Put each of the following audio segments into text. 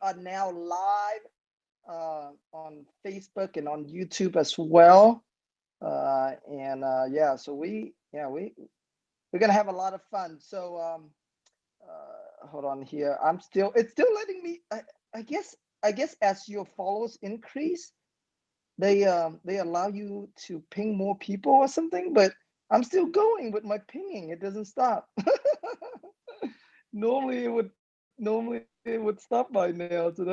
are now live on Facebook and on YouTube as well. Yeah, so we're gonna have a lot of fun. So hold on here. It's still letting me. I guess as your followers increase, they allow you to ping more people or something. But I'm still going with my pinging. It doesn't stop. Normally it would stop by now. So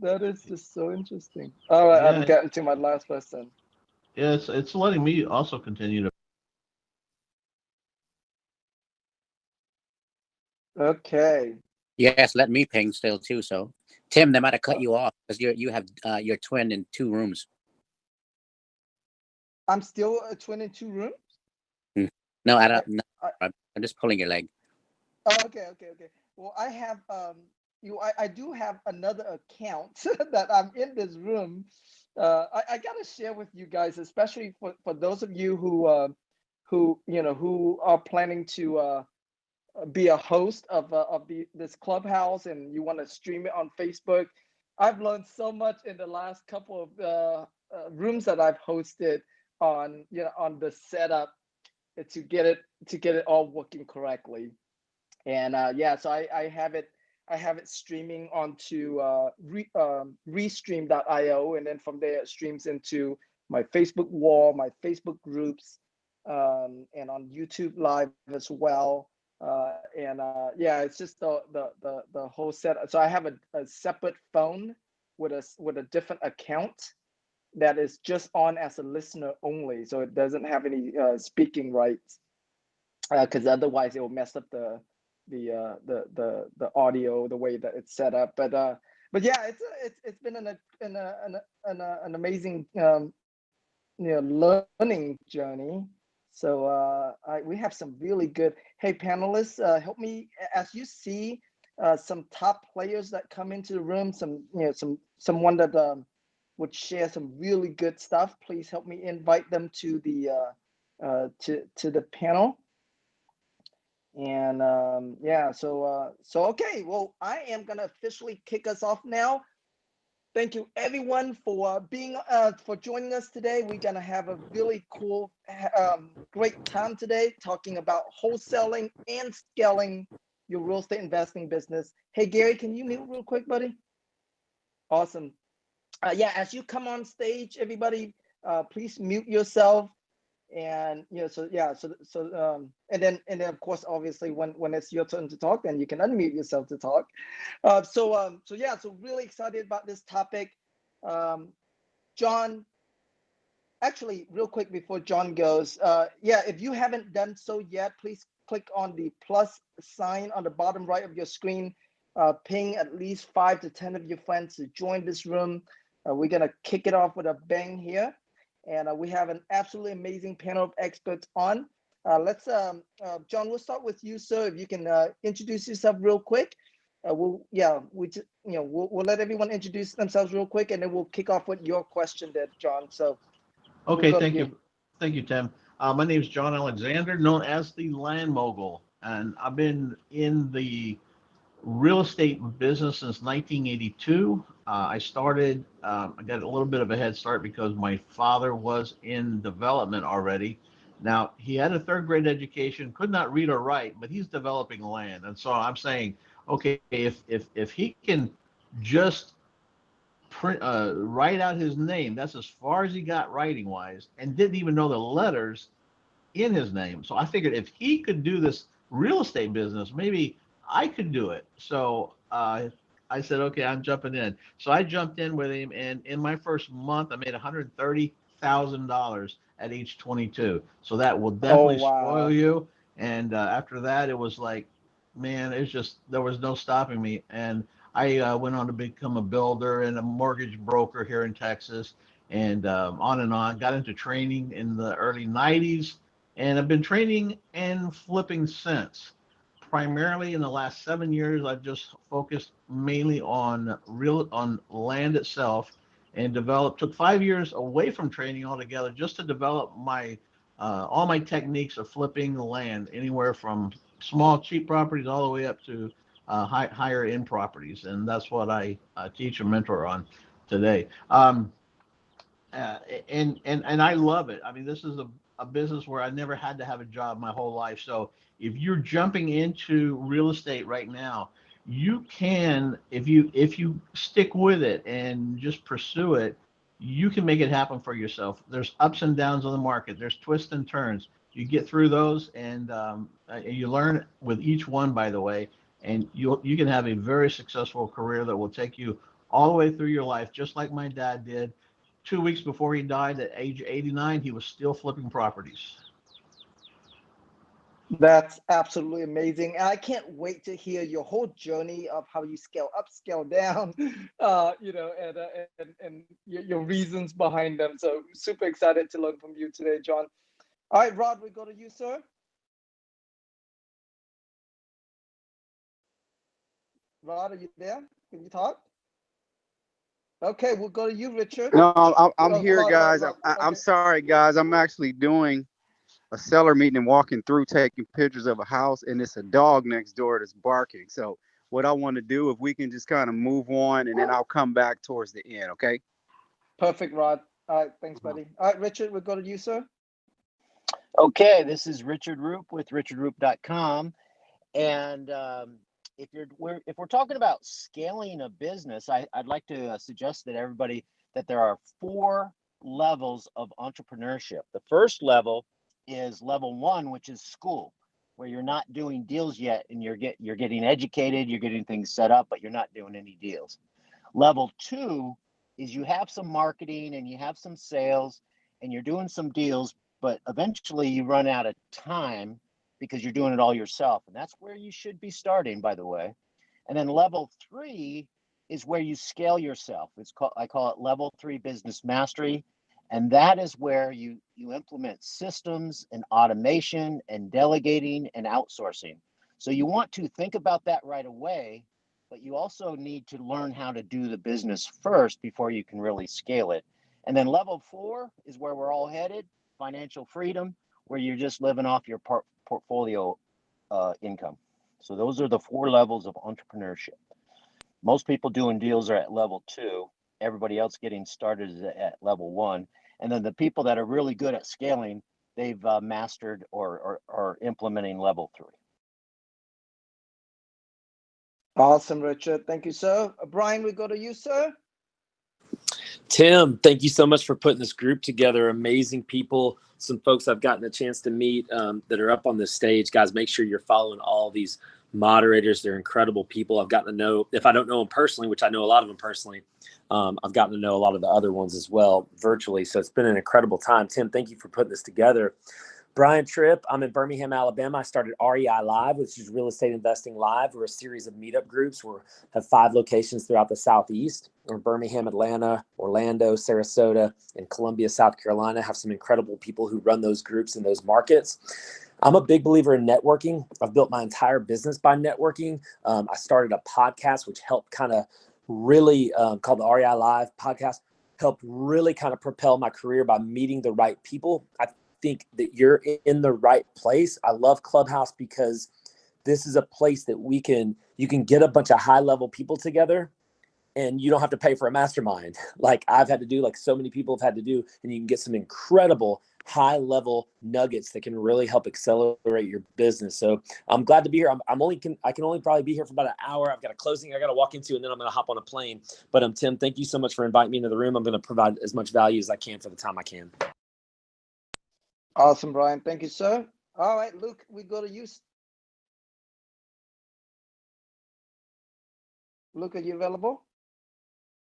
that is just so interesting. All right, I'm Yeah, getting to my last question. yeah, it's letting me also continue to. Okay. Yes, let me ping still too. So, Tim, they might have cut you off because you have your twin in 2 rooms. I'm still a twin in 2 rooms. No, I don't. No, I'm just pulling your leg. Oh, okay. Well, I have I do have another account that I'm in this room. I gotta share with you guys, especially for those of you who are planning to be a host of this Clubhouse and you want to stream it on Facebook. I've learned so much in the last couple of rooms that I've hosted on on the setup to get it all working correctly. And so I have it streaming onto restream.io, and then from there it streams into my Facebook wall, my Facebook groups, and on YouTube Live as well. It's just the whole setup. So I have a separate phone with a different account that is just on as a listener only, so it doesn't have any speaking rights, because otherwise it will mess up the audio, the way that it's set up. But yeah, it's been an amazing learning journey. So we have some really good. Hey, panelists, help me as you see some top players that come into the room. Someone that would share some really good stuff. Please help me invite them to the panel. And so okay, well, I am gonna officially kick us off now. Thank you everyone for joining us today. We're gonna have a really cool, great time today talking about wholesaling and scaling your real estate investing business. Hey Gary, can you mute real quick, buddy? Awesome. As you come on stage, everybody, please mute yourself. And and then of course, obviously, when it's your turn to talk, then you can unmute yourself to talk. So really excited about this topic. John, actually, real quick before John goes, if you haven't done so yet, please click on the plus sign on the bottom right of your screen. Ping at least 5 to 10 of your friends to join this room. We're gonna kick it off with a bang here. And we have an absolutely amazing panel of experts on. Let's, John, we'll start with you, sir. If you can introduce yourself real quick. We'll let everyone introduce themselves real quick, and then we'll kick off with your question there, John. So. Okay, thank you, Tim. My name is John Alexander, known as the Land Mogul, and I've been in the real estate business since 1982. I started, I got a little bit of a head start because my father was in development already. Now, he had a 3rd grade education, could not read or write, but he's developing land. And so I'm saying, okay, if he can just write out his name, that's as far as he got writing wise, and didn't even know the letters in his name. So I figured if he could do this real estate business, maybe I could do it. So I said, okay, I'm jumping in. So I jumped in with him, and in my first month, I made $130,000 at age 22. So that will definitely spoil you. And after that, it was like, man, it's just, there was no stopping me. And I went on to become a builder and a mortgage broker here in Texas, and on. Got into training in the early 90s, and I've been training and flipping since. Primarily in the last 7 years, I've just focused mainly on land itself, and took 5 years away from training altogether just to develop my all my techniques of flipping the land, anywhere from small cheap properties all the way up to higher end properties, and that's what I teach and mentor on today. And I love it. I mean, this is a business where I never had to have a job my whole life. So if you're jumping into real estate right now, you can, if you stick with it and just pursue it, you can make it happen for yourself. There's ups and downs on the market. There's twists and turns. You get through those, and you learn with each one, by the way, and you can have a very successful career that will take you all the way through your life, just like my dad did. 2 weeks before he died at age 89, he was still flipping properties. That's absolutely amazing. I can't wait to hear your whole journey of how you scale up, scale down, and your reasons behind them. So super excited to learn from you today, John. All right, Rod, we go to you, sir. Rod, are you there? Can you talk? Okay, we'll go to you, Richard. No, I'm here, guys. I'm sorry, guys. I'm actually doing a seller meeting and walking through, taking pictures of a house, and it's a dog next door that's barking. So what I want to do, if we can just kind of move on, and then I'll come back towards the end, okay? Perfect, Rod. All right, thanks, buddy. All right, Richard, we'll go to you, sir. Okay, this is Richard Roop with richardroop.com. And if we're talking about scaling a business, I'd like to suggest that everybody that there are 4 levels of entrepreneurship. The first level is level 1, which is school, where you're not doing deals yet, and you're getting educated, you're getting things set up, but you're not doing any deals. Level 2 is you have some marketing and you have some sales and you're doing some deals, but eventually you run out of time because you're doing it all yourself. And that's where you should be starting, by the way. And then level 3 is where you scale yourself. I call it level 3 business mastery. And that is where you implement systems and automation and delegating and outsourcing. So you want to think about that right away, but you also need to learn how to do the business first before you can really scale it. And then level 4 is where we're all headed, financial freedom, where you're just living off your portfolio income. So those are the 4 levels of entrepreneurship. Most people doing deals are at level 2. Everybody else getting started is at level 1. And then the people that are really good at scaling, they've mastered or implementing level 3. Awesome, Richard. Thank you, sir. Brian, we go to you, sir. Tim, thank you so much for putting this group together. Amazing people, some folks I've gotten a chance to meet that are up on this stage. Guys, make sure you're following all these moderators. They're incredible people. I've gotten to know, if I don't know them personally, which I know a lot of them personally, I've gotten to know a lot of the other ones as well virtually. So it's been an incredible time. Tim, thank you for putting this together. Brian Tripp, I'm in Birmingham, Alabama. I started REI Live, which is Real Estate Investing Live. We're a series of meetup groups. We have 5 locations throughout the Southeast. We're in Birmingham, Atlanta, Orlando, Sarasota, and Columbia, South Carolina. Have some incredible people who run those groups in those markets. I'm a big believer in networking. I've built my entire business by networking. I started a podcast, which helped kind of really called the REI Live podcast, helped really kind of propel my career by meeting the right people. I think that you're in the right place. I love Clubhouse because this is a place that you can get a bunch of high level people together and you don't have to pay for a mastermind like I've had to do, like so many people have had to do, and you can get some incredible high level nuggets that can really help accelerate your business. So I'm glad to be here. I can only probably be here for about an hour. I've got a closing I got to walk into, and then I'm going to hop on a plane. But Tim, thank you so much for inviting me into the room. I'm going to provide as much value as I can for the time I can. Awesome, Brian. Thank you, sir. All right, Luke, we go to you. Luke, are you available?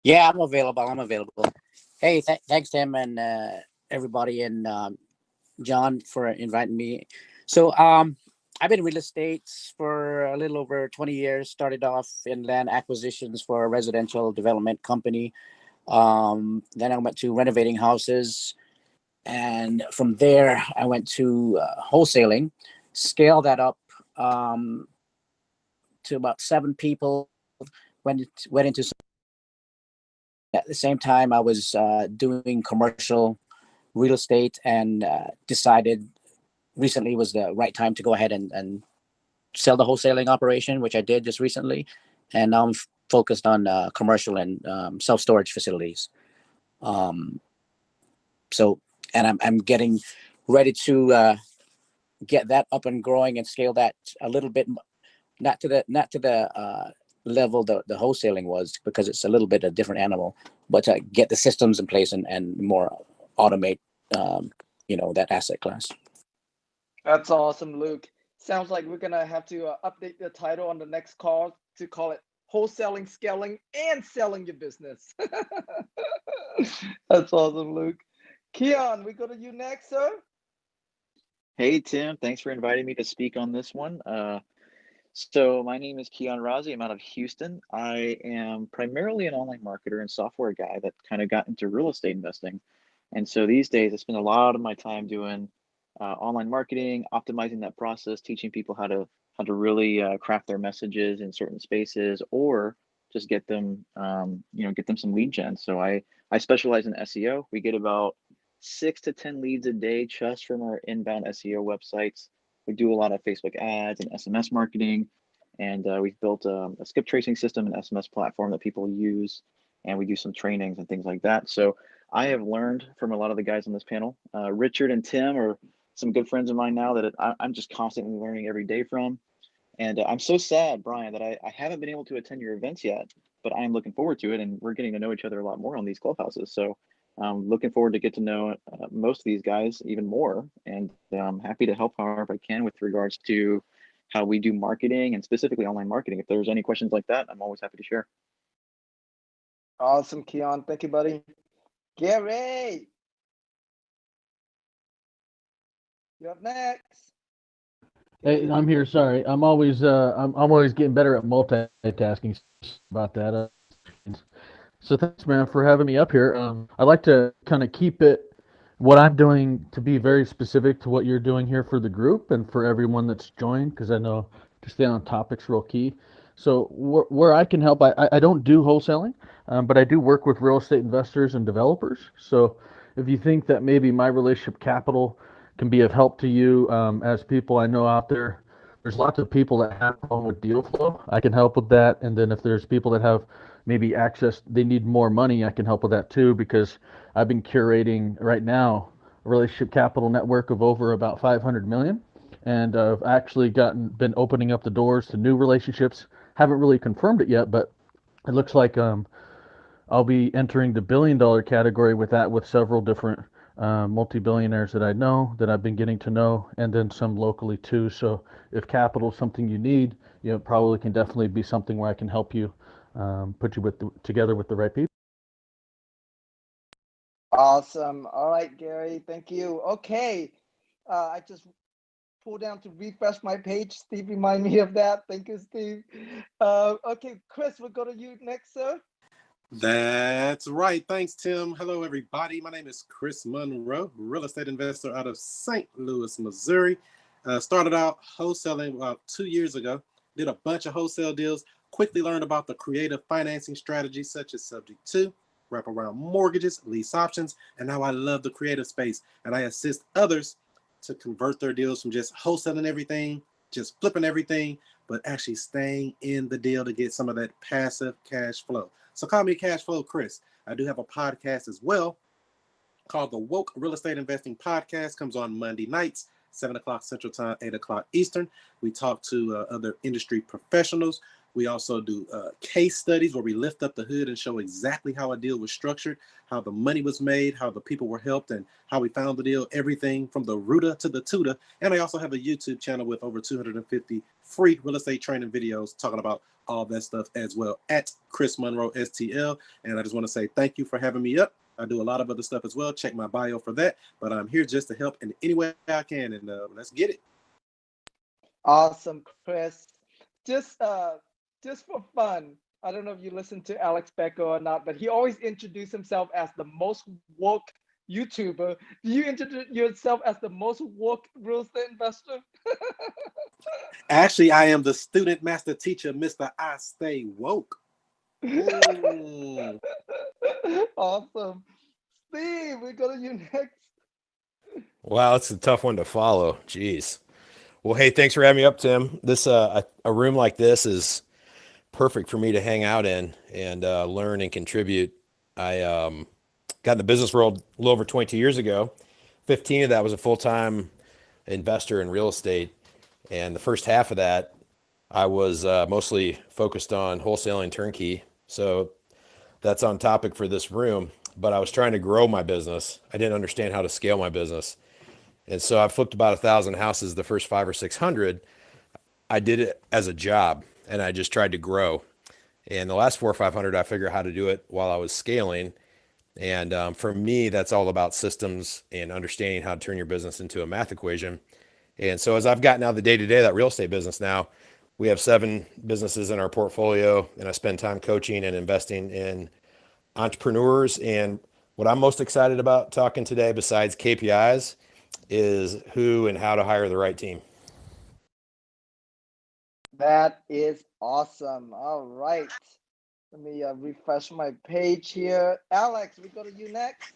Yeah, I'm available. Hey, thanks, Tim, and everybody, and John for inviting me. So I've been in real estate for a little over 20 years. Started off in land acquisitions for a residential development company. Then I went to renovating houses. And from there, I went to wholesaling, scaled that up to about 7 people. Went into some. At the same time, I was doing commercial real estate, and decided recently was the right time to go ahead and sell the wholesaling operation, which I did just recently, and now I'm focused on commercial and self-storage facilities. So, and I'm getting ready to get that up and growing and scale that a little bit, not to the level the wholesaling was, because it's a little bit a different animal, but to get the systems in place and more automate, that asset class. That's awesome, Luke. Sounds like we're gonna have to update the title on the next call to call it Wholesaling, Scaling, and Selling Your Business. That's awesome, Luke. Keon, we go to you next, sir. Hey, Tim, thanks for inviting me to speak on this one. So my name is Keon Razi. I'm out of Houston. I am primarily an online marketer and software guy that kind of got into real estate investing. And so these days I spend a lot of my time doing online marketing, optimizing that process, teaching people how to really craft their messages in certain spaces, or just get them get them some lead gen. So I specialize in SEO. We get about 6 to 10 leads a day just from our inbound SEO websites. We do a lot of Facebook ads and SMS marketing, and we've built a skip tracing system and SMS platform that people use, and we do some trainings and things like that. So I have learned from a lot of the guys on this panel. Richard and Tim are some good friends of mine now that I'm just constantly learning every day from. And I'm so sad, Brian, that I haven't been able to attend your events yet, but I'm looking forward to it, and we're getting to know each other a lot more on these clubhouses. So I'm looking forward to get to know most of these guys even more, and I'm happy to help however I can with regards to how we do marketing and specifically online marketing. If there's any questions like that, I'm always happy to share. Awesome, Keon. Thank you, buddy. Gary, you're up next. Hey, I'm here. Sorry, I'm always getting better at multitasking. About that. So thanks, man, for having me up here. I like to kind of keep it what I'm doing to be very specific to what you're doing here for the group and for everyone that's joined, because I know to stay on topic's real key. So where I can help, I don't do wholesaling, but I do work with real estate investors and developers. So if you think that maybe my relationship capital can be of help to you, as people I know out there, there's lots of people that have problem with deal flow. I can help with that. And then if there's people that have maybe access, they need more money, I can help with that too, because I've been curating right now a relationship capital network of over about 500 million. And I've actually been opening up the doors to new relationships. Haven't really confirmed it yet, but it looks like I'll be entering the $1 billion category with that, with several different multi-billionaires that I know, that I've been getting to know, and then some locally too. So if capital is something you need, probably can definitely be something where I can help you, put you together with the right people. Awesome. All right, Gary. Thank you. Okay. I just pulled down to refresh my page. Steve, remind me of that. Thank you, Steve. Okay, Chris, we'll go to you next, sir. That's right. Thanks, Tim. Hello, everybody. My name is Chris Monroe, real estate investor out of St. Louis, Missouri. Started out wholesaling about 2 years ago. Did a bunch of wholesale deals. Quickly learned about the creative financing strategies such as Subject to, wraparound mortgages, lease options, and now I love the creative space. And I assist others to convert their deals from just wholesaling everything, just flipping everything, but actually staying in the deal to get some of that passive cash flow. So call me Cash Flow Chris. I do have a podcast as well called the Woke Real Estate Investing Podcast. Comes on Monday nights, 7 o'clock Central Time, 8 o'clock Eastern. We talk to other industry professionals. We also do case studies where we lift up the hood and show exactly how a deal was structured, how the money was made, how the people were helped, and how we found the deal, everything from the rooter to the tutor. And I also have a YouTube channel with over 250 free real estate training videos talking about all that stuff as well, at Chris Monroe STL. And I just want to say thank you for having me up. I do a lot of other stuff as well. Check my bio for that. But I'm here just to help in any way I can. And let's get it. Awesome, Chris. Just for fun, I don't know if you listen to Alex Becker or not, but he always introduced himself as the most woke YouTuber. Do you introduce yourself as the most woke real estate investor? Actually, I am the student master teacher, Mr. I Stay Woke. Awesome. Steve, we go to you next. Wow, it's a tough one to follow. Jeez. Well, hey, thanks for having me up, Tim. This a room like this is perfect for me to hang out in and learn and contribute. I got in the business world a little over 22 years ago. 15 of that was a full-time investor in real estate, and the first half of that I was mostly focused on wholesaling turnkey. So that's on topic for this room. But I was trying to grow my business. I didn't understand how to scale my business. And so I flipped about 1,000 houses the first 500 or 600. I did it as a job and I just tried to grow. And the last 400 or 500, I figured out how to do it while I was scaling. And for me, that's all about systems and understanding how to turn your business into a math equation. And so as I've gotten out of the day-to-day of that real estate business now, we have 7 businesses in our portfolio, and I spend time coaching and investing in entrepreneurs. And what I'm most excited about talking today, besides KPIs, is who and how to hire the right team. That is awesome. All right. Let me refresh my page here. Alex, we go to you next.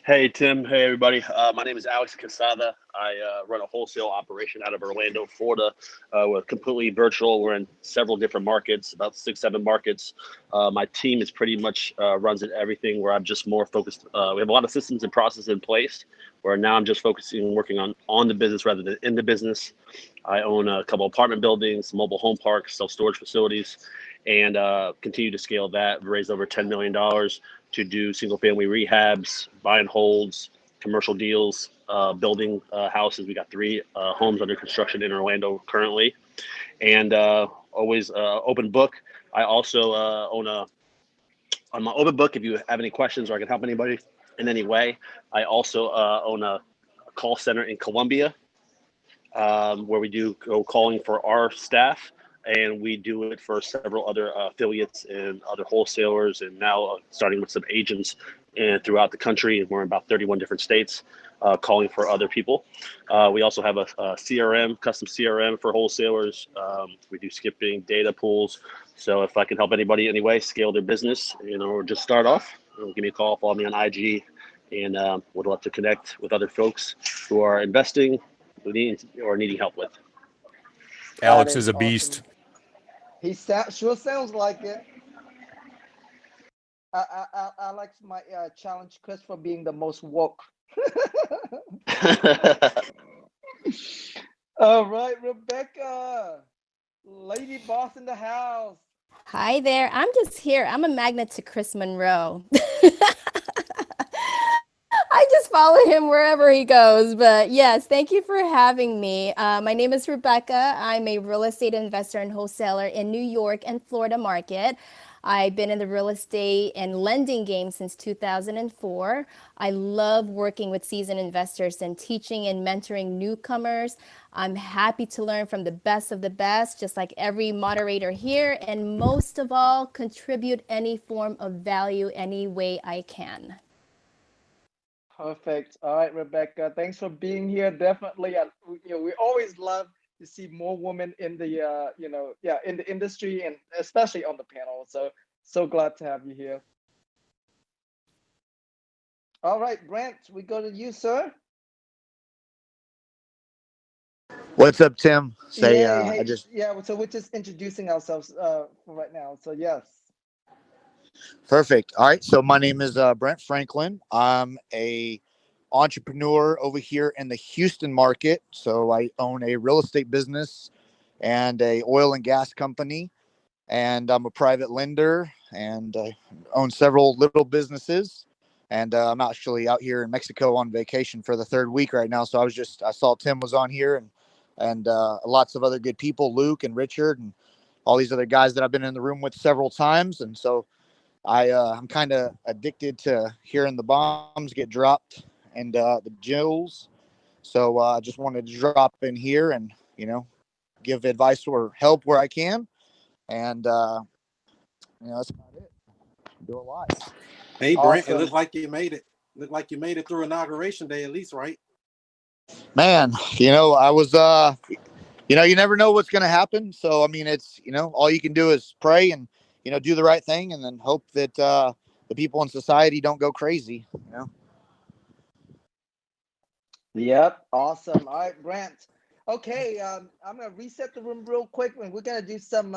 Hey, Tim. Hey, everybody. My name is Alex Casada. I run a wholesale operation out of Orlando, Florida. We're completely virtual. We're in several different markets, about 6, 7 markets. My team is pretty much runs at everything where I'm just more focused. We have a lot of systems and processes in place where now I'm just focusing and working on the business rather than in the business. I own a couple apartment buildings, mobile home parks, self-storage facilities, and continue to scale that. We raised over $10 million to do single family rehabs, buy and holds, commercial deals, building houses. We got 3 homes under construction in Orlando currently, and always open book. I also own on my open book, if you have any questions or I can help anybody in any way, I also own a call center in Colombia where we do go calling for our staff. And we do it for several other affiliates and other wholesalers, and now starting with some agents throughout the country. And we're in about 31 different states calling for other people. We also have a CRM, custom CRM for wholesalers. We do skipping, data pools. So if I can help anybody anyway scale their business, or just start off, give me a call, follow me on IG, and would love to connect with other folks who are investing or needing help with. Alex is a beast. Awesome. He sure sounds like it. Alex might challenge Chris for being the most woke. All right, Rebecca, lady boss in the house. Hi there. I'm just here. I'm a magnet to Chris Monroe. I just follow him wherever he goes. But yes, thank you for having me. My name is Rebecca. I'm a real estate investor and wholesaler in New York and Florida market. I've been in the real estate and lending game since 2004. I love working with seasoned investors and teaching and mentoring newcomers. I'm happy to learn from the best of the best, just like every moderator here, and most of all, contribute any form of value any way I can. Perfect. All right, Rebecca, thanks for being here. Definitely, we always love to see more women in the, in the industry and especially on the panel. So glad to have you here. All right, Brent, we go to you, sir. What's up, Tim? So we're just introducing ourselves for right now. So yes. Perfect. All right. So my name is Brent Franklin. I'm a entrepreneur over here in the Houston market. So I own a real estate business and a oil and gas company, and I'm a private lender, and I own several little businesses. And I'm actually out here in Mexico on vacation for the 3rd week right now. So I saw Tim was on here, and lots of other good people, Luke and Richard and all these other guys that I've been in the room with several times. And so I'm kind of addicted to hearing the bombs get dropped and the jewels. So I just wanted to drop in here and, give advice or help where I can. And, that's about it. Do a lot. Hey, Brent, awesome. It looked like you made it. Looked like you made it through Inauguration Day at least, right? Man, I was, you never know what's going to happen. So, I mean, it's, all you can do is pray and, do the right thing and then hope that the people in society don't go crazy, Yep. Awesome. All right, Brent. Okay, I'm gonna reset the room real quick, and we're gonna do some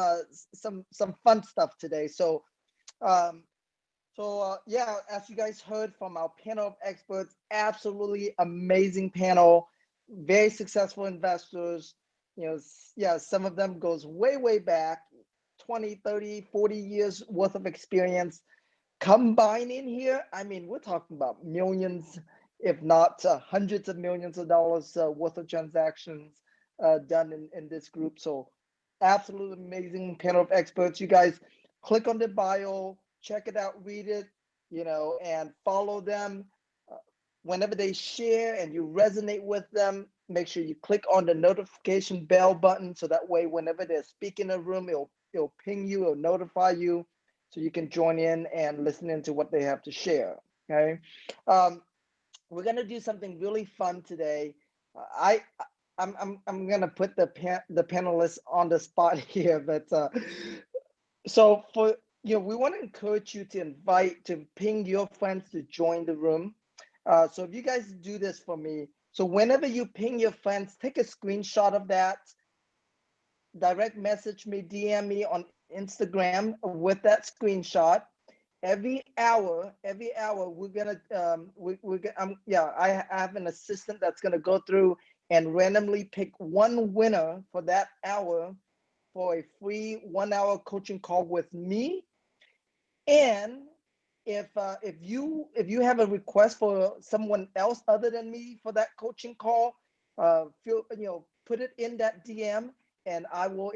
fun stuff today. So, yeah, as you guys heard from our panel of experts, absolutely amazing panel, very successful investors. Yeah, some of them goes way back, 20, 30, 40 years worth of experience. Combining here, I mean, we're talking about millions, if not hundreds of millions of dollars worth of transactions done in this group. So absolutely amazing panel of experts. You guys click on the bio, check it out, read it, and follow them. Whenever they share and you resonate with them, make sure you click on the notification bell button so that way whenever they're speaking in a room, it'll ping you, it'll notify you so you can join in and listen into what they have to share. Okay. We're gonna do something really fun today. I'm gonna put the panelists on the spot here, but so we want to encourage you to ping your friends to join the room. So if you guys do this for me, so whenever you ping your friends, take a screenshot of that, direct message me, DM me on Instagram with that screenshot. Every hour, we're gonna I have an assistant that's gonna go through and randomly pick one winner for that hour for a free 1 hour coaching call with me. And if you have a request for someone else other than me for that coaching call, put it in that DM, and I will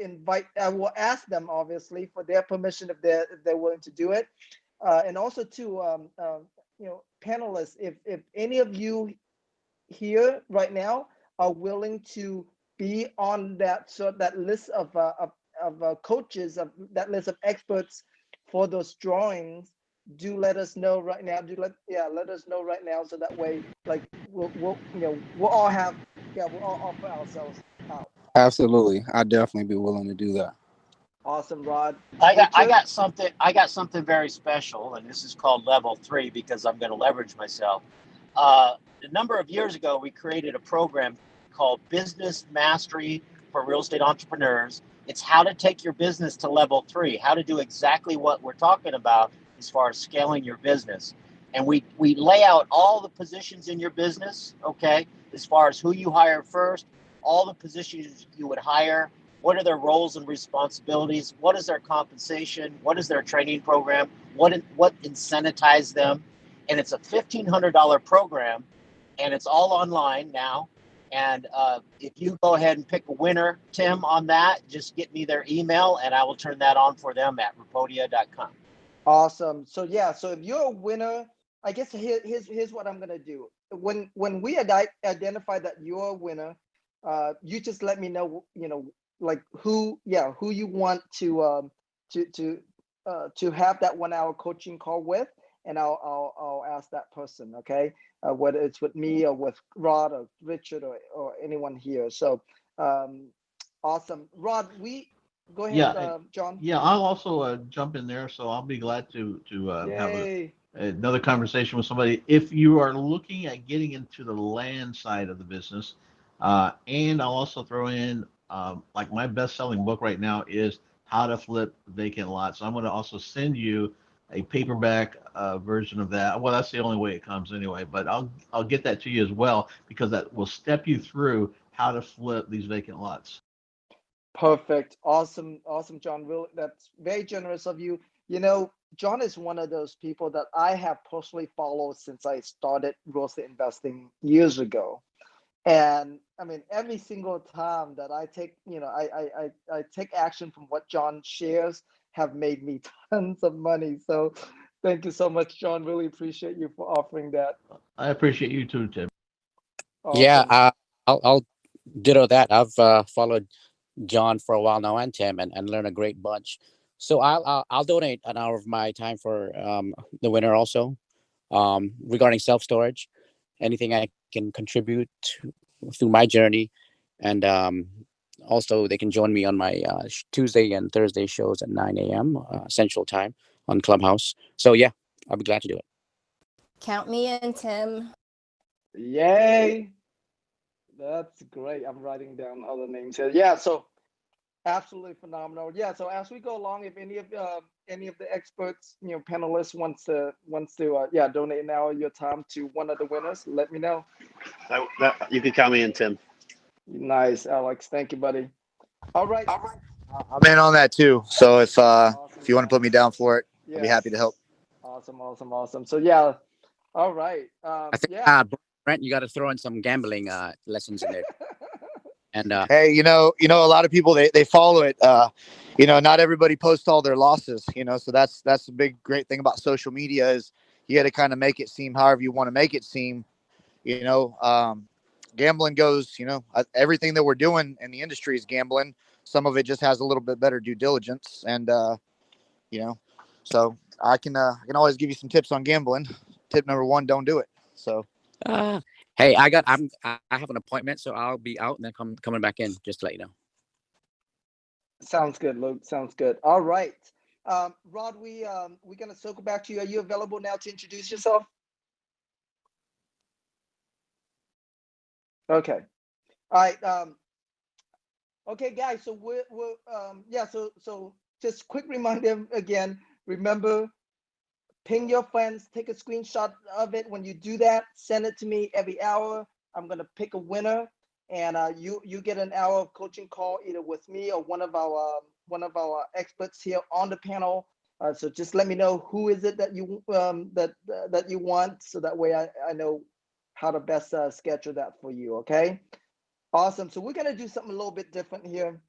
ask them obviously for their permission if they're willing to do it. And also too, panelists, if any of you here right now are willing to be on that list of coaches, of that list of experts for those drawings, do let us know right now. Let us know right now so that way, like we'll all offer ourselves out. Absolutely. I'd definitely be willing to do that. Awesome, Rod. I got something very special, and this is called level 3 because I'm going to leverage myself. A number of years ago, we created a program called Business Mastery for Real Estate Entrepreneurs. It's how to take your business to level 3, how to do exactly what we're talking about as far as scaling your business. And we lay out all the positions in your business, okay, as far as who you hire first, all the positions you would hire, what are their roles and responsibilities, what is their compensation, what is their training program, what incentivizes them. And it's a $1,500 program, and it's all online now. And if you go ahead and pick a winner, Tim, on that, just get me their email and I will turn that on for them at Repodia.com. Awesome. So yeah, so if you're a winner, I guess here's what I'm gonna do. When we identify that you're a winner, you just let me know, like who you want to have that 1 hour coaching call with, and I'll ask that person, okay? Whether it's with me or with Rod or Richard or anyone here. So awesome. Rod, go ahead, John. Yeah, I'll also jump in there, so I'll be glad to have another conversation with somebody. If you are looking at getting into the land side of the business, and I'll also throw in like my best-selling book right now is How to Flip Vacant Lots. So I'm going to also send you a paperback version of that. Well, that's the only way it comes anyway, but I'll get that to you as well because that will step you through how to flip these vacant lots. Perfect. Awesome, John. Really, that's very generous of you. John is one of those people that I have personally followed since I started real estate investing years ago. And I mean, every single time that I take, I take action from what John shares have made me tons of money. So thank you so much, John. Really appreciate you for offering that. I appreciate you too, Tim. Awesome. Yeah, I'll ditto that. I've followed John for a while now and Tim and learned a great bunch. So I'll donate an hour of my time for the winner also regarding self-storage, anything I can contribute through my journey. And also they can join me on my Tuesday and Thursday shows at 9 a.m. Central Time on Clubhouse. So yeah, I'll be glad to do it. Count me in, Tim. Yay. That's great. I'm writing down other names here. Yeah, so absolutely phenomenal. Yeah, so as we go along, if any of the experts, panelists wants to yeah, donate an hour of your time to one of the winners, let me know. You can count me in, Tim. Nice, Alex. Thank you, buddy. All right. I'm in on that too. So if Awesome, if you want to put me down for it, I'll be happy to help. Awesome. So yeah, all right. I think Yeah. Brent, you got to throw in some gambling lessons in there. And hey, a lot of people they follow it. Not everybody posts all their losses. So that's the big great thing about social media is you got to kind of make it seem however you want to make it seem. Gambling goes. Everything that we're doing in the industry is gambling. Some of it just has a little bit better due diligence, and so I can always give you some tips on gambling. Tip number 1: don't do it. So. Hey, I have an appointment, so I'll be out and then coming back in just to let you know. Sounds good, Luke. Sounds good. All right. Rod, we're gonna circle back to you. Are you available now to introduce yourself? Okay. All right. Okay, guys. So we're yeah. So just quick reminder again. Remember, ping your friends. Take a screenshot of it. When you do that, send it to me every hour. I'm gonna pick a winner, and you get an hour of coaching call either with me or one of our experts here on the panel. So just let me know who is it that you that you want, so that way I know how to best schedule that for you. Okay. Awesome. So we're gonna do something a little bit different here.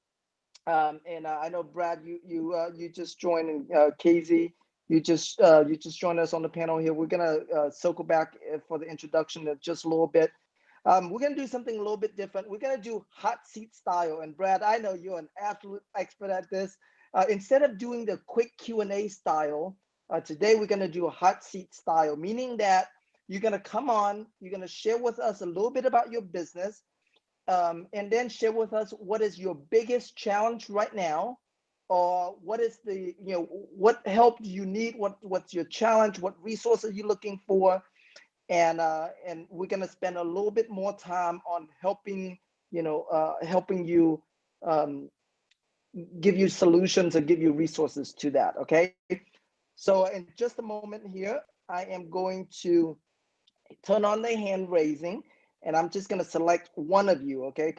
And I know Brad, you just joined, and KZ, you just joined us on the panel here. We're gonna circle back for the introduction in just a little bit. We're gonna do something a little bit different. We're gonna do hot seat style. And Brad, I know you're an absolute expert at this. Instead of doing the quick Q&A style, today we're gonna do a hot seat style, meaning that you're gonna come on, you're gonna share with us a little bit about your business. And then share with us what is your biggest challenge right now, or what is the what help do you need, what's your challenge, what resources are you looking for, and we're going to spend a little bit more time on helping you, give you solutions or give you resources to that. Okay, so in just a moment here, I am going to turn on the hand raising, and I'm just going to select one of you, okay?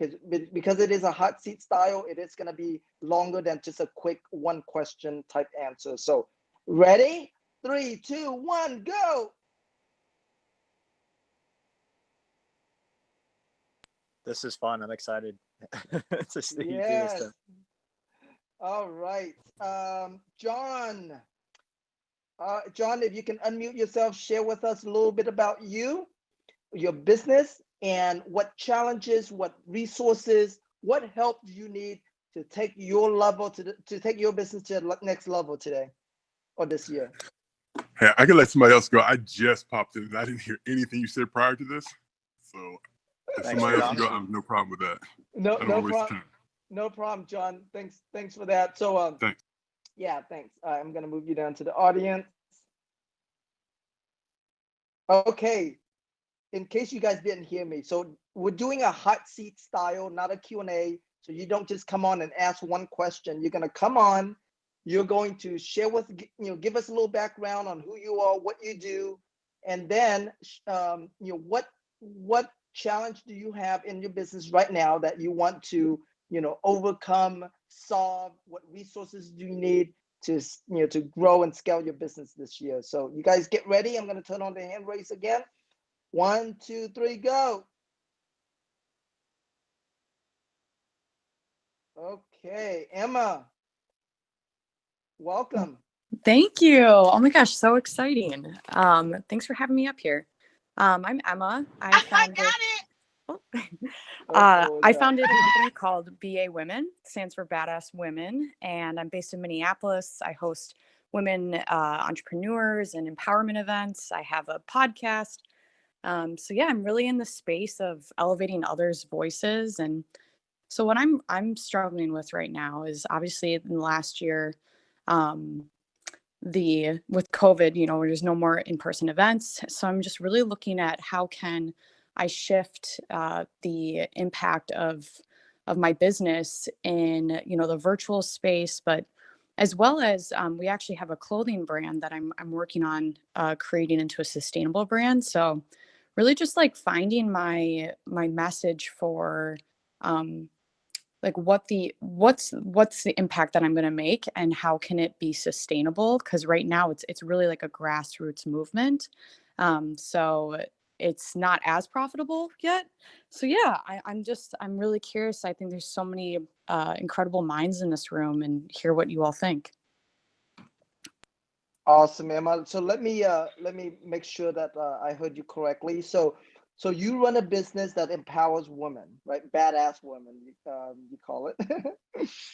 Because it is a hot seat style, it is going to be longer than just a quick one question type answer. So ready? 3, 2, 1, go. This is fun. I'm excited to see you do Yes. this. All right. John, if you can unmute yourself, share with us a little bit about you, your business, and what challenges, what resources, what help do you need to take your level to take your business to the next level today or this year? Hey, I can let somebody else go. I just popped in and I didn't hear anything you said prior to this. So if somebody else can go, I have no problem with that. No problem. No problem, John. Thanks for that. So thanks. Yeah, thanks. I'm gonna move you down to the audience. Okay. In case you guys didn't hear me, so we're doing a hot seat style, not a Q&A. So you don't just come on and ask one question. You're gonna come on, you're going to share with, give us a little background on who you are, what you do, and then what challenge do you have in your business right now that you want to overcome, solve? What resources do you need to to grow and scale your business this year? So you guys get ready. I'm gonna turn on the hand raise again. 1, 2, 3, go. Okay, Emma, welcome. Thank you. Oh my gosh, so exciting. Thanks for having me up here. I'm Emma. I founded I founded a company called BA Women, stands for Badass Women, and I'm based in Minneapolis. I host women entrepreneurs and empowerment events. I have a podcast. So yeah, I'm really in the space of elevating others' voices. And so what I'm struggling with right now is obviously in the last year, with COVID, there's no more in-person events. So I'm just really looking at how can I shift the impact of my business in, you know, the virtual space, but as well as we actually have a clothing brand that I'm working on creating into a sustainable brand. So really just like finding my message for like what's the impact that I'm going to make and how can it be sustainable, because right now it's really like a grassroots movement. So it's not as profitable yet. So yeah, I'm really curious. I think there's so many incredible minds in this room, and hear what you all think. Awesome, Emma. So let me make sure that I heard you correctly. So you run a business that empowers women, right? Badass women, you call it.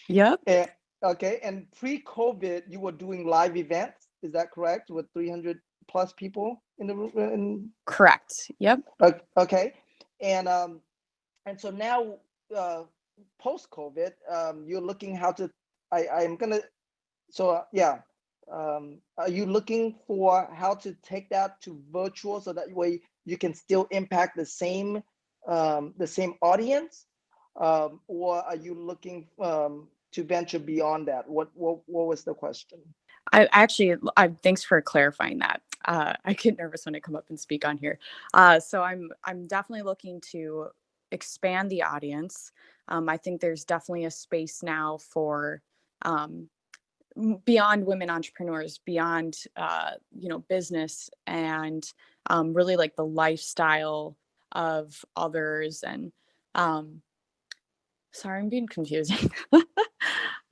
Yep. And, okay. And pre-COVID, you were doing live events. Is that correct? With 300 plus people in the room. Correct. Yep. Okay. And so now, post-COVID, you're looking how to. I'm gonna. So yeah. Are you looking for how to take that to virtual so that way you can still impact the same audience, or are you looking to venture beyond that? What was the question? Thanks for clarifying that. I get nervous when I come up and speak on here. So I'm definitely looking to expand the audience. I think there's definitely a space now for beyond women entrepreneurs, beyond you know, business, and really like the lifestyle of others. And sorry, I'm being confusing.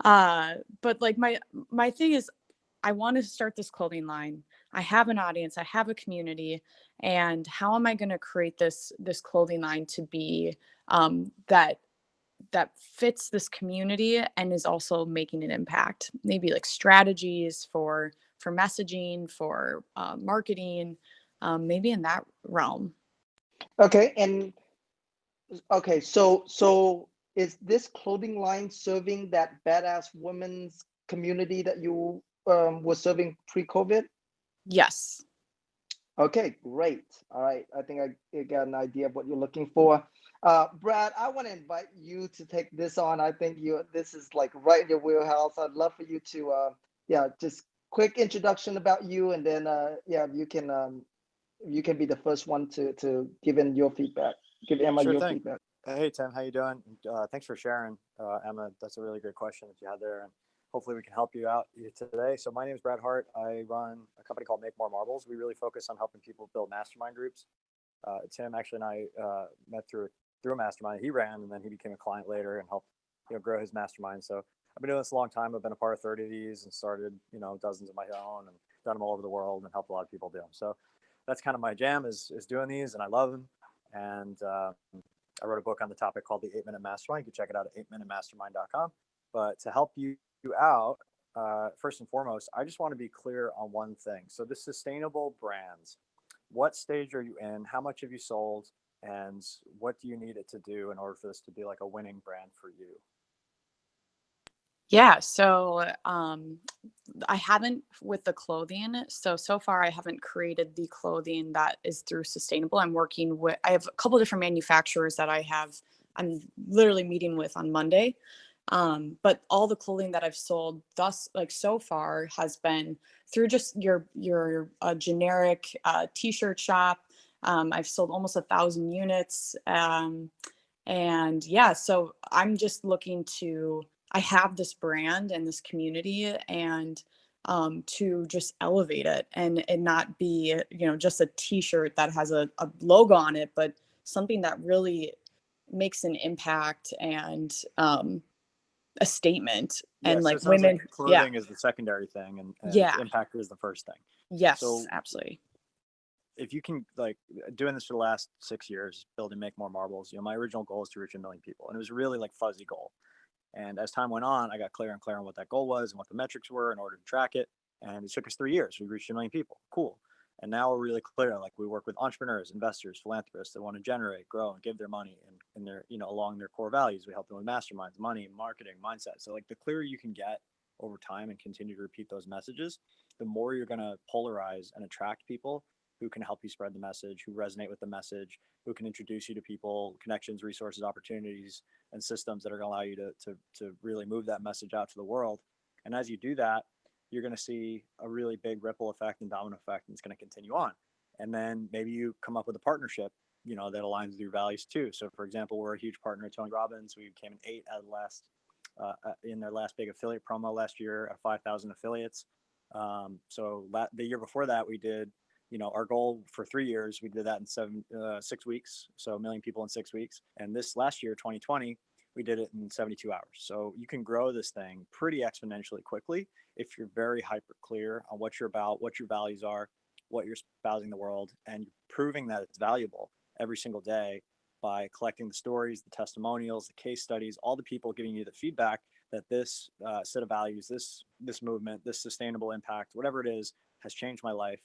But like my thing is, I want to start this clothing line. I have an audience, I have a community, and how am I going to create this clothing line to be that fits this community and is also making an impact? Maybe like strategies for messaging, for marketing, maybe in that realm. Okay. And okay, so is this clothing line serving that badass women's community that you were serving pre-COVID? Yes. Okay, great. All right, I think I got an idea of what you're looking for. Brad, I want to invite you to take this on. I think this is like right in your wheelhouse. I'd love for you to just quick introduction about you, and then you can be the first one to give in your feedback. Give Emma Sure your thing. feedback. Hey, Tim, how you doing? Thanks for sharing, Emma. That's a really great question that you had there, and hopefully we can help you out today. So my name is Brad Hart. I run a company called Make More Marbles. We really focus on helping people build mastermind groups. Tim actually and I met through a mastermind he ran, and then he became a client later and helped grow his mastermind. So I've been doing this a long time. I've been a part of 30 of these and started dozens of my own and done them all over the world and helped a lot of people do them. So that's kind of my jam is doing these, and I love them. And I wrote a book on the topic called The 8-Minute Mastermind. You can check it out at 8minutemastermind.com. But to help you out, first and foremost, I just want to be clear on one thing. So the sustainable brands, what stage are you in? How much have you sold? And what do you need it to do in order for this to be like a winning brand for you? Yeah, so I haven't with the clothing. So far I haven't created the clothing that is through sustainable. I have a couple different manufacturers that I'm literally meeting with on Monday. But all the clothing that I've sold thus, like so far, has been through just your generic t-shirt shop. I've sold almost 1,000 units. And yeah, so I'm just looking to, I have this brand and this community, and to just elevate it and not be, just a t-shirt that has a logo on it, but something that really makes an impact and a statement. Yeah, And so like it sounds women, like clothing is the secondary thing, and yeah, impact is the first thing. yes, so absolutely. If you can, like, doing this for the last 6 years, building Make More Marbles, my original goal is to reach 1 million people, and it was a really like fuzzy goal. And as time went on, I got clear and clear on what that goal was and what the metrics were in order to track it. And it took us 3 years. We reached 1 million people. Cool. And now we're really clear. Like, we work with entrepreneurs, investors, philanthropists that want to generate, grow, and give their money and their, along their core values. We help them with masterminds, money, marketing, mindset. So like, the clearer you can get over time and continue to repeat those messages, the more you're going to polarize and attract people who can help you spread the message, who resonate with the message, who can introduce you to people, connections, resources, opportunities, and systems that are going to allow you to really move that message out to the world. And as you do that, you're going to see a really big ripple effect and domino effect, and it's going to continue on. And then maybe you come up with a partnership, you know, that aligns with your values too. So for example, we're a huge partner of Tony Robbins. We became an 8 out of the last, in their last big affiliate promo last year at 5,000 affiliates. So the year before that, we did, you know, our goal for 3 years, we did that in 6 weeks. So 1 million people in 6 weeks. And this last year, 2020, we did it in 72 hours. So you can grow this thing pretty exponentially quickly if you're very hyper clear on what you're about, what your values are, what you're espousing the world, and proving that it's valuable every single day by collecting the stories, the testimonials, the case studies, all the people giving you the feedback that this set of values, this movement, this sustainable impact, whatever it is, has changed my life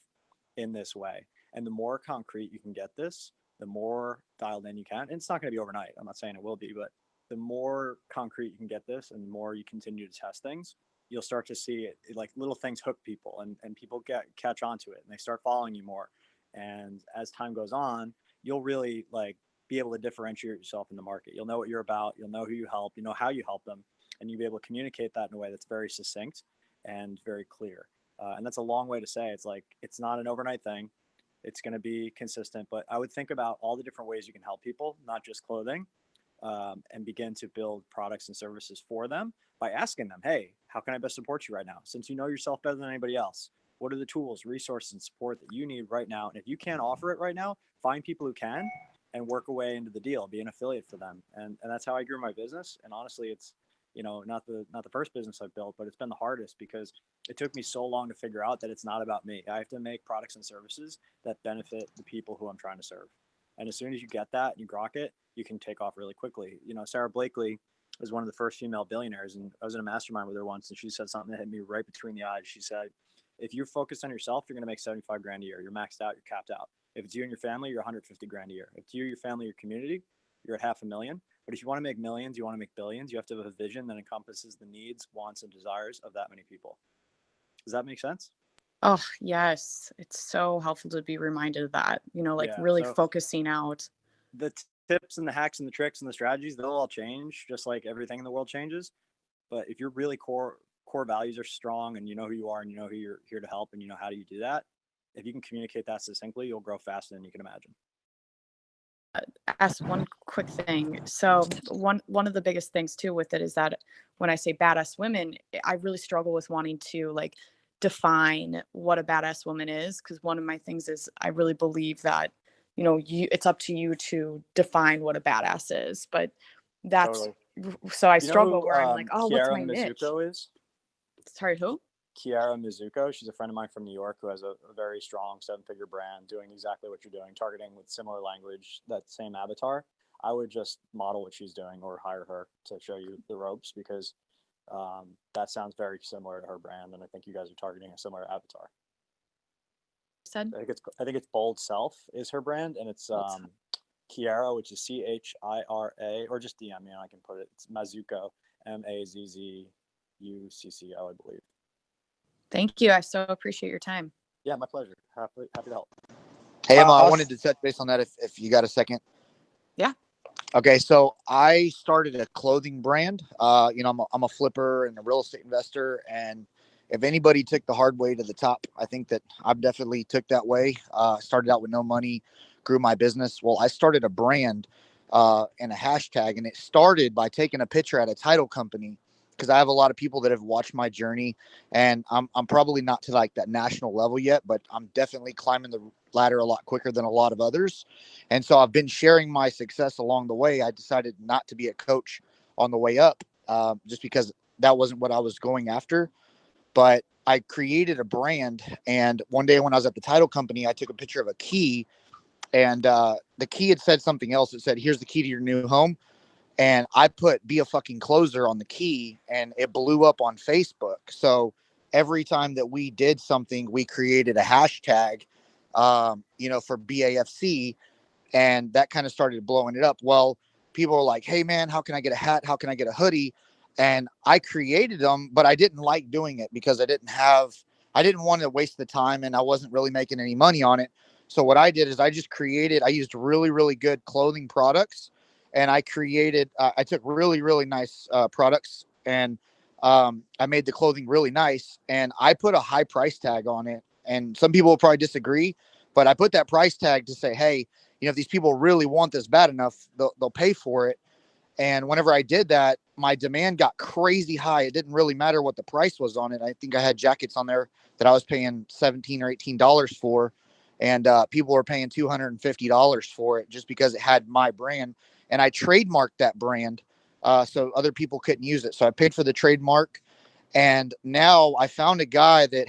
in this way. And the more concrete you can get this, the more dialed in you can. And it's not going to be overnight. I'm not saying it will be, but the more concrete you can get this and the more you continue to test things, you'll start to see it, like little things hook people, and people catch on to it, and they start following you more. And as time goes on, you'll really like be able to differentiate yourself in the market. You'll know what you're about. You'll know who you help. You know how you help them, and you'll be able to communicate that in a way that's very succinct and very clear. And that's a long way to say it's like, it's not an overnight thing. It's going to be consistent, but I would think about all the different ways you can help people, not just clothing, and begin to build products and services for them by asking them, hey, how can I best support you right now? Since you know yourself better than anybody else, what are the tools, resources, and support that you need right now? And if you can't offer it right now, find people who can and work away into the deal, be an affiliate for them. And that's how I grew my business. And honestly, it's, you know, not the first business I've built, but it's been the hardest because it took me so long to figure out that it's not about me. I have to make products and services that benefit the people who I'm trying to serve. And as soon as you get that and you grok it, you can take off really quickly. You know, Sarah Blakely was one of the first female billionaires, and I was in a mastermind with her once, and she said something that hit me right between the eyes. She said, if you're focused on yourself, you're going to make 75 grand a year. You're maxed out, you're capped out. If it's you and your family, you're 150 grand a year. If it's you, your family, your community, you're at $500,000. But if you want to make millions, you want to make billions, you have to have a vision that encompasses the needs, wants, and desires of that many people. Does that make sense? Oh, yes. It's so helpful to be reminded of that, you know, like really focusing out. The tips and the hacks and the tricks and the strategies, they'll all change just like everything in the world changes. But if your really core values are strong and you know who you are and you know who you're here to help and you know how do you do that, if you can communicate that succinctly, you'll grow faster than you can imagine. Ask one quick thing. So one of the biggest things too with it is that when I say badass women, I really struggle with wanting to like define what a badass woman is, because one of my things is I really believe that, you know, it's up to you to define what a badass is. But that's so I struggle where I'm like, oh, what's my niche? Is? Sorry, who? Kiara Mizuko. She's a friend of mine from New York who has a very strong 7-figure brand doing exactly what you're doing, targeting with similar language, that same avatar. I would just model what she's doing or hire her to show you the ropes, because that sounds very similar to her brand. And I think you guys are targeting a similar avatar. I think it's Bold Self is her brand, and it's Kiara, which is CHIRA, or just DM me and I can put it. It's Mazuko, MAZZUCCO, I believe. Thank you. I so appreciate your time. Yeah, my pleasure. Happy to help. Hey, Emma, I wanted to touch base on that if you got a second. Yeah. Okay, so I started a clothing brand. You know, I'm a flipper and a real estate investor, and if anybody took the hard way to the top, I think that I've definitely took that way. Started out with no money, grew my business. Well, I started a brand and a hashtag, and it started by taking a picture at a title company, because I have a lot of people that have watched my journey, and I'm probably not to like that national level yet, but I'm definitely climbing the ladder a lot quicker than a lot of others. And so I've been sharing my success along the way. I decided not to be a coach on the way up, just because that wasn't what I was going after. But I created a brand, and one day when I was at the title company, I took a picture of a key, and the key had said something else. It said, "Here's the key to your new home." And I put "be a fucking closer" on the key, and it blew up on Facebook. So every time that we did something, we created a hashtag, you know, for BAFC, and that kind of started blowing it up. Well, people were like, "Hey man, how can I get a hat? How can I get a hoodie?" And I created them, but I didn't like doing it because I didn't want to waste the time, and I wasn't really making any money on it. So what I did is I used really, really good clothing products, and I took really, really nice products, and I made the clothing really nice, and I put a high price tag on it. And some people will probably disagree, but I put that price tag to say, hey, if these people really want this bad enough, they'll pay for it. And whenever I did that, my demand got crazy high. It didn't really matter what the price was on it. I think I had jackets on there that I was paying $17 or $18 for, and people were paying $250 for it just because it had my brand. And I trademarked that brand so other people couldn't use it. So I paid for the trademark. And now I found a guy that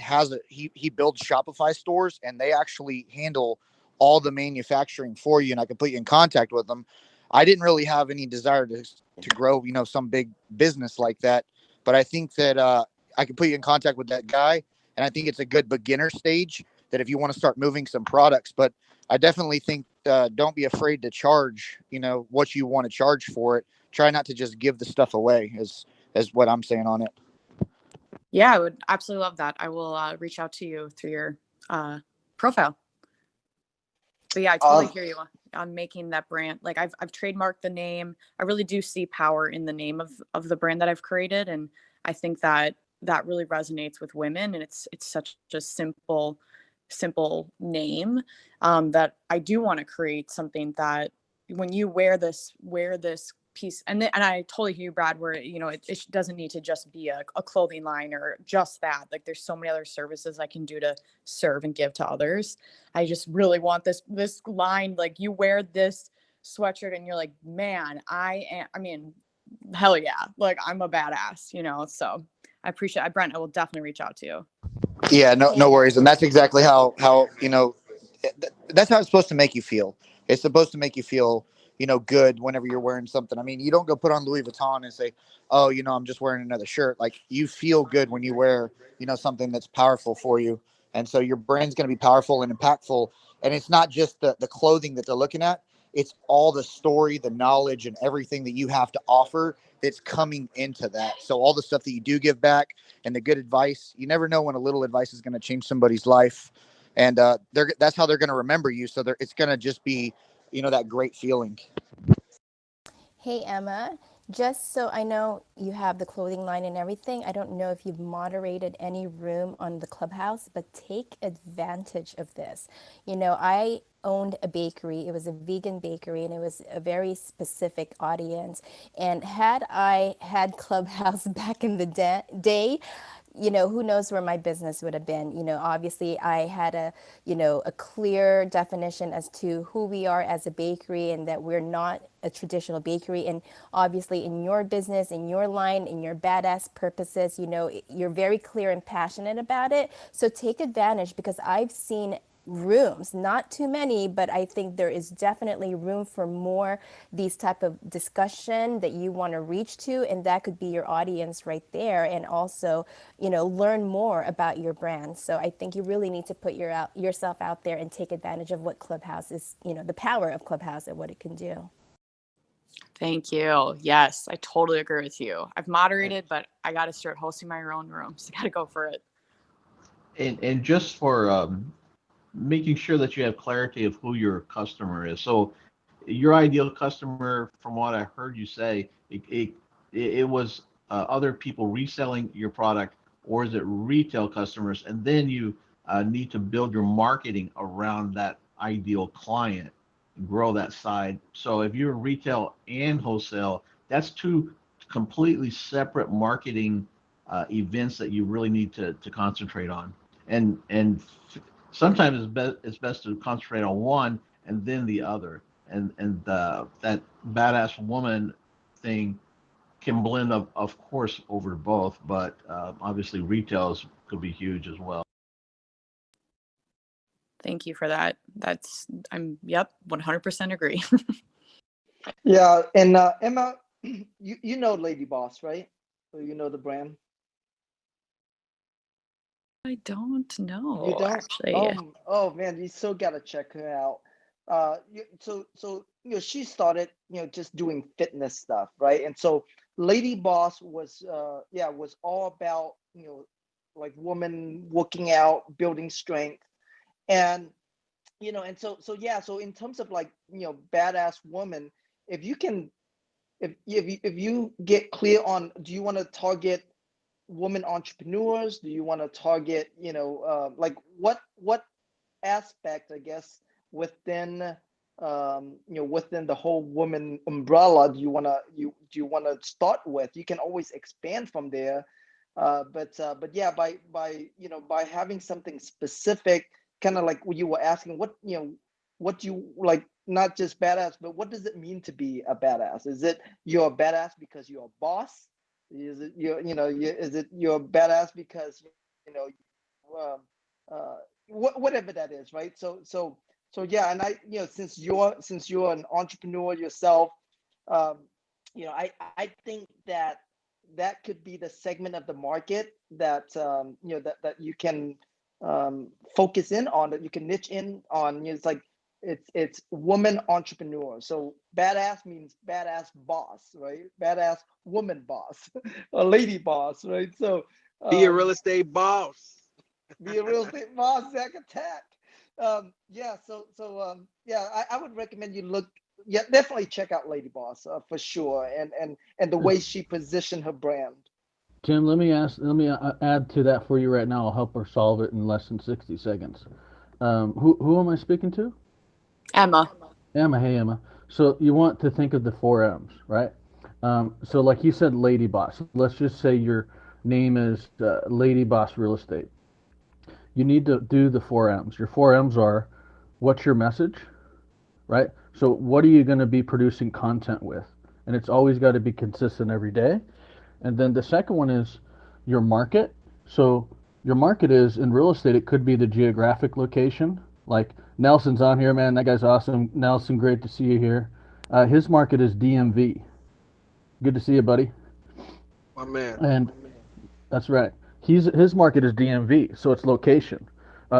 he builds Shopify stores, and they actually handle all the manufacturing for you. And I can put you in contact with them. I didn't really have any desire to grow, some big business like that. But I think that I can put you in contact with that guy. And I think it's a good beginner stage that if you want to start moving some products. But I definitely think don't be afraid to charge, what you want to charge for it. Try not to just give the stuff away is what I'm saying on it. Yeah, I would absolutely love that. I will reach out to you through your profile. But yeah, I totally hear you on making that brand. Like I've trademarked the name. I really do see power in the name of the brand that I've created, and I think that really resonates with women. And it's such a simple name that I do want to create something that when you wear this piece, and I totally hear you, Brad, where it doesn't need to just be a clothing line or just that. Like there's so many other services I can do to serve and give to others. I just really want this line, like you wear this sweatshirt and you're like, man, I mean, hell yeah, like I'm a badass, so I appreciate it. Brent, I will definitely reach out to you. Yeah, no worries. And that's exactly how that's how it's supposed to make you feel. It's supposed to make you feel, good whenever you're wearing something. I mean, you don't go put on Louis Vuitton and say, oh, I'm just wearing another shirt. Like you feel good when you wear, something that's powerful for you. And so your brand's going to be powerful and impactful. And it's not just the clothing that they're looking at. It's all the story, the knowledge, and everything that you have to offer that's coming into that. So all the stuff that you do give back and the good advice, you never know when a little advice is going to change somebody's life. And that's how they're going to remember you. So it's going to just be, that great feeling. Hey, Emma, just so I know you have the clothing line and everything, I don't know if you've moderated any room on the Clubhouse, but take advantage of this. I owned a bakery. It was a vegan bakery, and it was a very specific audience. And had I had Clubhouse back in the day, who knows where my business would have been. Obviously I had a clear definition as to who we are as a bakery, and that we're not a traditional bakery. And obviously in your business, in your line, in your badass purposes, you're very clear and passionate about it. So take advantage, because I've seen rooms, not too many, but I think there is definitely room for more these type of discussion that you want to reach to, and that could be your audience right there. And also, learn more about your brand. So I think you really need to put yourself out there and take advantage of what Clubhouse is, the power of Clubhouse and what it can do. Thank you. Yes, I totally agree with you. I've moderated, but I got to start hosting my own rooms. I got to go for it. And just for making sure that you have clarity of who your customer is. So your ideal customer, from what I heard you say, it was other people reselling your product, or is it retail customers? And then you need to build your marketing around that ideal client and grow that side. So if you're retail and wholesale, that's two completely separate marketing events that you really need to concentrate on. And sometimes it's best to concentrate on one and then the other. And that badass woman thing can blend of course over both, but obviously retails could be huge as well. Thank you for that. Yep, 100% agree. Yeah, and Emma, you know Lady Boss, right? Or you know the brand? I don't know. You don't? Actually. Oh man, you still gotta check her out. So she started just doing fitness stuff, right? And so Lady Boss was all about like woman working out, building strength, and and so yeah, so in terms of like, badass woman, if you can, if you get clear on, do you want to target women entrepreneurs? Do you want to target, like what aspect, I guess, within within the whole woman umbrella do you want to start with? You can always expand from there, but yeah, by having something specific, kind of like what you were asking, what do you like, not just badass, but what does it mean to be a badass? Is it you're a badass because you're a boss? Is it is it you're a badass because you know um, whatever that is, right? So yeah, and since you're an entrepreneur yourself, um, I think that could be the segment of the market that that you can focus in on, that you can niche in on. It's like it's woman entrepreneur. So badass means badass boss, right? Badass woman boss, a lady boss, right? So Be a real estate boss. be a real estate boss, Zach Attack. Yeah, yeah, I would recommend you look. Yeah, definitely check out Lady Boss for sure, and the way she positioned her brand. Tim, let me add to that for you right now. I'll help her solve it in less than 60 seconds. Who am I speaking to? Emma. Emma. Hey, Emma. So you want to think of the four M's, right? So like you said, Lady Boss. Let's just say your name is Lady Boss Real Estate. You need to do the four M's. Your four M's are, what's your message, right? So what are you going to be producing content with? And it's always got to be consistent every day. And then the second one is your market. So your market is in real estate, it could be the geographic location. Like Nelson's on here, man. That guy's awesome. Nelson, great to see you here. His market is DMV. Good to see you, buddy. My man. And that's right. His market is DMV, so it's location.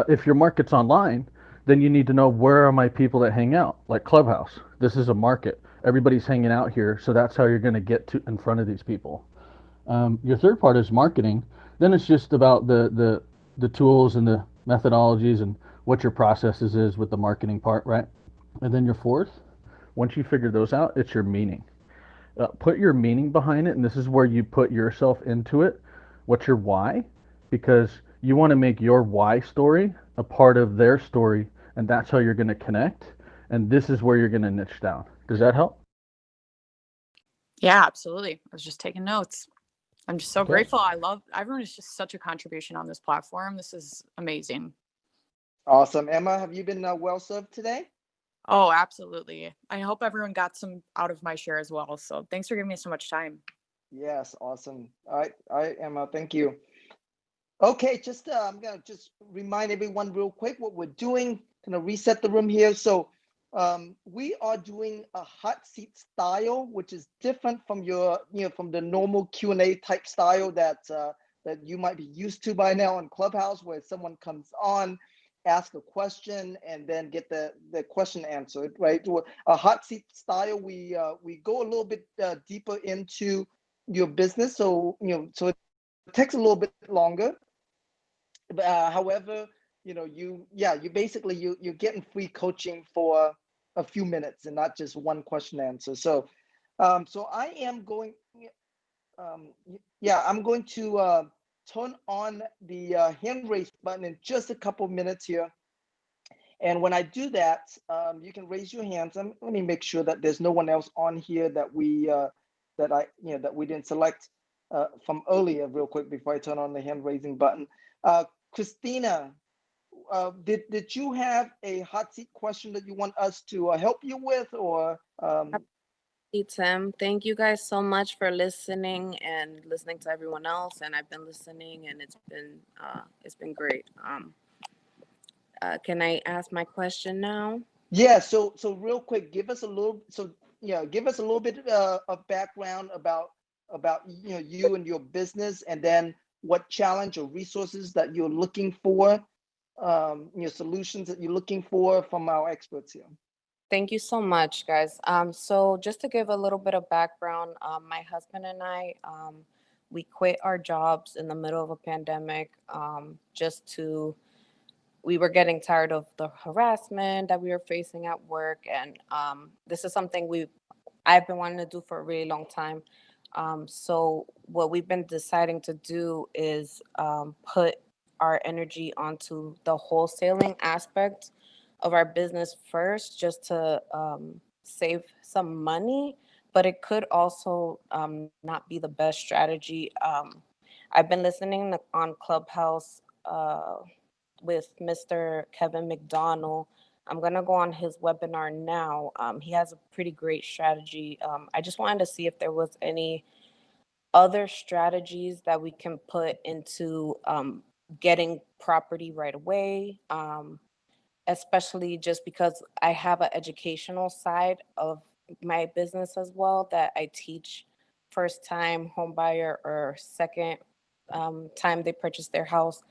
If your market's online, then you need to know, where are my people that hang out, like Clubhouse. This is a market. Everybody's hanging out here, so that's how you're going to get to in front of these people. Your third part is marketing. Then it's just about the tools and the methodologies and what your processes is with the marketing part, right? And then your fourth, once you figure those out, it's your meaning. Put your meaning behind it, and this is where you put yourself into it. What's your why? Because you want to make your why story a part of their story, and that's how you're going to connect. And this is where you're going to niche down. Does that help? Yeah, absolutely. I was just taking notes. I'm just so Okay. grateful. I love everyone is just such a contribution on this platform. This is amazing. Awesome. Emma, have you been well served today? Oh, absolutely. I hope everyone got some out of my share as well. So thanks for giving me so much time. Yes, awesome. All right, Emma, thank you. Okay, I'm gonna just remind everyone real quick what we're doing. Gonna reset the room here. So we are doing a hot seat style, which is different from from the normal Q&A type style that you might be used to by now on Clubhouse, where someone comes on, ask a question, and then get the question answered, right? A hot seat style, we go a little bit deeper into your business, so so it takes a little bit longer. However, you basically you're getting free coaching for a few minutes and not just one question answer. So I am going, I'm going to turn on the hand raise button in just a couple minutes here. And when I do that, you can raise your hands. Let me make sure that there's no one else on here that we didn't select from earlier, real quick, before I turn on the hand raising button. Christina, did you have a hot seat question that you want us to help you with, or? Hey, Tim, thank you guys so much for listening and listening to everyone else. And I've been listening, and it's been great. Can I ask my question now? Yeah. So real quick, give us a little bit of background about you and your business, and then what challenge or resources that you're looking for, solutions that you're looking for from our experts here. Thank you so much, guys. So just to give a little bit of background, my husband and I, we quit our jobs in the middle of a pandemic, just to we were getting tired of the harassment that we were facing at work. And this is something I've been wanting to do for a really long time. So what we've been deciding to do is put our energy onto the wholesaling aspect of our business first, just to save some money, but it could also not be the best strategy. I've been listening on Clubhouse with Mr. Kevin McDonald. I'm going to go on his webinar now. He has a pretty great strategy. I just wanted to see if there was any other strategies that we can put into getting property right away, especially just because I have an educational side of my business as well, that I teach first time home buyer or second time they purchase their house,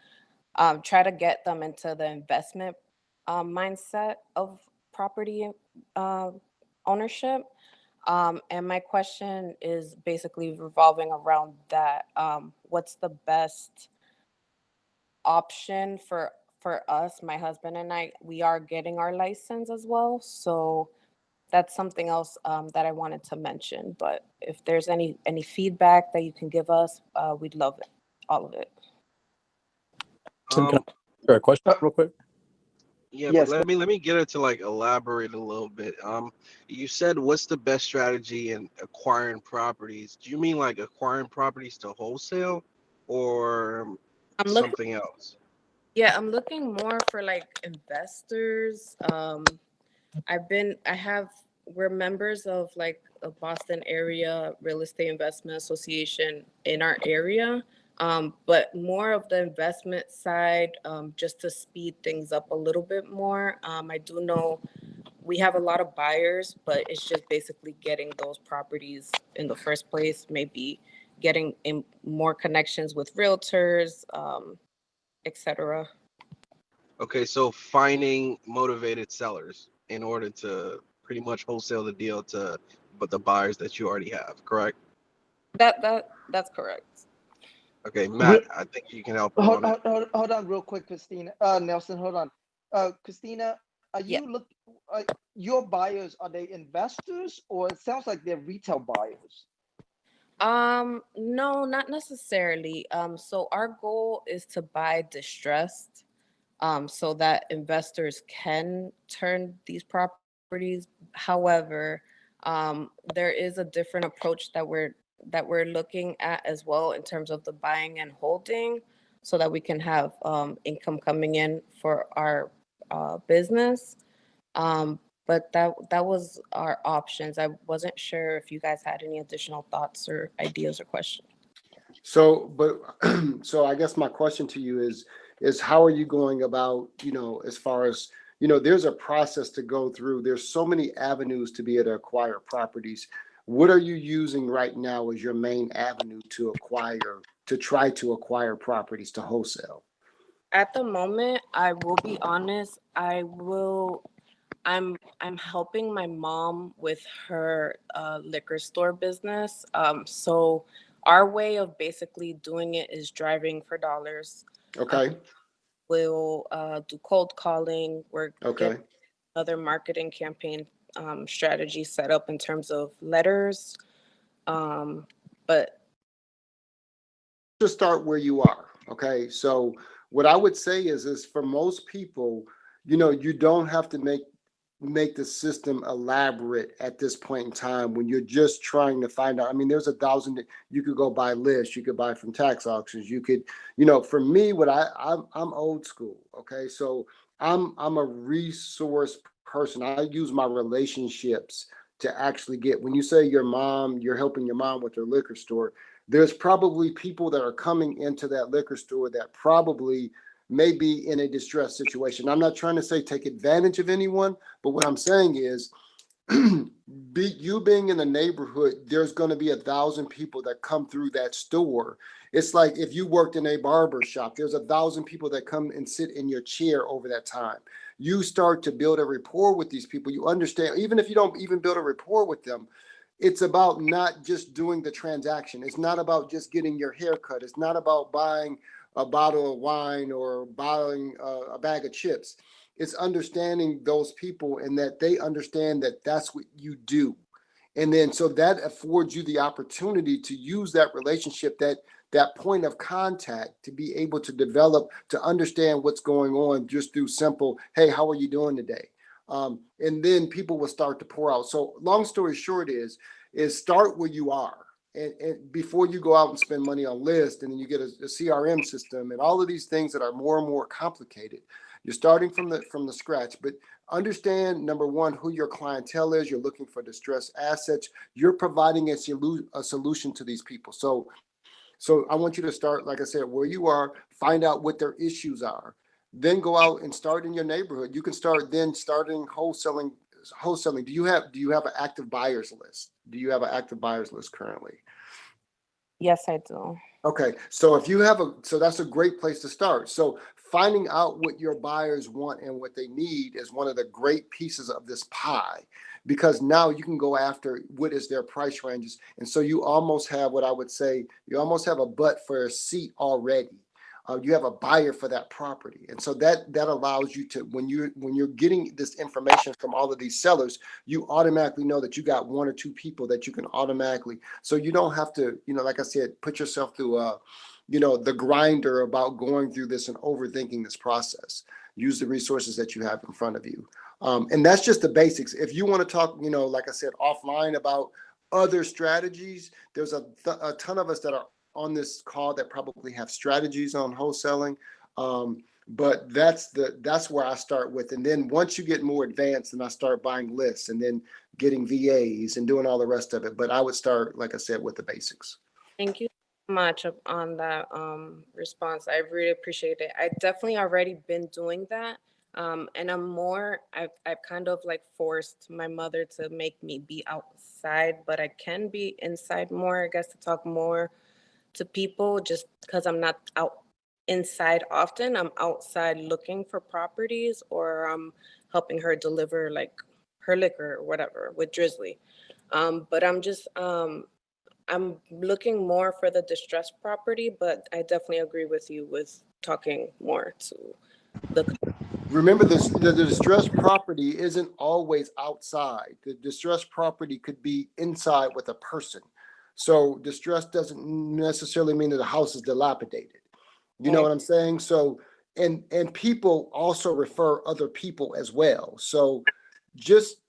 try to get them into the investment mindset of property ownership. And my question is basically revolving around that. What's the best option for us? My husband and I, we are getting our license as well, so that's something else that I wanted to mention. But if there's any feedback that you can give us, we'd love it, all of it. Tim, can I share a question real quick? Yeah, Yes, but let me get her to like elaborate a little bit. You said what's the best strategy in acquiring properties? Do you mean like acquiring properties to wholesale, or I'm looking, something else? yeah, I'm looking more for like investors. We're members of like a Boston area real estate investment association in our area. But more of the investment side, just to speed things up a little bit more. I do know we have a lot of buyers, but it's just basically getting those properties in the first place, maybe getting in more connections with realtors, etc. Okay, so finding motivated sellers in order to pretty much wholesale the deal to but the buyers that you already have, correct? That's correct. Okay, Matt, I think you can help her on it. Hold on real quick, Christina. Nelson, hold on. Christina, are you your buyers, are they investors, or it sounds like they're retail buyers? No, not necessarily. So our goal is to buy distressed, so that investors can turn these properties. However, there is a different approach that we're looking at as well, in terms of the buying and holding, so that we can have income coming in for our business. But that was our options. I wasn't sure if you guys had any additional thoughts or ideas or questions. So, so I guess my question to you is how are you going about, as far as, there's a process to go through. There's so many avenues to be able to acquire properties. What are you using right now as your main avenue to try to acquire properties to wholesale? At the moment, I will be honest, I'm helping my mom with her liquor store business. So our way of basically doing it is driving for dollars. Okay. We'll do cold calling. We're Okay. getting other marketing campaign strategy set up in terms of letters. But just start where you are. Okay. So what I would say is for most people, you don't have to make the system elaborate at this point in time when you're just trying to find out. I mean, there's 1,000, you could go buy lists, you could buy from tax auctions, you could, for me, I'm old school. Okay. So I'm a resource person. I use my relationships to actually get, when you say you're helping your mom with her liquor store, there's probably people that are coming into that liquor store that probably may be in a distressed situation. I'm not trying to say take advantage of anyone, but what I'm saying is you being in the neighborhood, there's going to be 1,000 people that come through that store. It's like if you worked in a barber shop, there's 1,000 people that come and sit in your chair over that time. You start to build a rapport with these people. You understand, even if you don't even build a rapport with them, it's about not just doing the transaction. It's not about just getting your hair cut. It's not about buying a bottle of wine or bottling a bag of chips. It's understanding those people and that they understand that that's what you do. And then so that affords you the opportunity to use that relationship, that point of contact, to be able to develop, to understand what's going on just through simple, hey, how are you doing today? And then people will start to pour out. So long story short is start where you are. And before you go out and spend money on lists, and then you get a CRM system and all of these things that are more and more complicated. You're starting from the scratch, but understand, number one, who your clientele is. You're looking for distressed assets. You're providing a solution to these people. So I want you to start, like I said, where you are, find out what their issues are, then go out and start in your neighborhood. You can start then starting wholesaling. Do you have an active buyers list? Do you have an active buyers list currently? Yes, I do. Okay, so if you have so that's a great place to start. So finding out what your buyers want and what they need is one of the great pieces of this pie, because now you can go after what is their price ranges. And so you almost have what I would say, you almost have a butt for a seat already. You have a buyer for that property. And so that allows you to, when you're getting this information from all of these sellers, you automatically know that you got one or two people that you can automatically, so you don't have to, like I said, put yourself through the grinder about going through this and overthinking this process. Use the resources that you have in front of you. And that's just the basics. If you want to talk, like I said, offline about other strategies, there's a ton of us that are on this call that probably have strategies on wholesaling. But that's where I start with. And then once you get more advanced, then I start buying lists and then getting VAs and doing all the rest of it. But I would start, like I said, with the basics. Thank you so much on that response. I really appreciate it. I definitely already been doing that. And I've kind of like forced my mother to make me be outside, but I can be inside more, I guess, to talk more to people, just because I'm not out inside often. I'm outside looking for properties, or I'm helping her deliver like her liquor or whatever with Drizzly. But I'm looking more for the distressed property, but I definitely agree with you with talking more to the. Remember this, the distressed property isn't always outside. The distressed property could be inside with a person. So distress doesn't necessarily mean that the house is dilapidated. You know what I'm saying? So, and people also refer other people as well. So just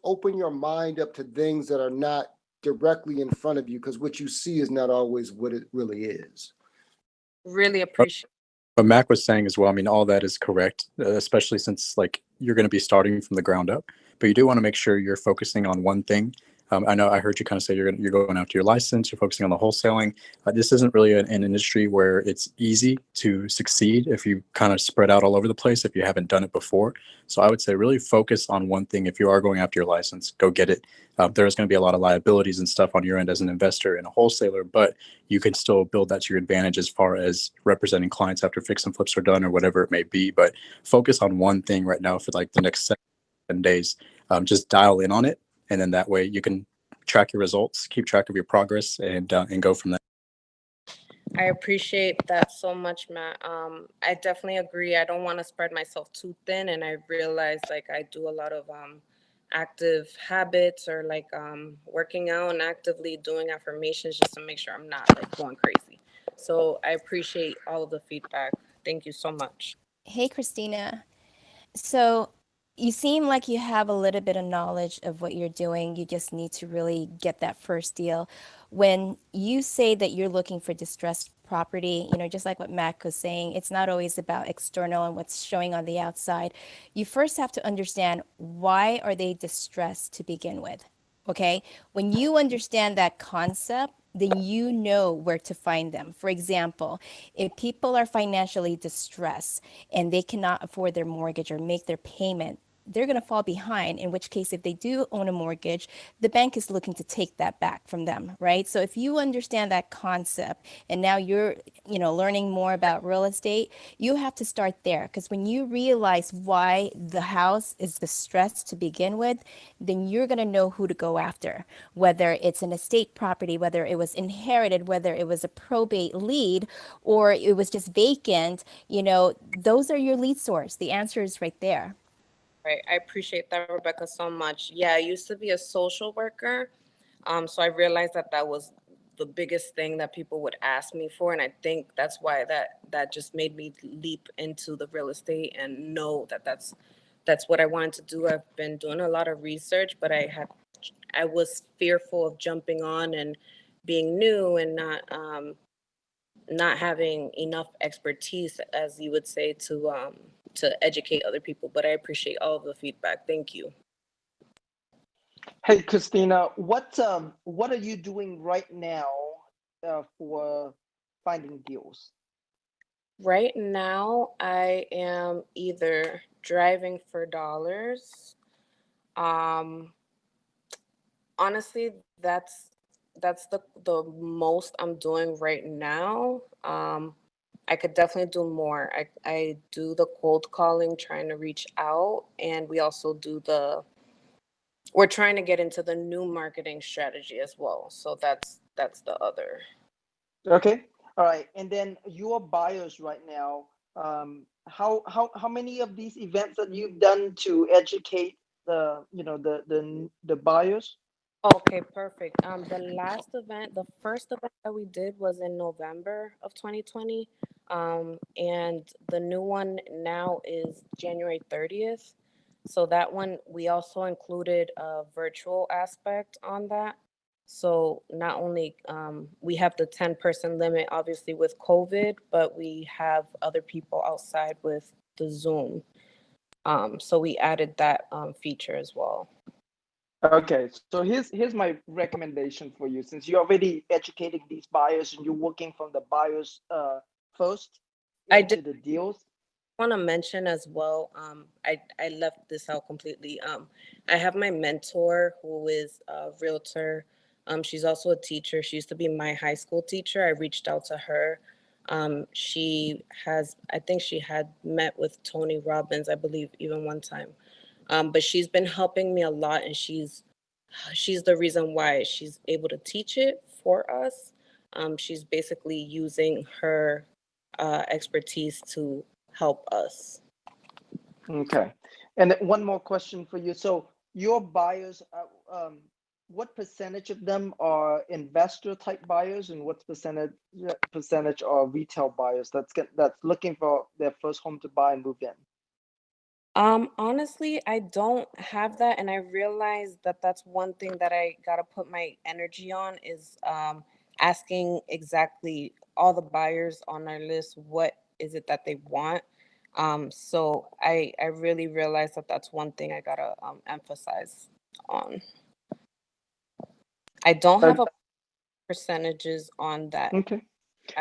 open your mind up to things that are not directly in front of you, because what you see is not always what it really is. Really appreciate. What Mac was saying as well, I mean, all that is correct, especially since like you're going to be starting from the ground up, but you do want to make sure you're focusing on one thing. I know I heard you kind of say you're going after your license, you're focusing on the wholesaling. This isn't really an industry where it's easy to succeed if you kind of spread out all over the place, if you haven't done it before. So I would say really focus on one thing. If you are going after your license, go get it. There's going to be a lot of liabilities and stuff on your end as an investor and a wholesaler, but you can still build that to your advantage as far as representing clients after fix and flips are done or whatever it may be. But focus on one thing right now for like the next 7 days. Just dial in on it. And then that way you can track your results, keep track of your progress, and go from there. I appreciate that so much, Matt. I definitely agree. I don't want to spread myself too thin, and I realize like I do a lot of active habits, or like working out and actively doing affirmations just to make sure I'm not like going crazy. So I appreciate all of the feedback. Thank you so much. Hey, Christina. So you seem like you have a little bit of knowledge of what you're doing. You just need to really get that first deal. When you say that you're looking for distressed property, just like what Mac was saying, it's not always about external and what's showing on the outside. You first have to understand, why are they distressed to begin with? Okay. When you understand that concept, then you know where to find them. For example, if people are financially distressed and they cannot afford their mortgage or make their payment, they're going to fall behind, in which case, if they do own a mortgage, the bank is looking to take that back from them, right? So if you understand that concept and now you're, learning more about real estate, you have to start there, because when you realize why the house is distressed to begin with, then you're going to know who to go after, whether it's an estate property, whether it was inherited, whether it was a probate lead, or it was just vacant. Those are your lead source. The answer is right there. Right. I appreciate that, Rebecca, so much. Yeah, I used to be a social worker. So I realized that was the biggest thing that people would ask me for. And I think that's why that just made me leap into the real estate and know that's what I wanted to do. I've been doing a lot of research, but I was fearful of jumping on and being new and not having enough expertise, as you would say, to educate other people. But I appreciate all of the feedback. Thank you. Hey, Christina, what are you doing right now for finding deals? Right now, I am either driving for dollars. Honestly, that's the most I'm doing right now. I could definitely do more. I do the cold calling, trying to reach out, and we also do we're trying to get into the new marketing strategy as well. So that's the other. Okay. All right. And then your buyers right now, how many of these events that you've done to educate the buyers? Okay, perfect. The first event that we did was in November of 2020. And the new one now is January 30th. So that one, we also included a virtual aspect on that. So not only we have the 10-person limit, obviously with COVID, but we have other people outside with the Zoom. So we added that feature as well. Okay, so here's my recommendation for you. Since you're already educating these buyers and you're working from the buyers first into the deals. Want to mention as well, I left this out completely. I have my mentor who is a realtor. She's also a teacher. She used to be my high school teacher. I reached out to her. I think she had met with Tony Robbins, I believe, even one time. But she's been helping me a lot, and she's the reason why she's able to teach it for us. She's basically using her expertise to help us. Okay. And one more question for you. So your buyers, what percentage of them are investor type buyers, and what percentage are retail buyers that's looking for their first home to buy and move in? Honestly, I don't have that, and I realize that that's one thing that I gotta put my energy on is asking exactly all the buyers on our list what is it that they want. So I really realize that that's one thing I gotta emphasize on. I don't have a percentages on that. Okay.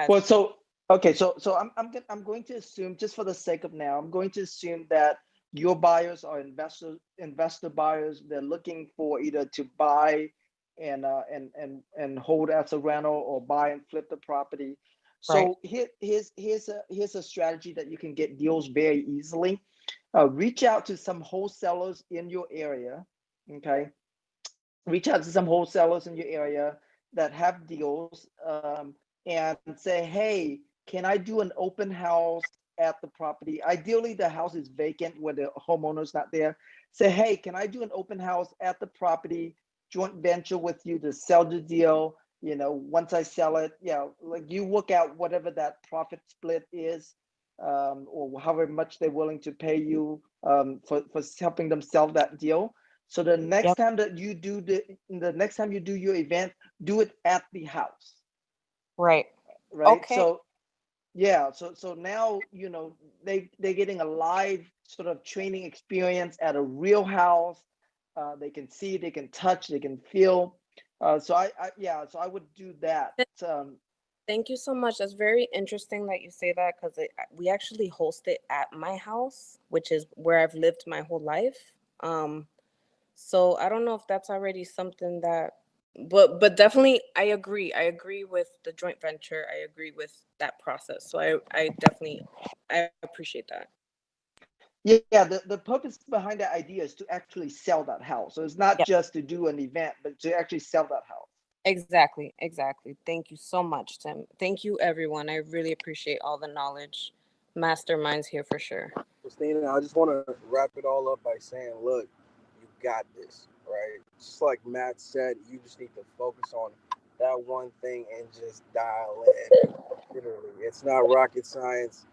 Well, so I'm going to assume, just for the sake of now, I'm going to assume that your buyers are investor buyers. They're looking for either to buy and hold as a rental, or buy and flip the property. So here's a strategy that you can get deals very easily. Reach out to some wholesalers in your area. Okay. Reach out to some wholesalers in your area that have deals, and say, hey, can I do an open house at the property? Ideally, the house is vacant where the homeowner's not there. Say, hey, can I do an open house at the property, joint venture with you to sell the deal? Once I sell it, like you work out whatever that profit split is, or however much they're willing to pay you for helping them sell that deal. So the next time that you do next time you do your event, do it at the house. Right. Okay. So yeah, so now they're getting a live sort of training experience at a real house. They can see, they can touch, they can feel. So I would do that. Thank you so much. That's very interesting that you say that, because we actually host it at my house, which is where I've lived my whole life. So I don't know if that's already something that, but definitely I agree. I agree with the joint venture. I agree with that process. So I definitely, I appreciate that. Yeah, the purpose behind that idea is to actually sell that house. So it's not Yep. just to do an event, but to actually sell that house. Exactly. Thank you so much, Tim. Thank you, everyone. I really appreciate all the knowledge. Masterminds here for sure. Christina, I just want to wrap it all up by saying, look, you got this, right? Just like Matt said, you just need to focus on that one thing and just dial in. Literally, it's not rocket science.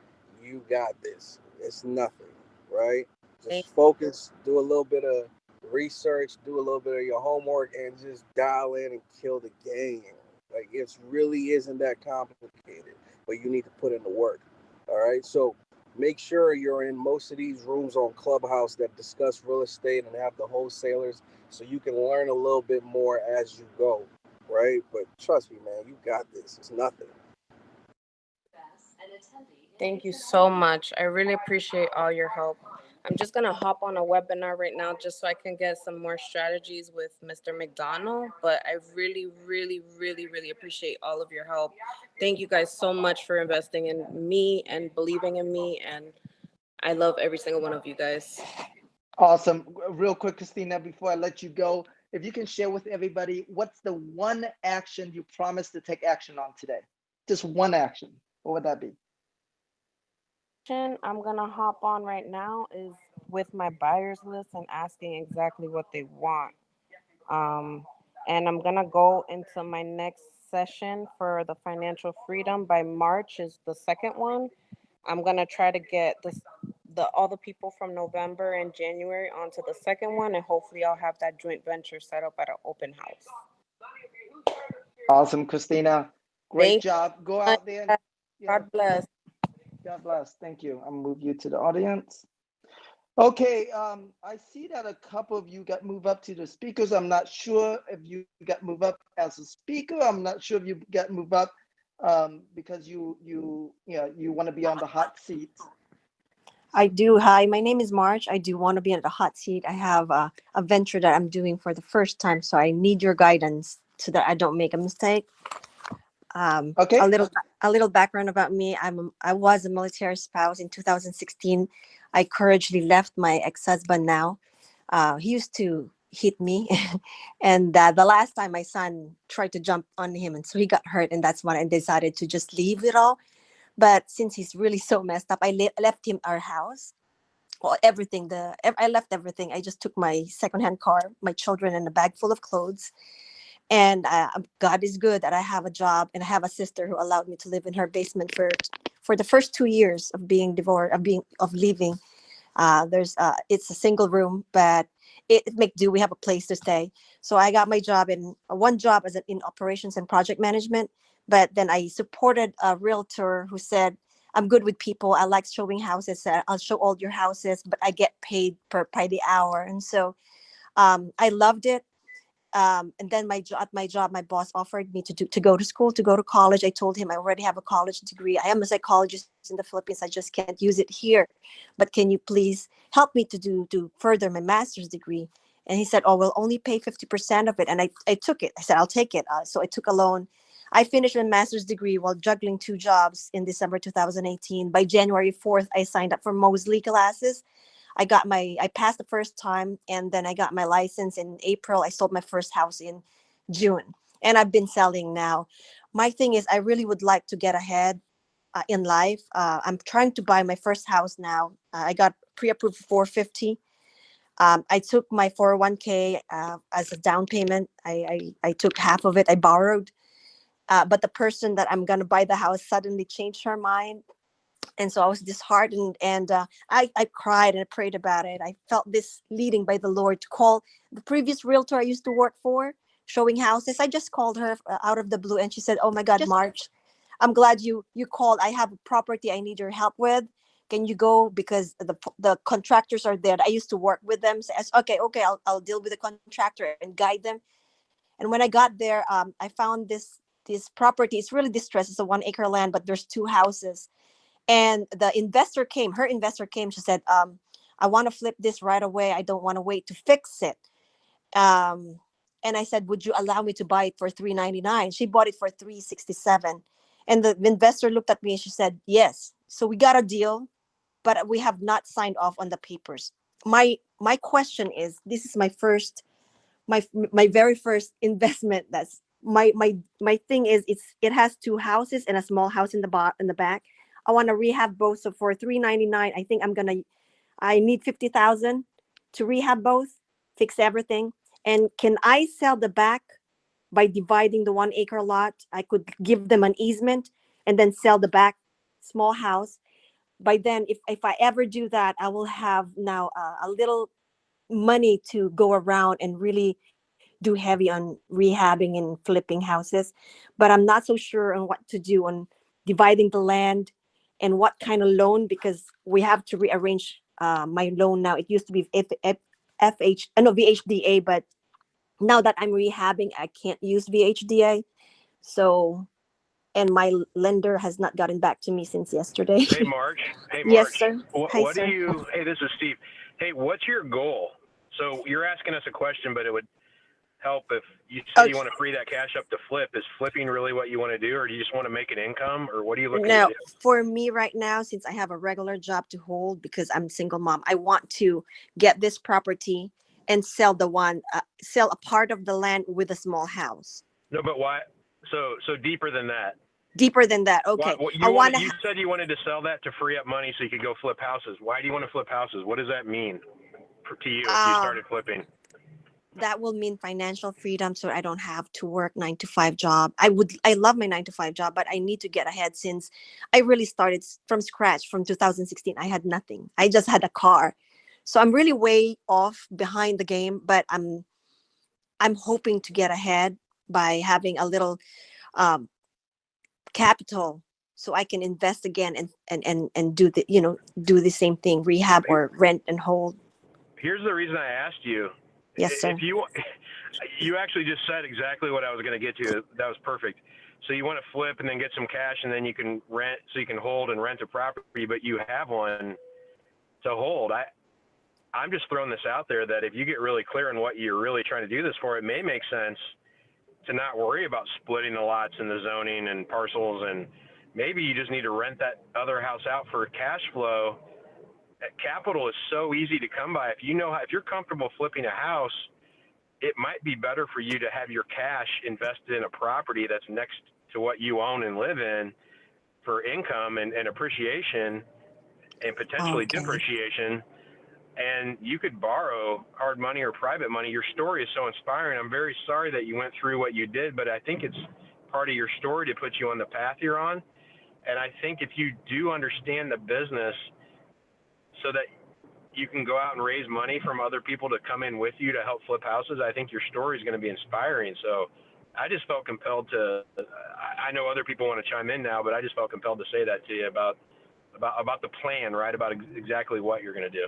You got this. It's nothing, right? Just focus, do a little bit of research, do a little bit of your homework, and just dial in and kill the game. Like, it really isn't that complicated, but you need to put in the work. All right. So make sure you're in most of these rooms on Clubhouse that discuss real estate and have the wholesalers so you can learn a little bit more as you go. Right. But trust me, man, you got this. It's nothing. Thank you so much. I really appreciate all your help. I'm just going to hop on a webinar right now just so I can get some more strategies with Mr. McDonald. But I really, really, really, really appreciate all of your help. Thank you guys so much for investing in me and believing in me. And I love every single one of you guys. Awesome. Real quick, Christina, before I let you go, if you can share with everybody, what's the one action you promised to take action on today? Just one action. What would that be? I'm going to hop on right now is with my buyers list and asking exactly what they want. And I'm going to go into my next session for the financial freedom by March is the second one. I'm going to try to get all the people from November and January onto the second one, and hopefully I'll have that joint venture set up at an open house. Awesome, Christina. Great job. Go out there. And, God bless. God bless. Thank you. I'll move you to the audience. Okay, I see that a couple of you got moved up to the speakers. I'm not sure if you got moved up as a speaker. I'm not sure if you got moved up because you want to be on the hot seat. I do. Hi, my name is March. I do want to be on the hot seat. I have a venture that I'm doing for the first time, so I need your guidance so that I don't make a mistake. Okay. A little background about me. I was a military spouse in 2016. I courageously left my ex-husband now. He used to hit me. And the last time my son tried to jump on him, and so he got hurt. And that's when I decided to just leave it all. But since he's really so messed up, I left him our house. Well, everything. I left everything. I just took my secondhand car, my children, and a bag full of clothes. And God is good that I have a job and I have a sister who allowed me to live in her basement for the first 2 years of being divorced, of leaving. It's a single room, but it make do. We have a place to stay. So I got my job one job in operations and project management. But then I supported a realtor who said, I'm good with people. I like showing houses. I'll show all your houses, but I get paid by the hour. And so I loved it. And then my job, my boss offered me to go to school, to go to college. I told him I already have a college degree. I am a psychologist in the Philippines. I just can't use it here. But can you please help me to further my master's degree? And he said, oh, we'll only pay 50% of it. And I took it. I said, I'll take it. So I took a loan. I finished my master's degree while juggling 2 jobs in December 2018. By January 4th, I signed up for Mosley classes. I passed the first time, and then I got my license in April. I sold my first house in June, and I've been selling now. My thing is, I really would like to get ahead in life. I'm trying to buy my first house now. I got pre-approved for $450. I took my 401k as a down payment. I took half of it. I borrowed, but the person that I'm going to buy the house suddenly changed her mind. And so I was disheartened, and I cried and I prayed about it. I felt this leading by the Lord to call the previous realtor I used to work for, showing houses. I just called her out of the blue, and she said, oh my God, March, I'm glad you called. I have a property I need your help with. Can you go? Because the contractors are there. I used to work with them. So I said, okay, I'll deal with the contractor and guide them. And when I got there, I found this property. It's really distressed. It's a 1 acre land, but there's 2 houses. And her investor came. She said, I want to flip this right away. I don't want to wait to fix it. And I said, would you allow me to buy it for $399? She bought it for $367. And the investor looked at me and she said, yes. So we got a deal, but we have not signed off on the papers. My question is, this is my very first investment. That's my thing is, it has 2 houses and a small house in the back. I want to rehab both. So for $399, I think I need 50,000 to rehab both, fix everything. And can I sell the back by dividing the 1 acre lot? I could give them an easement and then sell the back small house. By then, if I ever do that, I will have now a little money to go around and really do heavy on rehabbing and flipping houses. But I'm not so sure on what to do on dividing the land and what kind of loan, because we have to rearrange my loan now. It used to be VHDA, but now that I'm rehabbing, I can't use VHDA. So, and my lender has not gotten back to me since yesterday. Hey, Marge. Hey, Marge. Yes, sir. Hi, What do sir. you, hey, this is Steve. Hey, what's your goal? So you're asking us a question, but it would help if you say you want to free that cash up to flip. Is flipping really what you want to do, or do you just want to make an income, or what are you looking No, to do? for me right now, since I have a regular job to hold because I'm a single mom, I want to get this property and sell sell a part of the land with a small house. No, but why? So deeper than that. Deeper than that. Okay. You said you wanted to sell that to free up money so you could go flip houses. Why do you want to flip houses? What does that mean to you if you started flipping? That will mean financial freedom, so I don't have to work 9-to-5 job. I love my 9-to-5 job, but I need to get ahead since I really started from scratch from 2016. I had nothing. I just had a car. So I'm really way off behind the game, but I'm hoping to get ahead by having a little capital so I can invest again and do the same thing, rehab or rent and hold. Here's the reason I asked you. Yes, sir. If you actually just said exactly what I was going to get to. That was perfect. So you want to flip and then get some cash, and then you can rent, so you can hold and rent a property, but you have one to hold. I'm just throwing this out there that if you get really clear on what you're really trying to do this for, it may make sense to not worry about splitting the lots and the zoning and parcels, and maybe you just need to rent that other house out for cash flow. Capital is so easy to come by. If you're comfortable flipping a house, it might be better for you to have your cash invested in a property that's next to what you own and live in for income and appreciation and potentially depreciation. And you could borrow hard money or private money. Your story is so inspiring. I'm very sorry that you went through what you did, but I think it's part of your story to put you on the path you're on. And I think if you do understand the business so that you can go out and raise money from other people to come in with you to help flip houses, I think your story is going to be inspiring. So I just felt compelled to, I know other people want to chime in now, but I just felt compelled to say that to you about the plan, right? About exactly what you're going to do.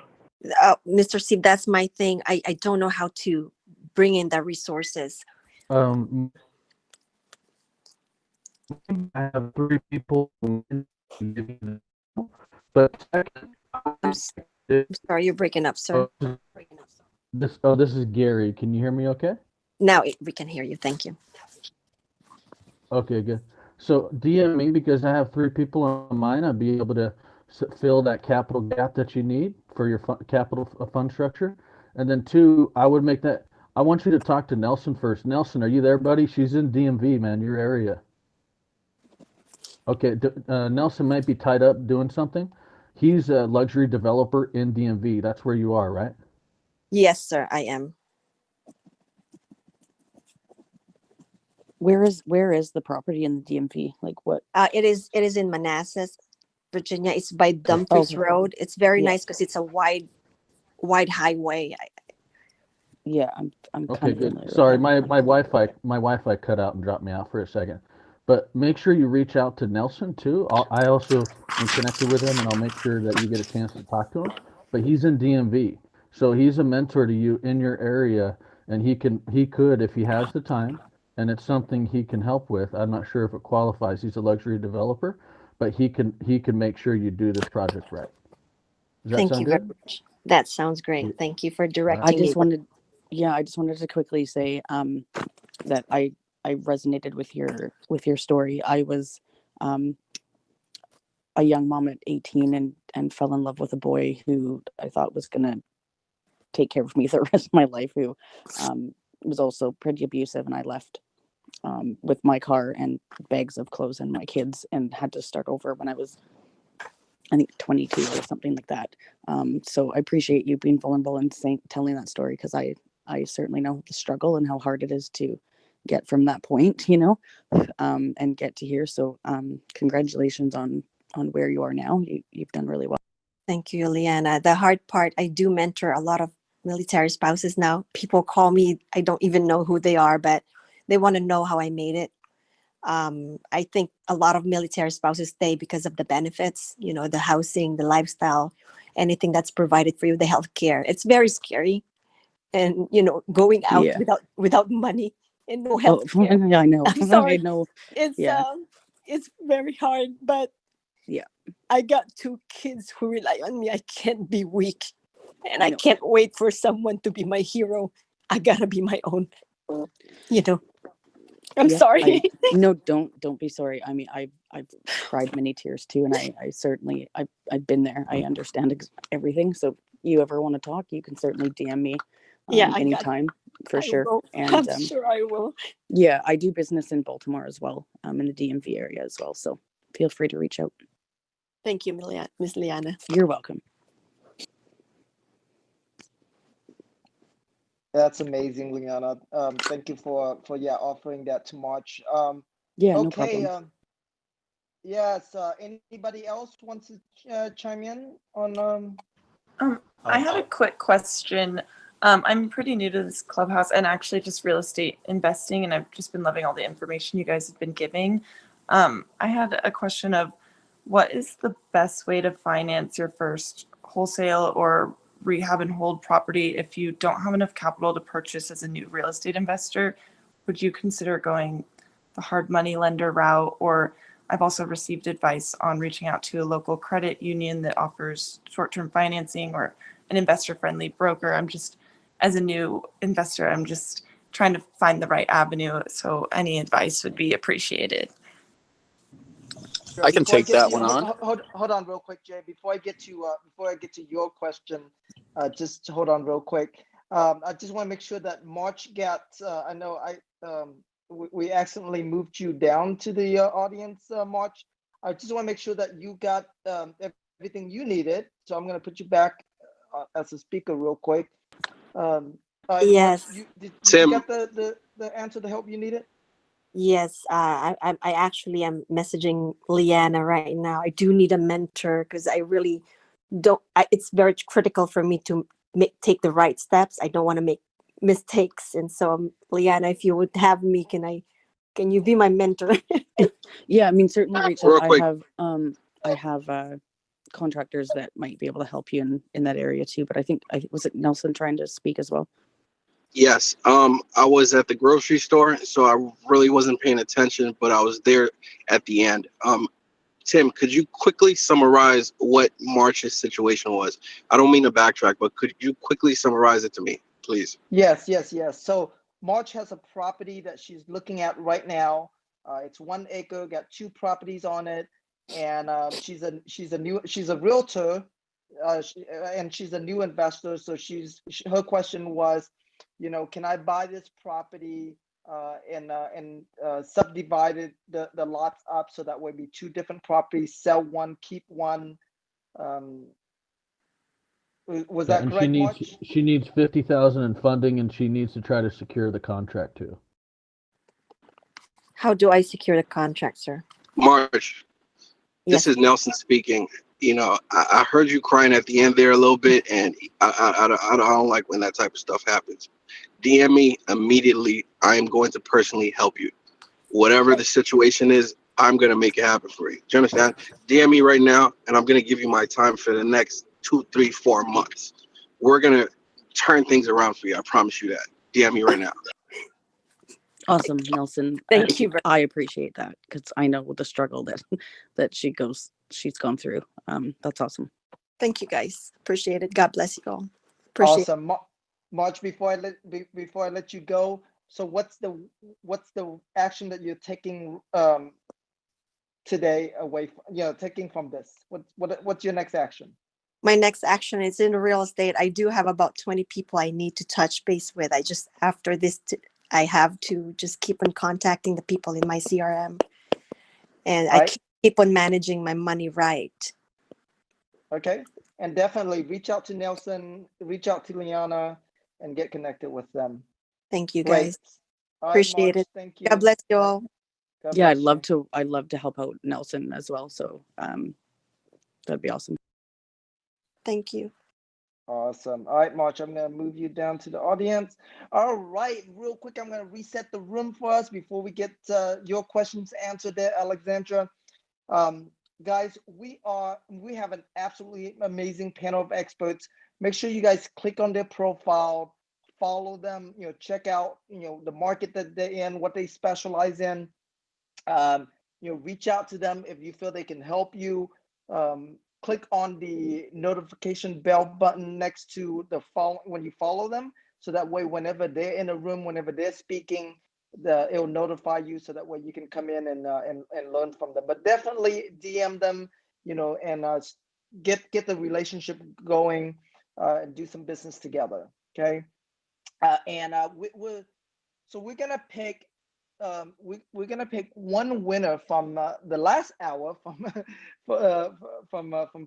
Mr. Steve, that's my thing. I don't know how to bring in the resources. I have 3 people, but I'm sorry, you're breaking up, sir. This is Gary. Can you hear me okay? Now we can hear you. Thank you. Okay, good. So DM me, because I have 3 people on mine. I'll be able to fill that capital gap that you need for your capital fund structure. And then 2, I want you to talk to Nelson first. Nelson, are you there, buddy? She's in DMV, man, your area. Okay, Nelson might be tied up doing something. He's a luxury developer in DMV. That's where you are, right? Yes, sir, I am. Where is the property in the DMV? Like what? It is in Manassas, Virginia. It's by Dumfries Road. It's very nice because it's a wide highway. Yeah, I'm Okay, kind of good. familiar Sorry, with that. my Wi-Fi cut out and dropped me out for a second. But make sure you reach out to Nelson too. I also am connected with him, and I'll make sure that you get a chance to talk to him. But he's in DMV, so he's a mentor to you in your area, and he could, if he has the time, and it's something he can help with. I'm not sure if it qualifies. He's a luxury developer, but he can make sure you do this project right. Does that Thank sound you good? very much. That sounds great. Thank you for I directing just me. wanted, yeah, I just wanted to quickly say that I resonated with your story. I was a young mom at 18 and fell in love with a boy who I thought was gonna take care of me the rest of my life, who was also pretty abusive, and I left with my car and bags of clothes and my kids and had to start over when I was, I think, 22 or something like that. So I appreciate you being vulnerable and telling that story, because I certainly know the struggle and how hard it is to get from that point, and get to here. So congratulations on where you are now. You've done really well. Thank you, Leanna. The hard part, I do mentor a lot of military spouses now. People call me, I don't even know who they are, but they want to know how I made it. I think a lot of military spouses stay because of the benefits, the housing, the lifestyle, anything that's provided for you, the healthcare. It's very scary. And, going out Yeah. without money and no Oh, healthcare. yeah, I know. I'm sorry. I know. Yeah. It's very hard, but Yeah. I got 2 kids who rely on me. I can't be weak. And I No. can't wait for someone to be my hero. I gotta be my own. I'm Yeah, sorry. No, don't be sorry. I mean, I've cried many tears too, and I certainly I've been there. I understand everything. So you ever want to talk, you can certainly DM me Yeah, anytime for I sure. will. And I'm sure I will. yeah, I do business in Baltimore as well, in the DMV area as well. So feel free to reach out. Thank you, Miss Liana. You're welcome. That's amazing, Liana. Thank you for offering that to March. Yeah, no Okay. problem. Yes. Anybody else wants to chime in on? I had a quick question. I'm pretty new to this Clubhouse and actually just real estate investing, and I've just been loving all the information you guys have been giving. I had a question of what is the best way to finance your first wholesale or rehab and hold property if you don't have enough capital to purchase as a new real estate investor? Would you consider going the hard money lender route? Or I've also received advice on reaching out to a local credit union that offers short-term financing or an investor-friendly broker. As a new investor, I'm just trying to find the right avenue. So any advice would be appreciated. I can take that one hold, on. hold on real quick, Jay. Before I get to your question, just hold on real quick. I just want to make sure that March got. I know we accidentally moved you down to the audience, March. I just want to make sure that you got everything you needed. So I'm going to put you back as a speaker real quick. Yes. March, did Tim, you get the answer, the help you needed? Yes, I actually am messaging Leanna right now. I do need a mentor because I really don't. It's very critical for me to take the right steps. I don't want to make mistakes, and so Leanna, if you would have me, can you be my mentor? Yeah, I mean, certainly reach real out. quick. I have contractors that might be able to help you in that area too. But I think was it Nelson trying to speak as well? Yes. I was at the grocery store, so I really wasn't paying attention, but I was there at the end. Tim, could you quickly summarize what March's situation was? I don't mean to backtrack, but could you quickly summarize it to me, please? Yes. So March has a property that she's looking at right now. It's 1 acre, got 2 properties on it, and she's a realtor, and she's a new investor. So her question was, can I buy this property and subdivide the lots up so that would be 2 different properties, sell one, keep one. Was that And correct, March? she needs 50,000 in funding, and she needs to try to secure the contract too. How do I secure the contract, sir? March, Yes. this is Nelson speaking. I heard you crying at the end there a little bit, and I don't like when that type of stuff happens. DM me immediately. I am going to personally help you. Whatever the situation is, I'm going to make it happen for you. Do you understand? DM me right now, and I'm going to give you my time for the next 2, 3, 4 months. We're going to turn things around for you. I promise you that. DM me right now. Awesome, Nelson. Thank you. I appreciate that because I know the struggle that she's gone through. That's awesome. Thank you, guys. Appreciate it. God bless you all. Appreciate it. Awesome. March, before I let you go, so what's the action that you're taking today away from, taking from this? What's your next action? My next action is in real estate. I do have about 20 people I need to touch base with. I just, after this, I have to just keep on contacting the people in my CRM. And I keep on managing my money right. Okay. And definitely reach out to Nelson, reach out to Liana, and get connected with them. Thank you, Great. guys. All right, Appreciate March, it. thank you. God bless you all. God Yeah, bless you. I'd love to help out Nelson as well. So that'd be awesome. Thank you. Awesome. All right, March, I'm going to move you down to the audience. All right, real quick, I'm going to reset the room for us before we get your questions answered there, Alexandra. Guys, we have an absolutely amazing panel of experts. Make sure you guys click on their profile, follow them, check out, the market that they're in, what they specialize in. Reach out to them if you feel they can help you. Click on the notification bell button next to the follow when you follow them, so that way whenever they're in a room, whenever they're speaking, it'll notify you, so that way you can come in and learn from them. But definitely DM them, and get the relationship going, and do some business together. Okay, we're gonna pick. We're gonna pick one winner from the last hour from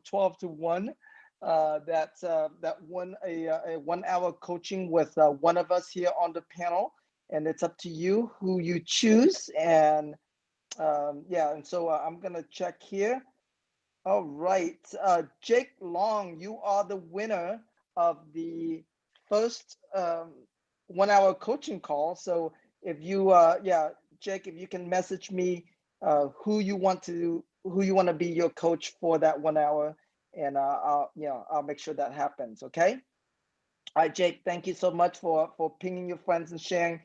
12 to 1 that won a 1 hour coaching with one of us here on the panel, and it's up to you who you choose. And and so I'm gonna check here. All right, Jake Long, you are the winner of the first 1 hour coaching call. So if you Jake, if you can message me who you want to be your coach for that 1 hour, and I'll make sure that happens. Okay. All right, Jake, thank you so much for pinging your friends and sharing.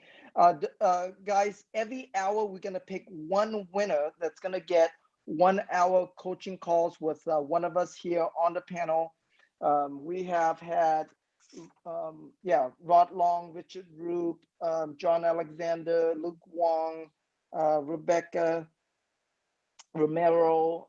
Guys, every hour we're gonna pick one winner that's gonna get 1 hour coaching calls with one of us here on the panel. We have had Rod Long, Richard Roop, John Alexander, Luke Wong, Rebecca Romero,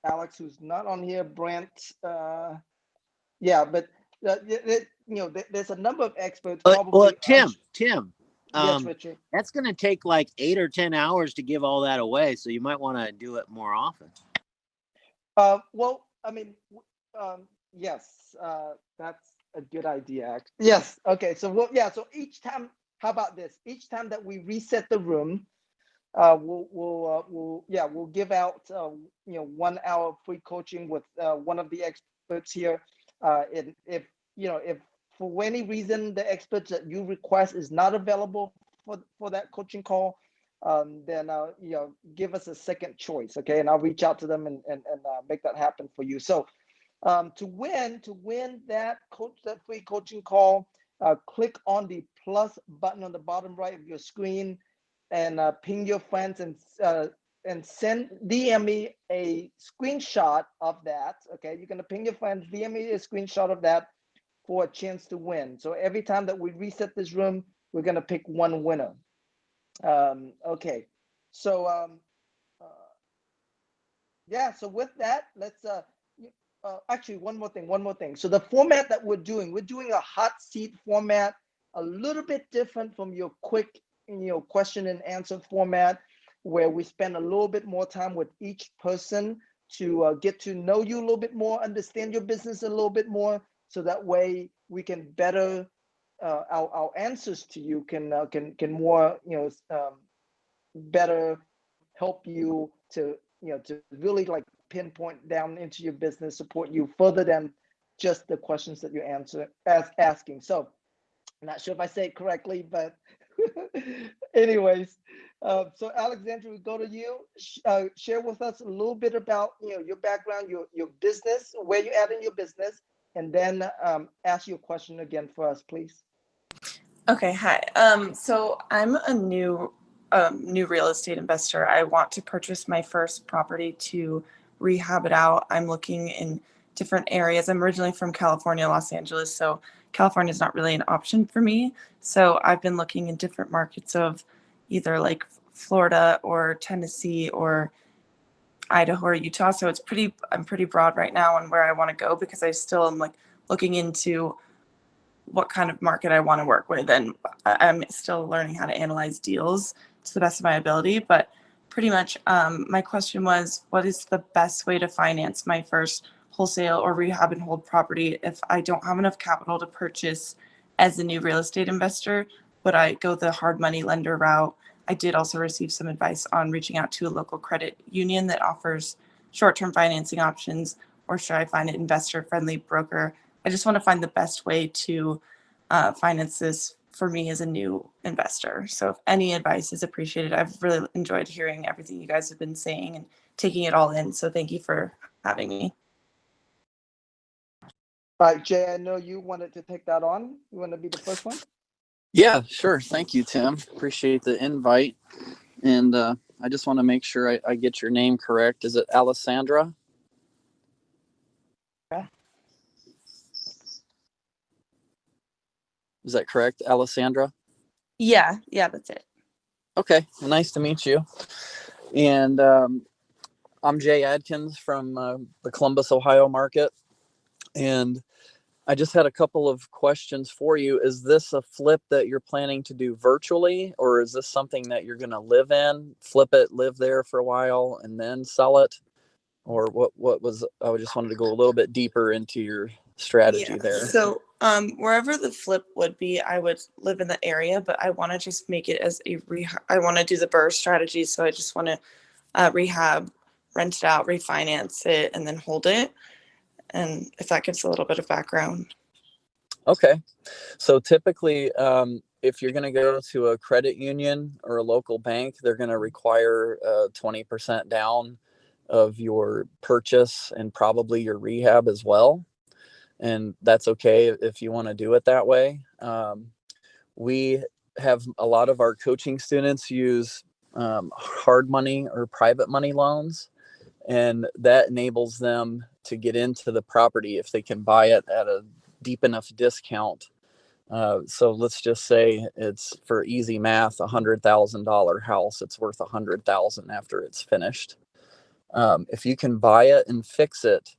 Alex, who's not on here, Brent. But there's a number of experts. Probably. Well, Tim. Yes, Richard. That's going to take like 8 or 10 hours to give all that away, so you might want to do it more often. Well, I mean, yes, that's a good idea. Yes. Okay. So so each time, how about this? Each time that we reset the room, we'll give out 1 hour free coaching with one of the experts here. And if for any reason the experts that you request is not available for that coaching call, then give us a second choice, okay? And I'll reach out to them and make that happen for you. So to win that free coaching call, click on the plus button on the bottom right of your screen, and ping your friends and DM me a screenshot of that. Okay, you're gonna ping your friends, DM me a screenshot of that for a chance to win. So every time that we reset this room, we're gonna pick one winner. Okay, so so with that, let's actually one more thing. So the format that we're doing a hot seat format, a little bit different from your quick question and answer format, where we spend a little bit more time with each person to get to know you a little bit more, understand your business a little bit more, so that way we can better our answers to you can more better help you to to really like pinpoint down into your business, support you further than just the questions that you're asking. So I'm not sure if I say it correctly, but anyways, so Alexandra, we go to you. Share with us a little bit about your background, your business, where you're at in your business, and then ask your question again for us, please. Okay, hi. So I'm a new real estate investor. I want to purchase my first property to rehab it out. I'm looking in different areas. I'm originally from California, Los Angeles, so California is not really an option for me. So I've been looking in different markets of either like Florida or Tennessee or Idaho or Utah. So I'm pretty broad right now on where I want to go, because I still am like looking into what kind of market I want to work with. And I'm still learning how to analyze deals to the best of my ability. But pretty much my question was, what is the best way to finance my first wholesale or rehab and hold property if I don't have enough capital to purchase as a new real estate investor? Would I go the hard money lender route? I did also receive some advice on reaching out to a local credit union that offers short-term financing options, or should I find an investor-friendly broker? I just want to find the best way to finance this for me as a new investor. So if any advice is appreciated, I've really enjoyed hearing everything you guys have been saying and taking it all in. So thank you for having me. All right, Jay, I know you wanted to take that on. You want to be the first one? Yeah, sure. Thank you, Tim. Appreciate the invite. And I just want to make sure I get your name correct. Is it Alessandra? Yeah. Is that correct, Alessandra? Yeah, that's it. Okay, well, nice to meet you. And I'm Jay Adkins from the Columbus, Ohio market. And I just had a couple of questions for you. Is this a flip that you're planning to do virtually, or is this something that you're going to live in, flip it, live there for a while, and then sell it? Or what was, I just wanted to go a little bit deeper into your strategy there. So wherever the flip would be, I would live in the area, but I want to just make it as a rehab. I want to do the BRRRR strategy. So I just want to rehab, rent it out, refinance it, and then hold it. And if that gives a little bit of background. Okay. So typically, if you're going to go to a credit union or a local bank, they're going to require 20% down of your purchase and probably your rehab as well. And that's okay if you want to do it that way. We have a lot of our coaching students use hard money or private money loans, and that enables them to get into the property if they can buy it at a deep enough discount. So let's just say it's, for easy math, $100,000 house. It's worth $100,000 after it's finished. If you can buy it and fix it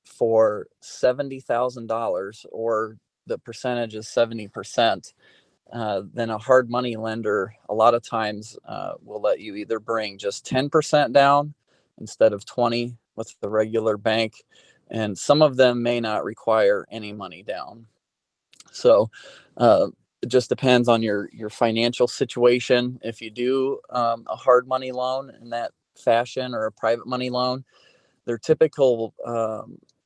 for $70,000, or the percentage is 70%, then a hard money lender a lot of times will let you either bring just 10% down instead of 20 with the regular bank, and some of them may not require any money down. So it just depends on your financial situation. If you do a hard money loan in that fashion, or a private money loan, their typical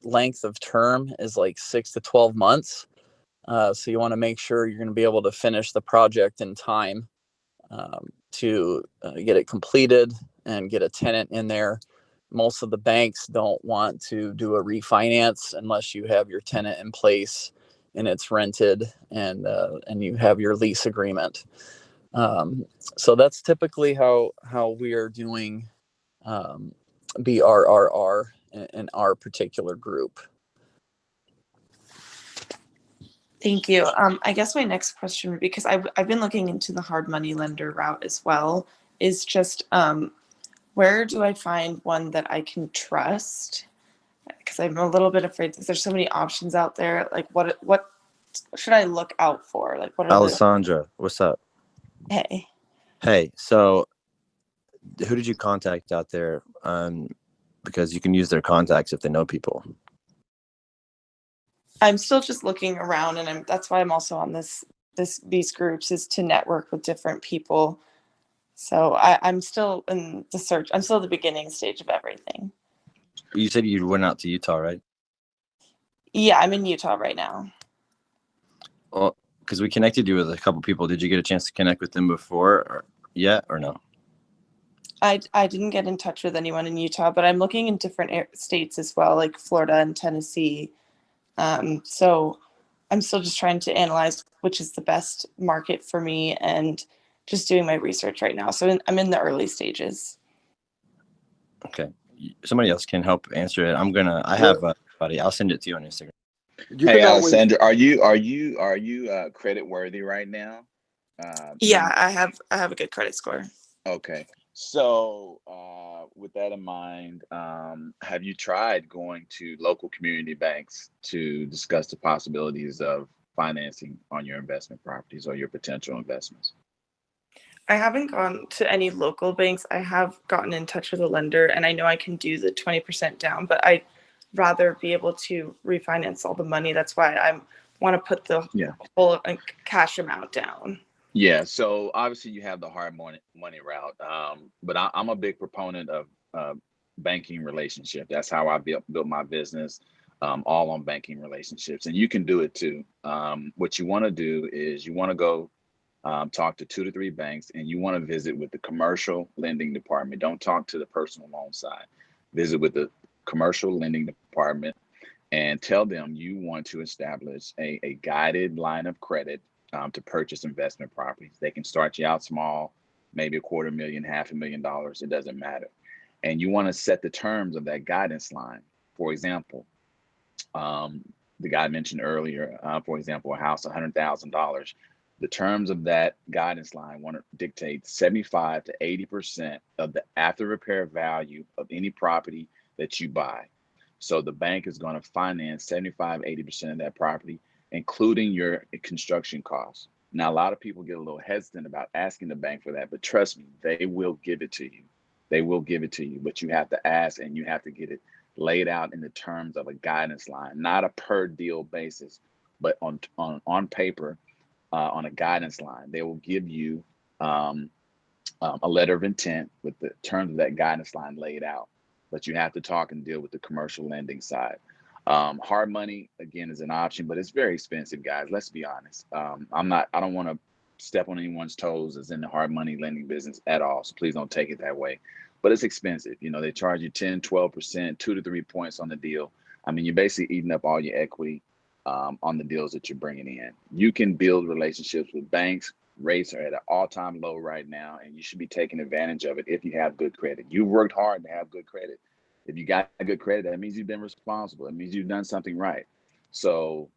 length of term is like 6 to 12 months. So you want to make sure you're going to be able to finish the project in time to get it completed and get a tenant in there. Most of the banks don't want to do a refinance unless you have your tenant in place and it's rented, and you have your lease agreement. So that's typically how we are doing BRRR in our particular group. Thank you. I guess my next question would be, because I've been looking into the hard money lender route as well, is just where do I find one that I can trust? Because I'm a little bit afraid that there's so many options out there. Like what should I look out for? Like what are Alessandra, what's up? Hey, so who did you contact out there? Because you can use their contacts if they know people. I'm still just looking around, and that's why I'm also on these groups, is to network with different people. So I'm still in the search. I'm still at the beginning stage of everything. You said you went out to Utah, right? Yeah, I'm in Utah right now. Well, because we connected you with a couple people. Did you get a chance to connect with them before yet, or no? I didn't get in touch with anyone in Utah, but I'm looking in different states as well, like Florida and Tennessee. So I'm still just trying to analyze which is the best market for me, and just doing my research right now. So I'm in the early stages. Okay. Somebody else can help answer it. I have Buddy, I'll send it to you on Instagram. Hey, Alessandra, are you credit worthy right now? Yeah, I have a good credit score. Okay. So, with that in mind, have you tried going to local community banks to discuss the possibilities of financing on your investment properties or your potential investments? I haven't gone to any local banks. I have gotten in touch with a lender, and I know I can do the 20% down, but I'd rather be able to refinance all the money. That's why I want to put the whole cash amount down. Yeah, so obviously you have the hard money route, but I'm a big proponent of banking relationship. That's how I built my business, all on banking relationships, and you can do it too. What you want to do is you want to go talk to 2 to 3 banks, and you want to visit with the commercial lending department. Don't talk to the personal loan side. Visit with the commercial lending department and tell them you want to establish a guided line of credit to purchase investment properties. They can start you out small, maybe $250,000, $500,000. It doesn't matter. And you want to set the terms of that guidance line. For example, the guy mentioned earlier, for example, a house, $100,000. The terms of that guidance line want to dictate 75 to 80% of the after repair value of any property that you buy. So the bank is going to finance 75, 80% of that property, including your construction costs. Now, a lot of people get a little hesitant about asking the bank for that, but trust me, they will give it to you. They will give it to you, but you have to ask, and you have to get it laid out in the terms of a guidance line, not a per deal basis, but on paper, on a guidance line. They will give you a letter of intent with the terms of that guidance line laid out, but you have to talk and deal with the commercial lending side. Hard money, again, is an option, but it's very expensive, guys. Let's be honest. I don't want to step on anyone's toes as in the hard money lending business at all. So please don't take it that way. But it's expensive. You know, they charge you 10, 12%, 2 to 3 points on the deal. I mean, you're basically eating up all your equity on the deals that you're bringing in. You can build relationships with banks. Rates are at an all-time low right now, and you should be taking advantage of it if you have good credit. You've worked hard to have good credit. If you got good credit, that means you've been responsible. It means you've done something right. So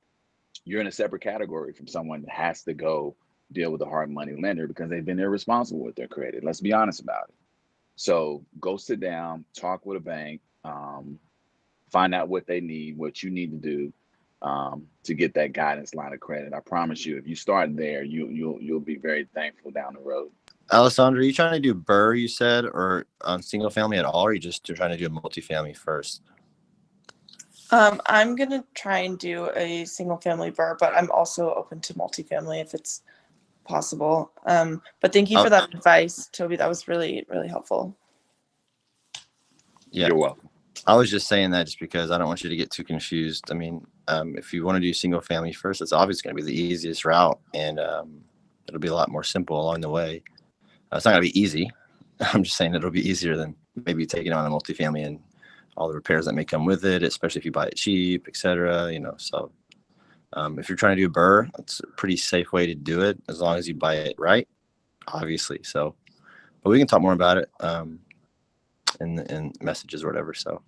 you're in a separate category from someone that has to go deal with a hard money lender because they've been irresponsible with their credit. Let's be honest about it. So go sit down, talk with a bank, find out what they need, what you need to do to get that guidance line of credit. I promise you, if you start there, you'll be very thankful down the road. Alessandra, are you trying to do BRRRR, you said, or on single family at all, or are you just trying to do a multifamily first? I'm going to try and do a single family BRRRR, but I'm also open to multifamily if it's possible. But thank you for that advice, Toby. That was really, really helpful. Yeah. You're welcome. I was just saying that just because I don't want you to get too confused. I mean, if you want to do single family first, it's obviously going to be the easiest route, and it'll be a lot more simple along the way. It's not going to be easy. I'm just saying it'll be easier than maybe taking on a multifamily and all the repairs that may come with it, especially if you buy it cheap, etc. You know, so if you're trying to do a BRRRR, it's a pretty safe way to do it as long as you buy it right, obviously. So, but we can talk more about it in messages or whatever. So.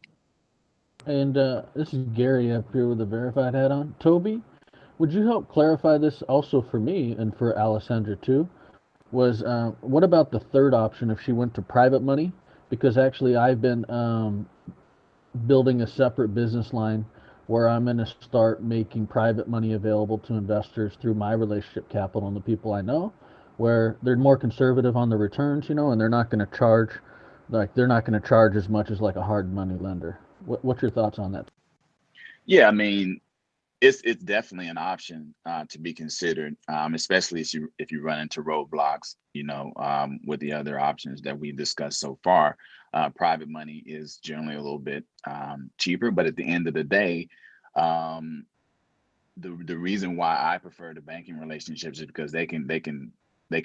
And this is Gary up here with a verified hat on. Toby, would you help clarify this also for me and for Alessandra too? Was what about the third option if she went to private money? Because actually I've been building a separate business line where I'm going to start making private money available to investors through my relationship capital and the people I know, where they're more conservative on the returns, you know, and they're not going to charge as much as like a hard money lender. What's your thoughts on that? Yeah, I mean, it's definitely an option to be considered, especially if you run into roadblocks, you know, with the other options that we discussed so far. Private money is generally a little bit cheaper, but at the end of the day, the reason why I prefer the banking relationships is because they can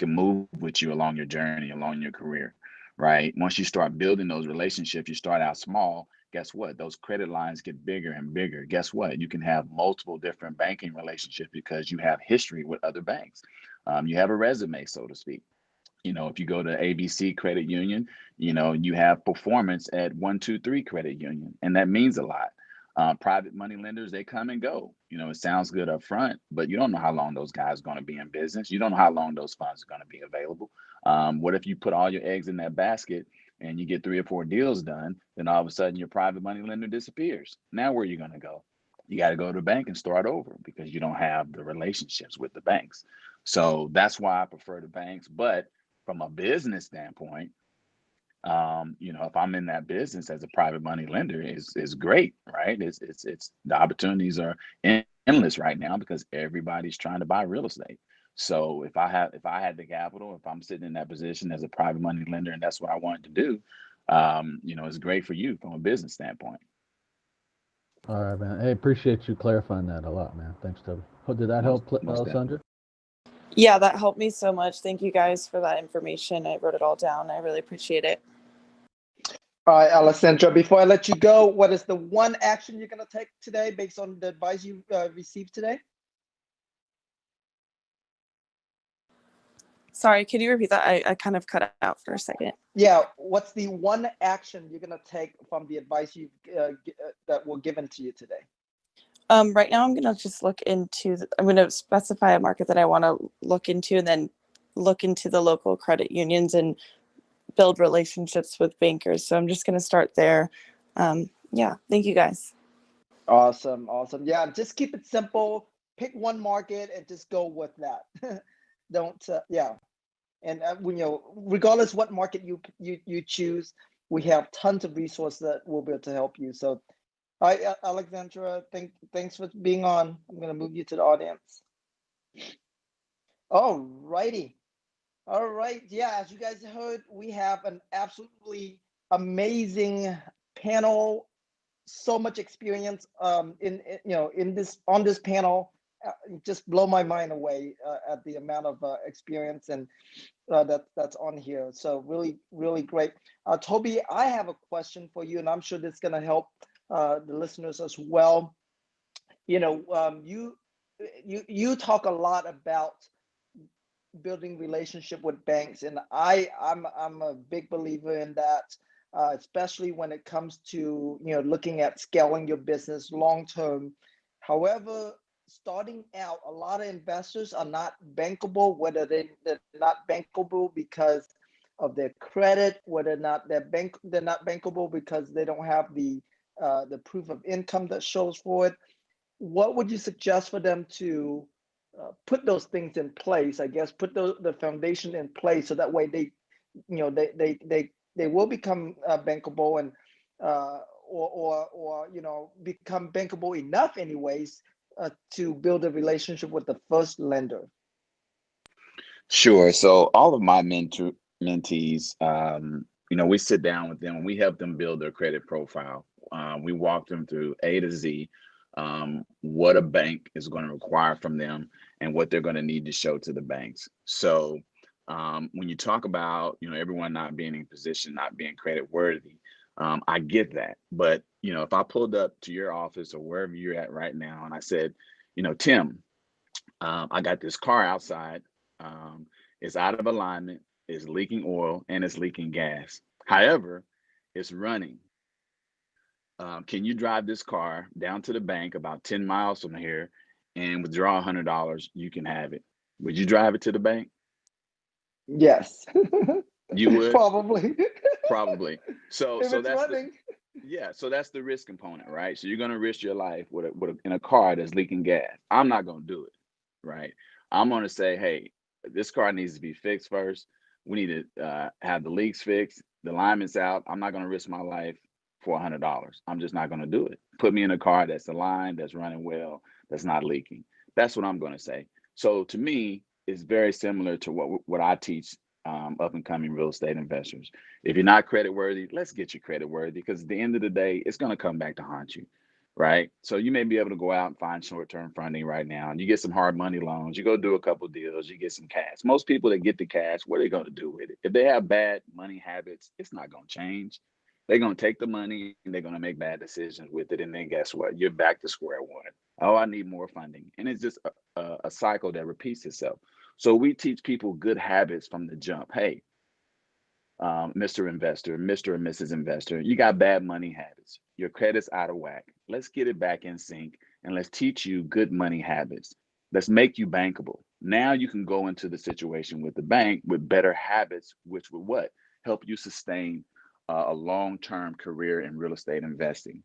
move with you along your journey, along your career, right? Once you start building those relationships, you start out small. Guess what? Those credit lines get bigger and bigger. Guess what? You can have multiple different banking relationships because you have history with other banks. You have a resume, so to speak. You know, if you go to ABC Credit Union, you know, you have performance at 1, 2, 3 Credit Union, and that means a lot. Private money lenders, they come and go. It sounds good up front, but you don't know how long those guys are going to be in business. You don't know how long those funds are going to be available. What if you put all your eggs in that basket and you get 3 or 4 deals done, then all of a sudden your private money lender disappears? Now where are you going to go? You got to go to the bank and start over because you don't have the relationships with the banks. So that's why I prefer the banks. But from a business standpoint, if I'm in that business as a private money lender, is great, right? It's the opportunities are endless right now because everybody's trying to buy real estate. So if I had the capital, if I'm sitting in that position as a private money lender and that's what I wanted to do, it's great for you from a business standpoint. All right, man. Hey, appreciate you clarifying that a lot, man. Thanks, Toby. Did that help, Alessandra? Yeah, that helped me so much. Thank you guys for that information. I wrote it all down. I really appreciate it. All right, Alessandra, before I let you go, what is the one action you're going to take today based on the advice you received today? Sorry, could you repeat that? I kind of cut out for a second. Yeah, what's the one action you're going to take from the advice you that were given to you today? Right now, I'm going to just look into, I'm going to specify a market that I want to look into and then look into the local credit unions and build relationships with bankers. So I'm just going to start there. Yeah, thank you guys. Awesome. Yeah, just keep it simple. Pick one market and just go with that. Don't, yeah. And regardless what market you choose, we have tons of resources that will be able to help you. So, all right, Alexandra, thanks for being on. I'm going to move you to the audience. All righty. All right. Yeah, as you guys heard, we have an absolutely amazing panel. So much experience on this panel. Just blow my mind away at the amount of experience and that's on here. So really, really great. Toby, I have a question for you, and I'm sure this is going to help the listeners as well. You talk a lot about building relationship with banks, and I'm a big believer in that, especially when it comes to looking at scaling your business long term. However, starting out, a lot of investors are not bankable, whether they're not bankable because of their credit, whether or not they're not bankable because they don't have the proof of income that shows for it. What would you suggest for them to put those things in place? I guess put the foundation in place so that way they will become bankable and or become bankable enough anyways to build a relationship with the first lender. Sure. So all of my mentees, we sit down with them and we help them build their credit profile. We walk them through A to Z, what a bank is going to require from them and what they're going to need to show to the banks. So when you talk about, everyone not being in position, not being credit worthy, I get that. But, if I pulled up to your office or wherever you're at right now and I said, Tim, I got this car outside. It's out of alignment, it's leaking oil, and it's leaking gas. However, it's running. Can you drive this car down to the bank about 10 miles from here and withdraw $100? You can have it. Would you drive it to the bank? Yes. You would? Probably. Probably. So if it's that's running. So that's the risk component, right? So you're going to risk your life in a car that's leaking gas. I'm not going to do it, right? I'm going to say, hey, this car needs to be fixed first. We need to have the leaks fixed. The alignment's out. I'm not going to risk my life for $100. I'm just not going to do it. Put me in a car that's aligned, that's running well, that's not leaking. That's what I'm going to say. So to me, it's very similar to what I teach up and coming real estate investors. If you're not credit worthy, let's get you credit worthy, because at the end of the day, it's going to come back to haunt you, right? So you may be able to go out and find short-term funding right now, and you get some hard money loans. You go do a couple deals, you get some cash. Most people that get the cash, what are they going to do with it? If they have bad money habits, it's not going to change. They're going to take the money and they're going to make bad decisions with it. And then guess what? You're back to square one. Oh, I need more funding. And it's just a cycle that repeats itself. So we teach people good habits from the jump. Hey, Mr. Investor, Mr. and Mrs. Investor, you got bad money habits. Your credit's out of whack. Let's get it back in sync and let's teach you good money habits. Let's make you bankable. Now you can go into the situation with the bank with better habits, which would what? Help you sustain a long-term career in real estate investing.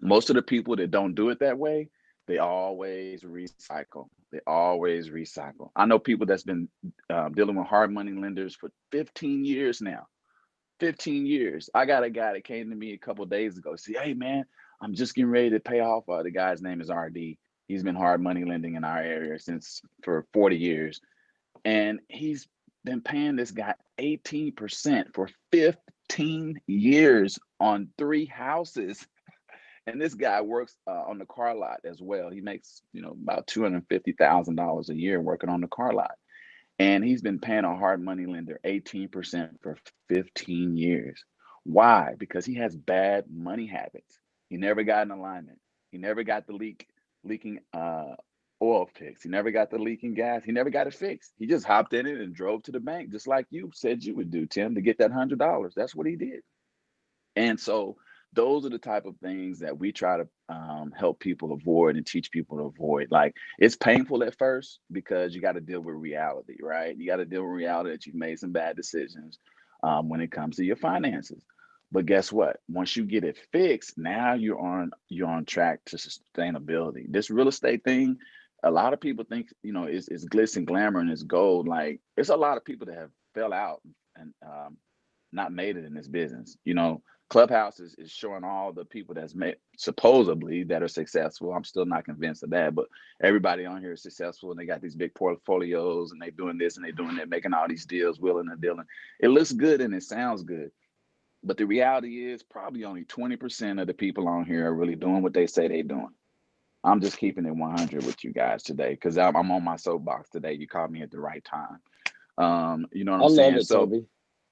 Most of the people that don't do it that way, they always recycle. They always recycle. I know people that's been dealing with hard money lenders for 15 years now. 15 years. I got a guy that came to me a couple of days ago. Say, hey man, I'm just getting ready to pay off. The guy's name is RD. He's been hard money lending in our area for 40 years. And he's been paying this guy 18% for 15 years on 3 houses. And this guy works on the car lot as well. He makes, about $250,000 a year working on the car lot. And he's been paying a hard money lender 18% for 15 years. Why? Because he has bad money habits. He never got an alignment. He never got the leaking oil fixed. He never got the leaking gas. He never got it fixed. He just hopped in it and drove to the bank, just like you said you would do, Tim, to get that $100. That's what he did. And so those are the type of things that we try to help people avoid and teach people to avoid. Like, it's painful at first because you got to deal with reality, right? You got to deal with reality that you've made some bad decisions when it comes to your finances. But guess what? Once you get it fixed, now you're on track to sustainability. This real estate thing, a lot of people think, it's glitz and glamour and it's gold. Like, it's a lot of people that have fell out and not made it in this business. Clubhouse is showing all the people that's made supposedly that are successful. I'm still not convinced of that, but everybody on here is successful and they got these big portfolios and they doing this and they doing that, making all these deals, willing and dealing. It looks good and it sounds good. But the reality is probably only 20% of the people on here are really doing what they say they're doing. I'm just keeping it 100 with you guys today because I'm on my soapbox today. You caught me at the right time. You know what I'm saying? Love it, Toby.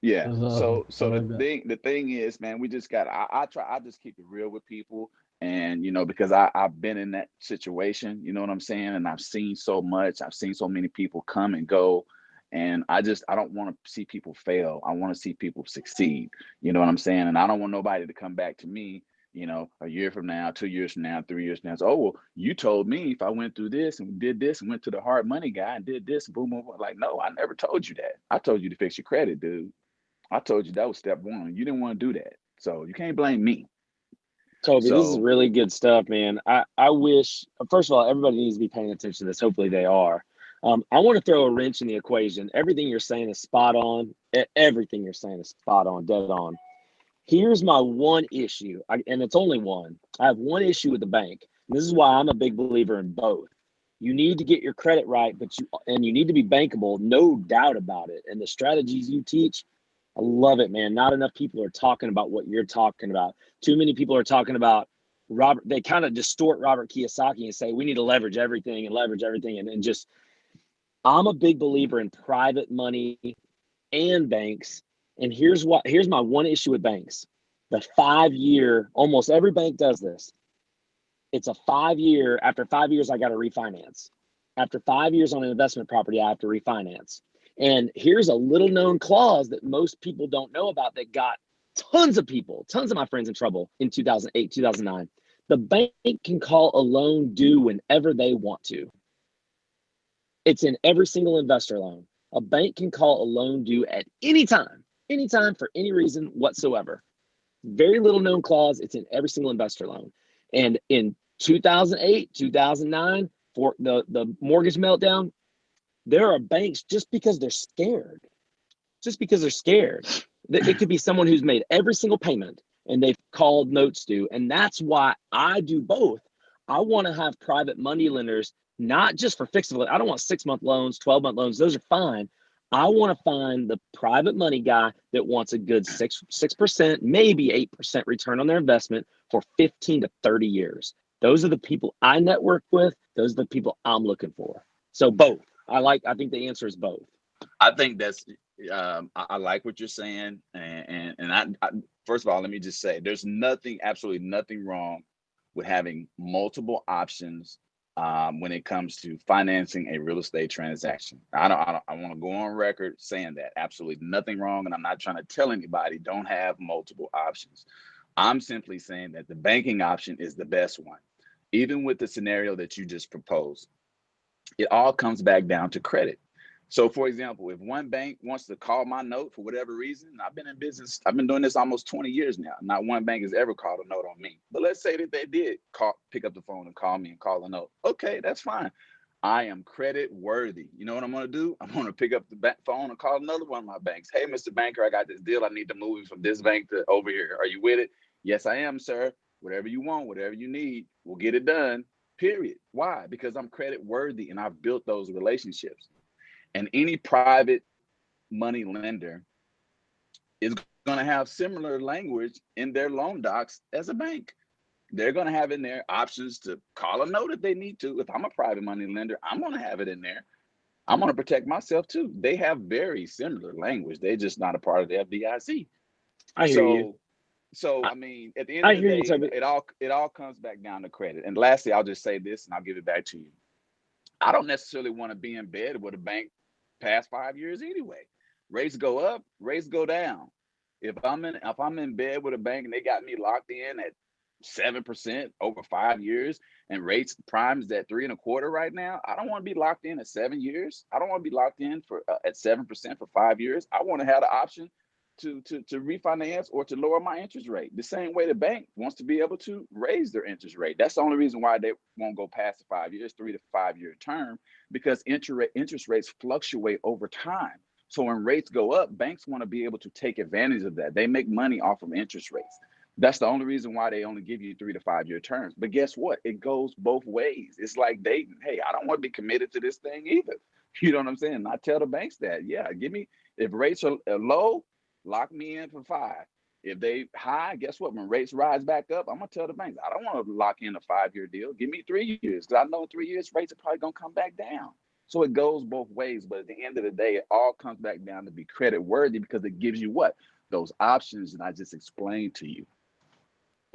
Yeah. Awesome. So like the thing is, man, we just got I just keep it real with people. And because I've been in that situation, you know what I'm saying? And I've seen so much, I've seen so many people come and go. And I don't want to see people fail. I want to see people succeed. You know what I'm saying? And I don't want nobody to come back to me, a year from now, 2 years from now, 3 years from now. So, oh, well, you told me if I went through this and did this and went to the hard money guy and did this, boom, boom, boom. Like, no, I never told you that. I told you to fix your credit, dude. I told you that was step one. You didn't want to do that. So you can't blame me. Toby, this is really good stuff, man. I wish, first of all, everybody needs to be paying attention to this. Hopefully they are. I want to throw a wrench in the equation. Everything you're saying is spot on. Everything you're saying is spot on, dead on. Here's my one issue, and it's only one. I have one issue with the bank. This is why I'm a big believer in both. You need to get your credit right, and you need to be bankable, no doubt about it. And the strategies you teach, I love it, man. Not enough people are talking about what you're talking about. Too many people are talking about Robert. They kind of distort Robert Kiyosaki and say we need to leverage everything and just. I'm a big believer in private money and banks. And here's my one issue with banks. The 5-year, almost every bank does this. It's a 5-year. After 5 years, I got to refinance. After 5 years on an investment property, I have to refinance. And here's a little known clause that most people don't know about that got tons of my friends in trouble in 2008, 2009. The bank can call a loan due whenever they want to. It's in every single investor loan. A bank can call a loan due at any time for any reason whatsoever. Very little known clause. It's in every single investor loan. And in 2008, 2009, for the mortgage meltdown, there are banks just because they're scared. It could be someone who's made every single payment and they've called notes due. And that's why I do both. I want to have private money lenders, not just for fixed. I don't want 6-month loans, 12-month loans. Those are fine. I want to find the private money guy that wants a good 6%, maybe 8% return on their investment for 15 to 30 years. Those are the people I network with. Those are the people I'm looking for. So both. I think the answer is both. I think that's I like what you're saying, and I first of all, let me just say there's absolutely nothing wrong with having multiple options when it comes to financing a real estate transaction. I want to go on record saying that absolutely nothing wrong, and I'm not trying to tell anybody don't have multiple options. I'm simply saying that the banking option is the best one, even with the scenario that you just proposed. It all comes back down to credit. So, for example, if one bank wants to call my note for whatever reason, I've been in business, I've been doing this almost 20 years now. Not one bank has ever called a note on me. But let's say that they did pick up the phone and call me and call a note. Okay, that's fine. I am credit worthy. You know what I'm going to do? I'm going to pick up the phone and call another one of my banks. Hey, Mr. Banker, I got this deal. I need to move from this bank to over here. Are you with it? Yes, I am, sir. Whatever you want, whatever you need, we'll get it done. Period. Why? Because I'm credit worthy and I've built those relationships. And any private money lender is going to have similar language in their loan docs as a bank. They're going to have in there options to call a note if they need to. If I'm a private money lender, I'm going to have it in there. I'm going to protect myself too. They have very similar language. They're just not a part of the FDIC. I hear you. So I mean, at the end of the day, it all comes back down to credit. And lastly, I'll just say this, and I'll give it back to you. I don't necessarily want to be in bed with a bank past 5 years anyway. Rates go up, rates go down. If I'm in bed with a bank and they got me locked in at 7% over 5 years and rates prime is at 3.25 right now, I don't want to be locked in at 7 years. I don't want to be locked in for at 7% for 5 years. I want to have the option to refinance or to lower my interest rate. The same way the bank wants to be able to raise their interest rate. That's the only reason why they won't go past the 5 years, 3 to 5 year term, because interest rates fluctuate over time. So when rates go up, banks want to be able to take advantage of that. They make money off of interest rates. That's the only reason why they only give you 3 to 5 year terms. But guess what? It goes both ways. It's like dating. Hey, I don't want to be committed to this thing either. You know what I'm saying? I tell the banks that, yeah, if rates are low, lock me in for 5. If they high, guess what? When rates rise back up, I'm gonna tell the banks, I don't want to lock in a 5 year deal. Give me 3 years, because I know in 3 years rates are probably gonna come back down. So it goes both ways, but at the end of the day, it all comes back down to be credit worthy, because it gives you what? Those options that I just explained to you.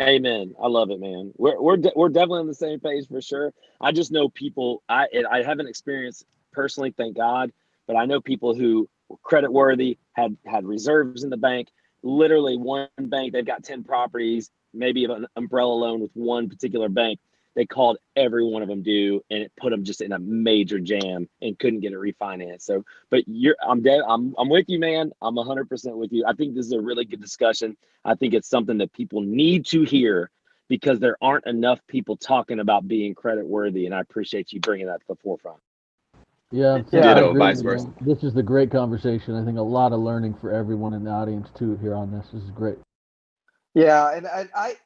Amen. I love it, man. We're definitely on the same page for sure. I just know people. I haven't experienced personally, thank God, but I know people who were credit worthy, had reserves in the bank. Literally, one bank, they've got 10 properties, maybe an umbrella loan with one particular bank. They called every one of them due, and it put them just in a major jam and couldn't get it refinanced. So, but I'm with you, man. I'm 100% with you. I think this is a really good discussion. I think it's something that people need to hear, because there aren't enough people talking about being credit worthy, and I appreciate you bringing that to the forefront. Yeah, Ditto, vice versa. This is the great conversation. I think a lot of learning for everyone in the audience too here on this. This is great. Yeah, and I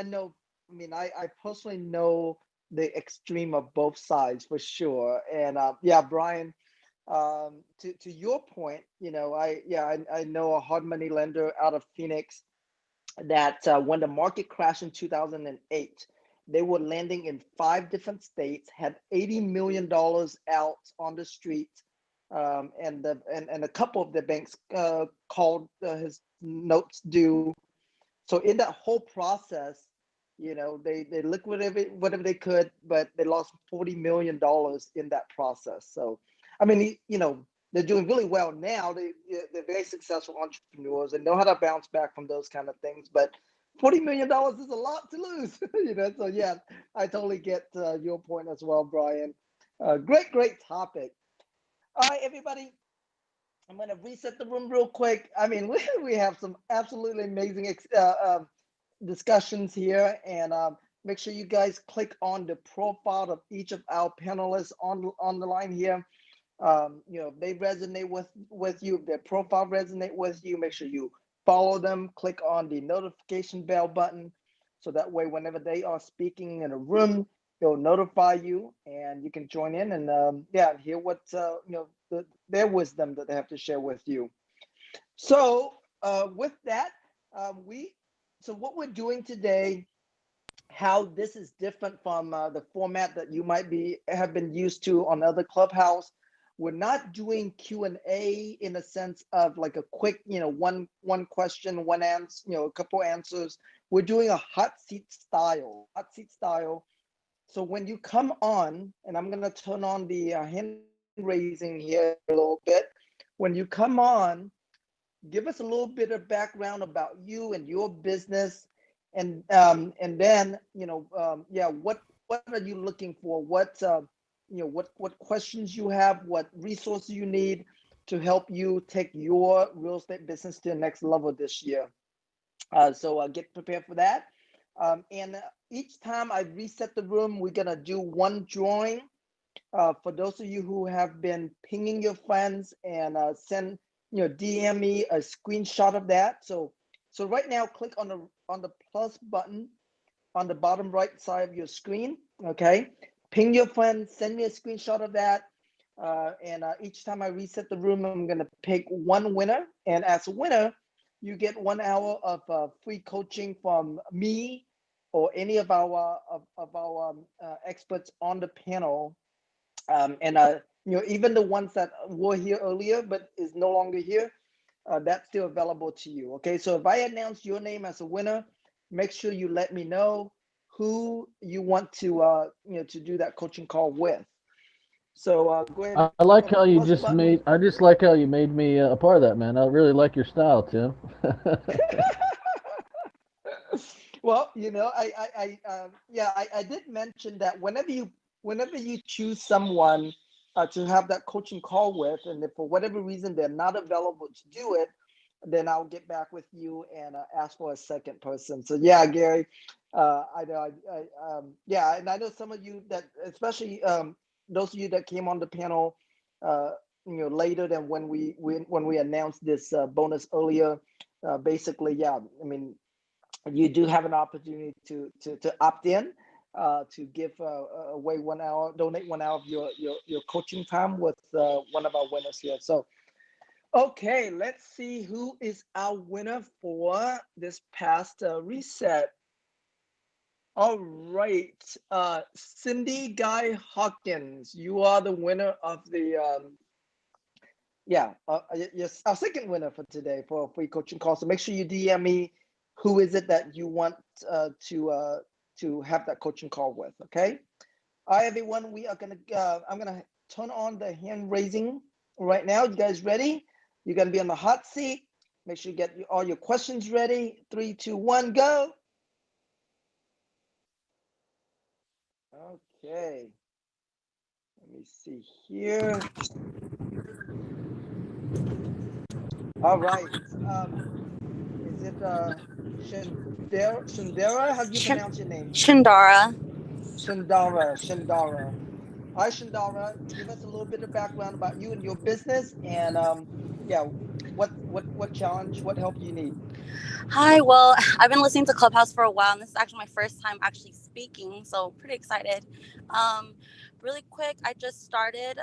know. I mean, I personally know the extreme of both sides for sure. And yeah, Brian, to your point, I know a hard money lender out of Phoenix that when the market crashed in 2008, they were lending in 5 different states, had $80 million out on the street, and a couple of the banks called his notes due. So in that whole process, they liquidated whatever they could, but they lost $40 million in that process. So, I mean, they're doing really well now. They're very successful entrepreneurs and know how to bounce back from those kind of things. But $40 million is a lot to lose, So yeah, I totally get your point as well, Brian. Great topic. All right, everybody. I'm going to reset the room real quick. I mean, we have some absolutely amazing discussions here, and make sure you guys click on the profile of each of our panelists on the line here. They resonate with you. If their profile resonate with you, make sure you follow them. Click on the notification bell button, so that way whenever they are speaking in a room, it'll notify you, and you can join in and hear what their wisdom that they have to share with you. So with that, what we're doing today, how this is different from the format that you might have been used to on other Clubhouse. We're not doing Q&A in a sense of like a quick, one question, one answer, a couple answers. We're doing a hot seat style. So when you come on, and I'm gonna turn on the hand raising here a little bit. When you come on, give us a little bit of background about you and your business, and then yeah, what are you looking for? What questions you have, what resources you need to help you take your real estate business to the next level this year. So get prepared for that. And each time I reset the room, we're gonna do one drawing. For those of you who have been pinging your friends and send, DM me a screenshot of that. So right now, click on the plus button on the bottom right side of your screen. Okay, ping your friends, send me a screenshot of that. And each time I reset the room, I'm gonna pick one winner, and as a winner, you get 1 hour of free coaching from me or any of our experts on the panel. And even the ones that were here earlier but is no longer here, that's still available to you. Okay, so if I announce your name as a winner, make sure you let me know who you want to to do that coaching call with. So go ahead. I like On how the you plus just button. made. I just like how you made me a part of that, man. I really like your style, Tim. Well, I did mention that whenever you choose someone to have that coaching call with, and if for whatever reason they're not available to do it, then I'll get back with you and ask for a second person. So yeah, Gary, I know, yeah, and I know some of you that, especially those of you that came on the panel, uh, later than when we announced this bonus earlier. Basically, yeah, I mean, you do have an opportunity to opt in, to give away 1 hour, donate 1 hour of your coaching time with one of our winners here. So, okay, let's see who is our winner for this past reset. All right, Cindy Guy Hawkins, you are the winner of the yes, our second winner for today for a free coaching call. So make sure you DM me who is it that you want to have that coaching call with. Okay. All right, everyone. We are gonna. I'm gonna turn on the hand raising right now. You guys ready? You're gonna be on the hot seat. Make sure you get all your questions ready. 3, 2, 1, go. Okay. Let me see here. All right. Is it Shindara? How do you pronounce your name? Shindara. Shindara. Hi, Shindara. Give us a little bit of background about you and your business, and yeah, what challenge, what help you need. Hi, well, I've been listening to Clubhouse for a while, and this is actually my first time actually speaking, so pretty excited. Really quick, I just started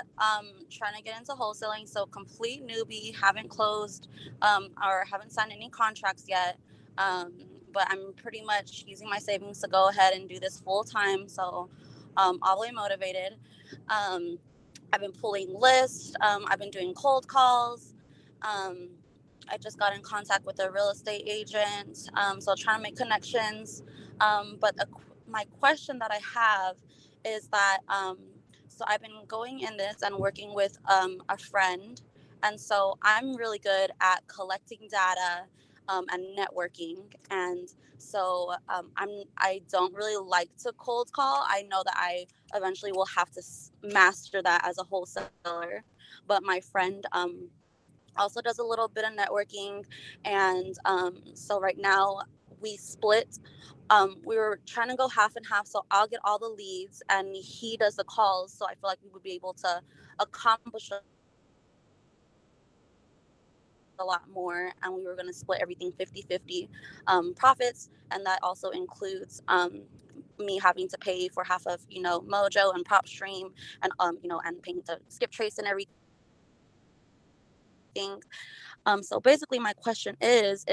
trying to get into wholesaling, so complete newbie, haven't closed or haven't signed any contracts yet, but I'm pretty much using my savings to go ahead and do this full time, so all the way motivated. I've been pulling lists, I've been doing cold calls. I just got in contact with a real estate agent, so trying to make connections. But my question that I have is that, so I've been going in this and working with a friend, and so I'm really good at collecting data and networking, and so I don't really like to cold call. I know that I eventually will have to master that as a wholesaler, but my friend also does a little bit of networking, and so right now we split. We were trying to go half and half, so I'll get all the leads and he does the calls, so I feel like we would be able to accomplish a lot more, and we were going to split everything 50-50 profits, and that also includes me having to pay for half of Mojo and PropStream, and and paying to Skip Trace and everything. So basically my question is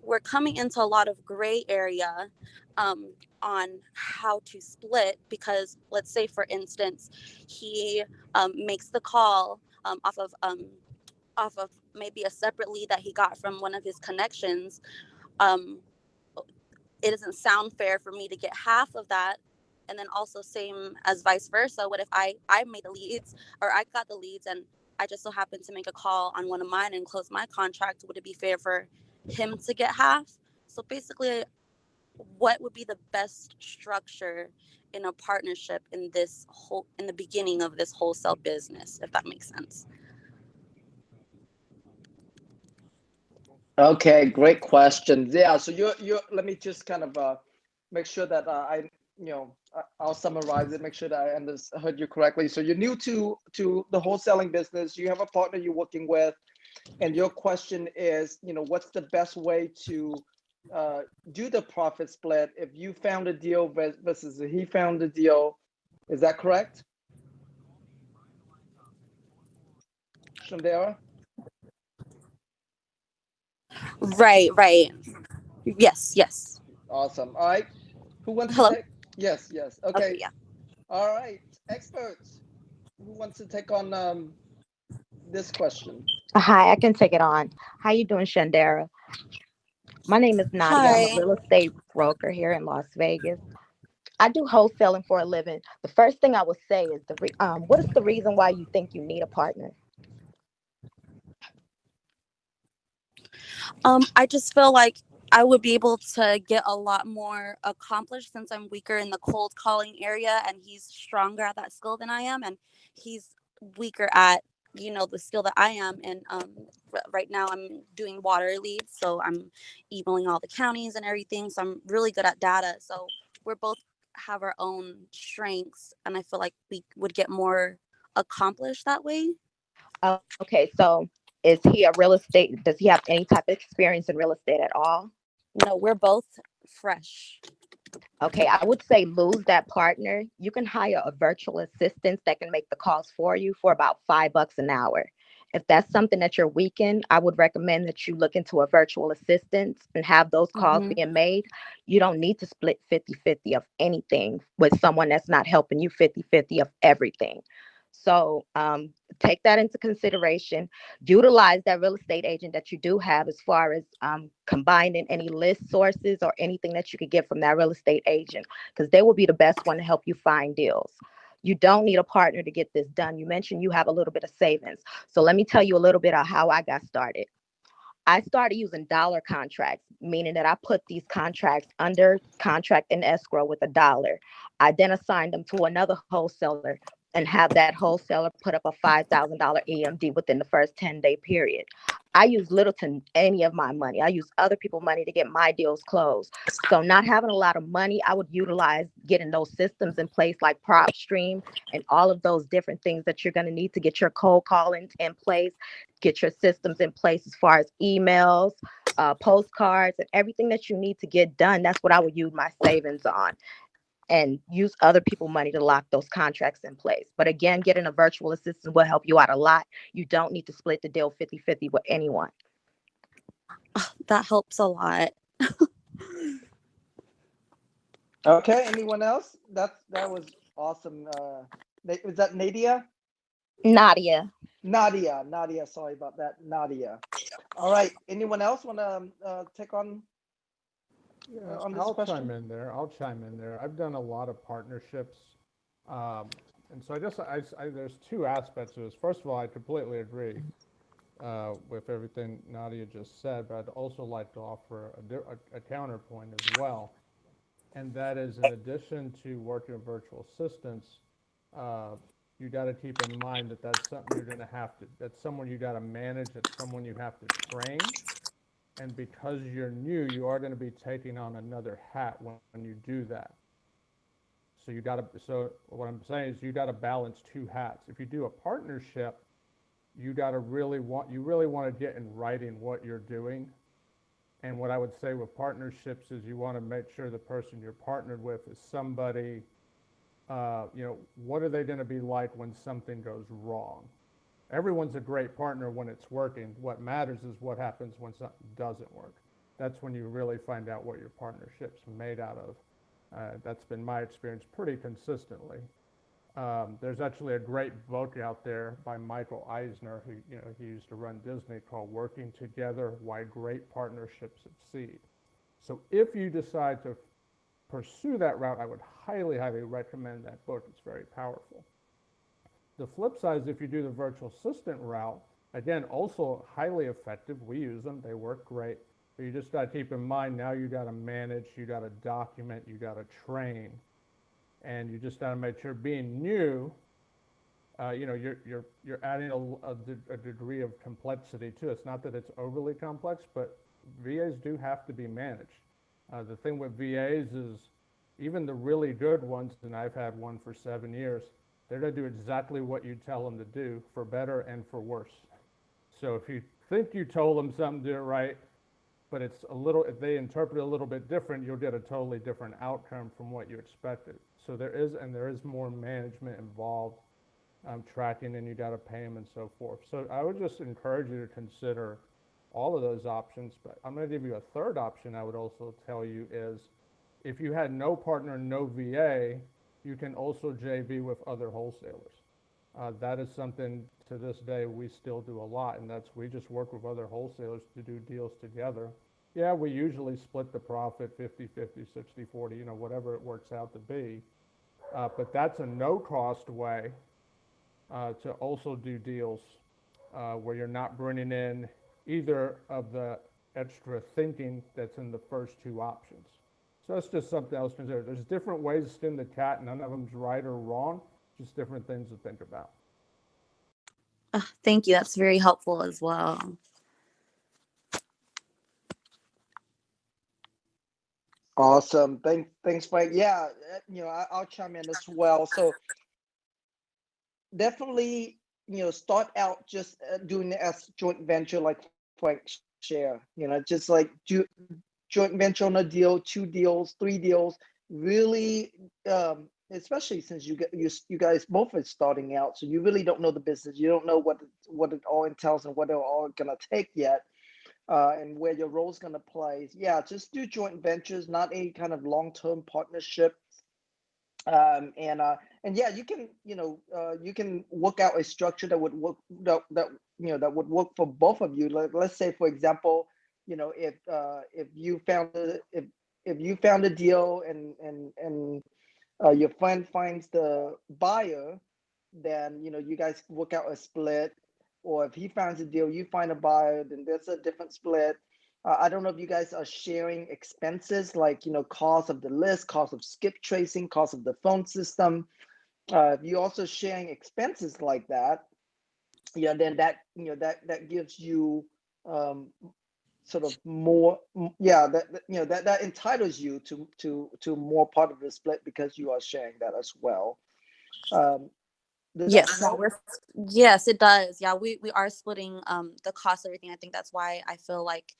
we're coming into a lot of gray area on how to split, because let's say, for instance, he makes the call off of maybe a separate lead that he got from one of his connections. It doesn't sound fair for me to get half of that And then also same as vice versa. What if I made the leads, or I got the leads, and I just so happened to make a call on one of mine and close my contract? Would it be fair for him to get half? So basically, what would be the best structure in a partnership in the beginning of this wholesale business, if that makes sense? Okay, great question. Yeah, so you let me just kind of make sure that I'll summarize it, make sure that I heard you correctly. So you're new to the wholesaling business. You have a partner you're working with, and your question is, what's the best way to do the profit split if you found a deal versus he found a deal? Is that correct, Shandera? Right. Yes. Awesome. All right. Who wants to Hello? take? Yes. Okay, Okay. yeah. All right. Experts. Who wants to take on this question? Hi, I can take it on. How you doing, Shandera? My name is Nadia. I'm a Hi. real estate broker here in Las Vegas. I do wholesaling for a living. The first thing I would say is what is the reason why you think you need a partner? I just feel like I would be able to get a lot more accomplished since I'm weaker in the cold calling area, and he's stronger at that skill than I am, and he's weaker at the skill that I am. And right now I'm doing water leads, so I'm emailing all the counties and everything. So I'm really good at data. So we're both have our own strengths, and I feel like we would get more accomplished that way. Okay, so is he a real estate? Does he have any type of experience in real estate at all? No, we're both fresh. Okay, I would say lose that partner. You can hire a virtual assistant that can make the calls for you for about $5 an hour. If that's something that you're weak in, I would recommend that you look into a virtual assistant and have those calls being made. You don't need to split 50-50 of anything with someone that's not helping you 50-50 of everything. So take that into consideration. Utilize that real estate agent that you do have as far as combining any list sources or anything that you could get from that real estate agent, because they will be the best one to help you find deals. You don't need a partner to get this done. You mentioned you have a little bit of savings. So let me tell you a little bit of how I got started. I started using dollar contracts, meaning that I put these contracts under contract in escrow with $1. I then assigned them to another wholesaler and have that wholesaler put up a $5,000 EMD within the first 10-day period. I use little to any of my money. I use other people's money to get my deals closed. So not having a lot of money, I would utilize getting those systems in place like PropStream and all of those different things that you're going to need to get your cold calling in place, get your systems in place as far as emails, postcards, and everything that you need to get done. That's what I would use my savings on, and use other people's money to lock those contracts in place. But again, getting a virtual assistant will help you out a lot. You don't need to split the deal 50-50 with anyone. That helps a lot. Okay, anyone else? That was awesome. Was that Nadia? Nadia. Nadia, sorry about that. Nadia. All right, anyone else want to take on on this I'll question? chime in there. I've done a lot of partnerships. And so there's two aspects to this. First of all, I completely agree with everything Nadia just said, but I'd also like to offer a counterpoint as well. And that is, in addition to working with virtual assistants, you got to keep in mind that that's something you're going to have to, that's someone you got to manage, that's someone you have to train. And because you're new, you are going to be taking on another hat when you do that. So what I'm saying is you got to balance two hats. If you do a partnership, you really want to get in writing what you're doing. And what I would say with partnerships is you want to make sure the person you're partnered with is somebody, what are they going to be like when something goes wrong? Everyone's a great partner when it's working. What matters is what happens when something doesn't work. That's when you really find out what your partnership's made out of. That's been my experience pretty consistently. There's actually a great book out there by Michael Eisner, who he used to run Disney, called "Working Together: Why Great Partnerships Succeed." So if you decide to pursue that route, I would highly, highly recommend that book. It's very powerful. The flip side is if you do the virtual assistant route, again, also highly effective. We use them. They work great. But you just got to keep in mind now you got to manage, you got to document, you got to train, and you just got to make sure being new, you're adding a degree of complexity to it. It's not that it's overly complex, but VAs do have to be managed. The thing with VAs is even the really good ones, and I've had one for 7 years, they're going to do exactly what you tell them to do, for better and for worse. So if you think you told them something, do it right, but if they interpret it a little bit different, you'll get a totally different outcome from what you expected. So there is more management involved, tracking, and you got to pay them and so forth. So I would just encourage you to consider all of those options. But I'm going to give you a third option I would also tell you is if you had no partner, no VA, you can also JV with other wholesalers. That is something to this day we still do a lot, and we just work with other wholesalers to do deals together. Yeah, we usually split the profit 50-50, 60-40, whatever it works out to be. But that's a no-cost way to also do deals where you're not bringing in either of the extra thinking that's in the first two options. So that's just something else to consider. There's different ways to skin the cat. None of them's right or wrong, just different things to think about. Thank you. That's very helpful as well. Awesome. Thanks, Frank. Yeah, I'll chime in as well. So definitely, start out just doing it as joint venture, like Frank share. Just like joint venture on a deal, 2 deals, 3 deals. Really, especially since you guys both are starting out, so you really don't know the business. You don't know what it all entails and what they're all gonna take yet, and where your role's gonna play. Yeah, just do joint ventures, not any kind of long-term partnership. And yeah, you can work out a structure that would work that would work for both of you. Let's say, for example, if you found a deal and your friend finds the buyer, then you guys work out a split. Or if he finds a deal, you find a buyer, then there's a different split. I don't know if you guys are sharing expenses like cost of the list, cost of skip tracing, cost of the phone system. If you're also sharing expenses like that, then that gives you sort of more, that entitles you to more part of the split because you are sharing that as well. Yes, yes, it does. Yeah, we are splitting the cost of everything. I think that's why I feel like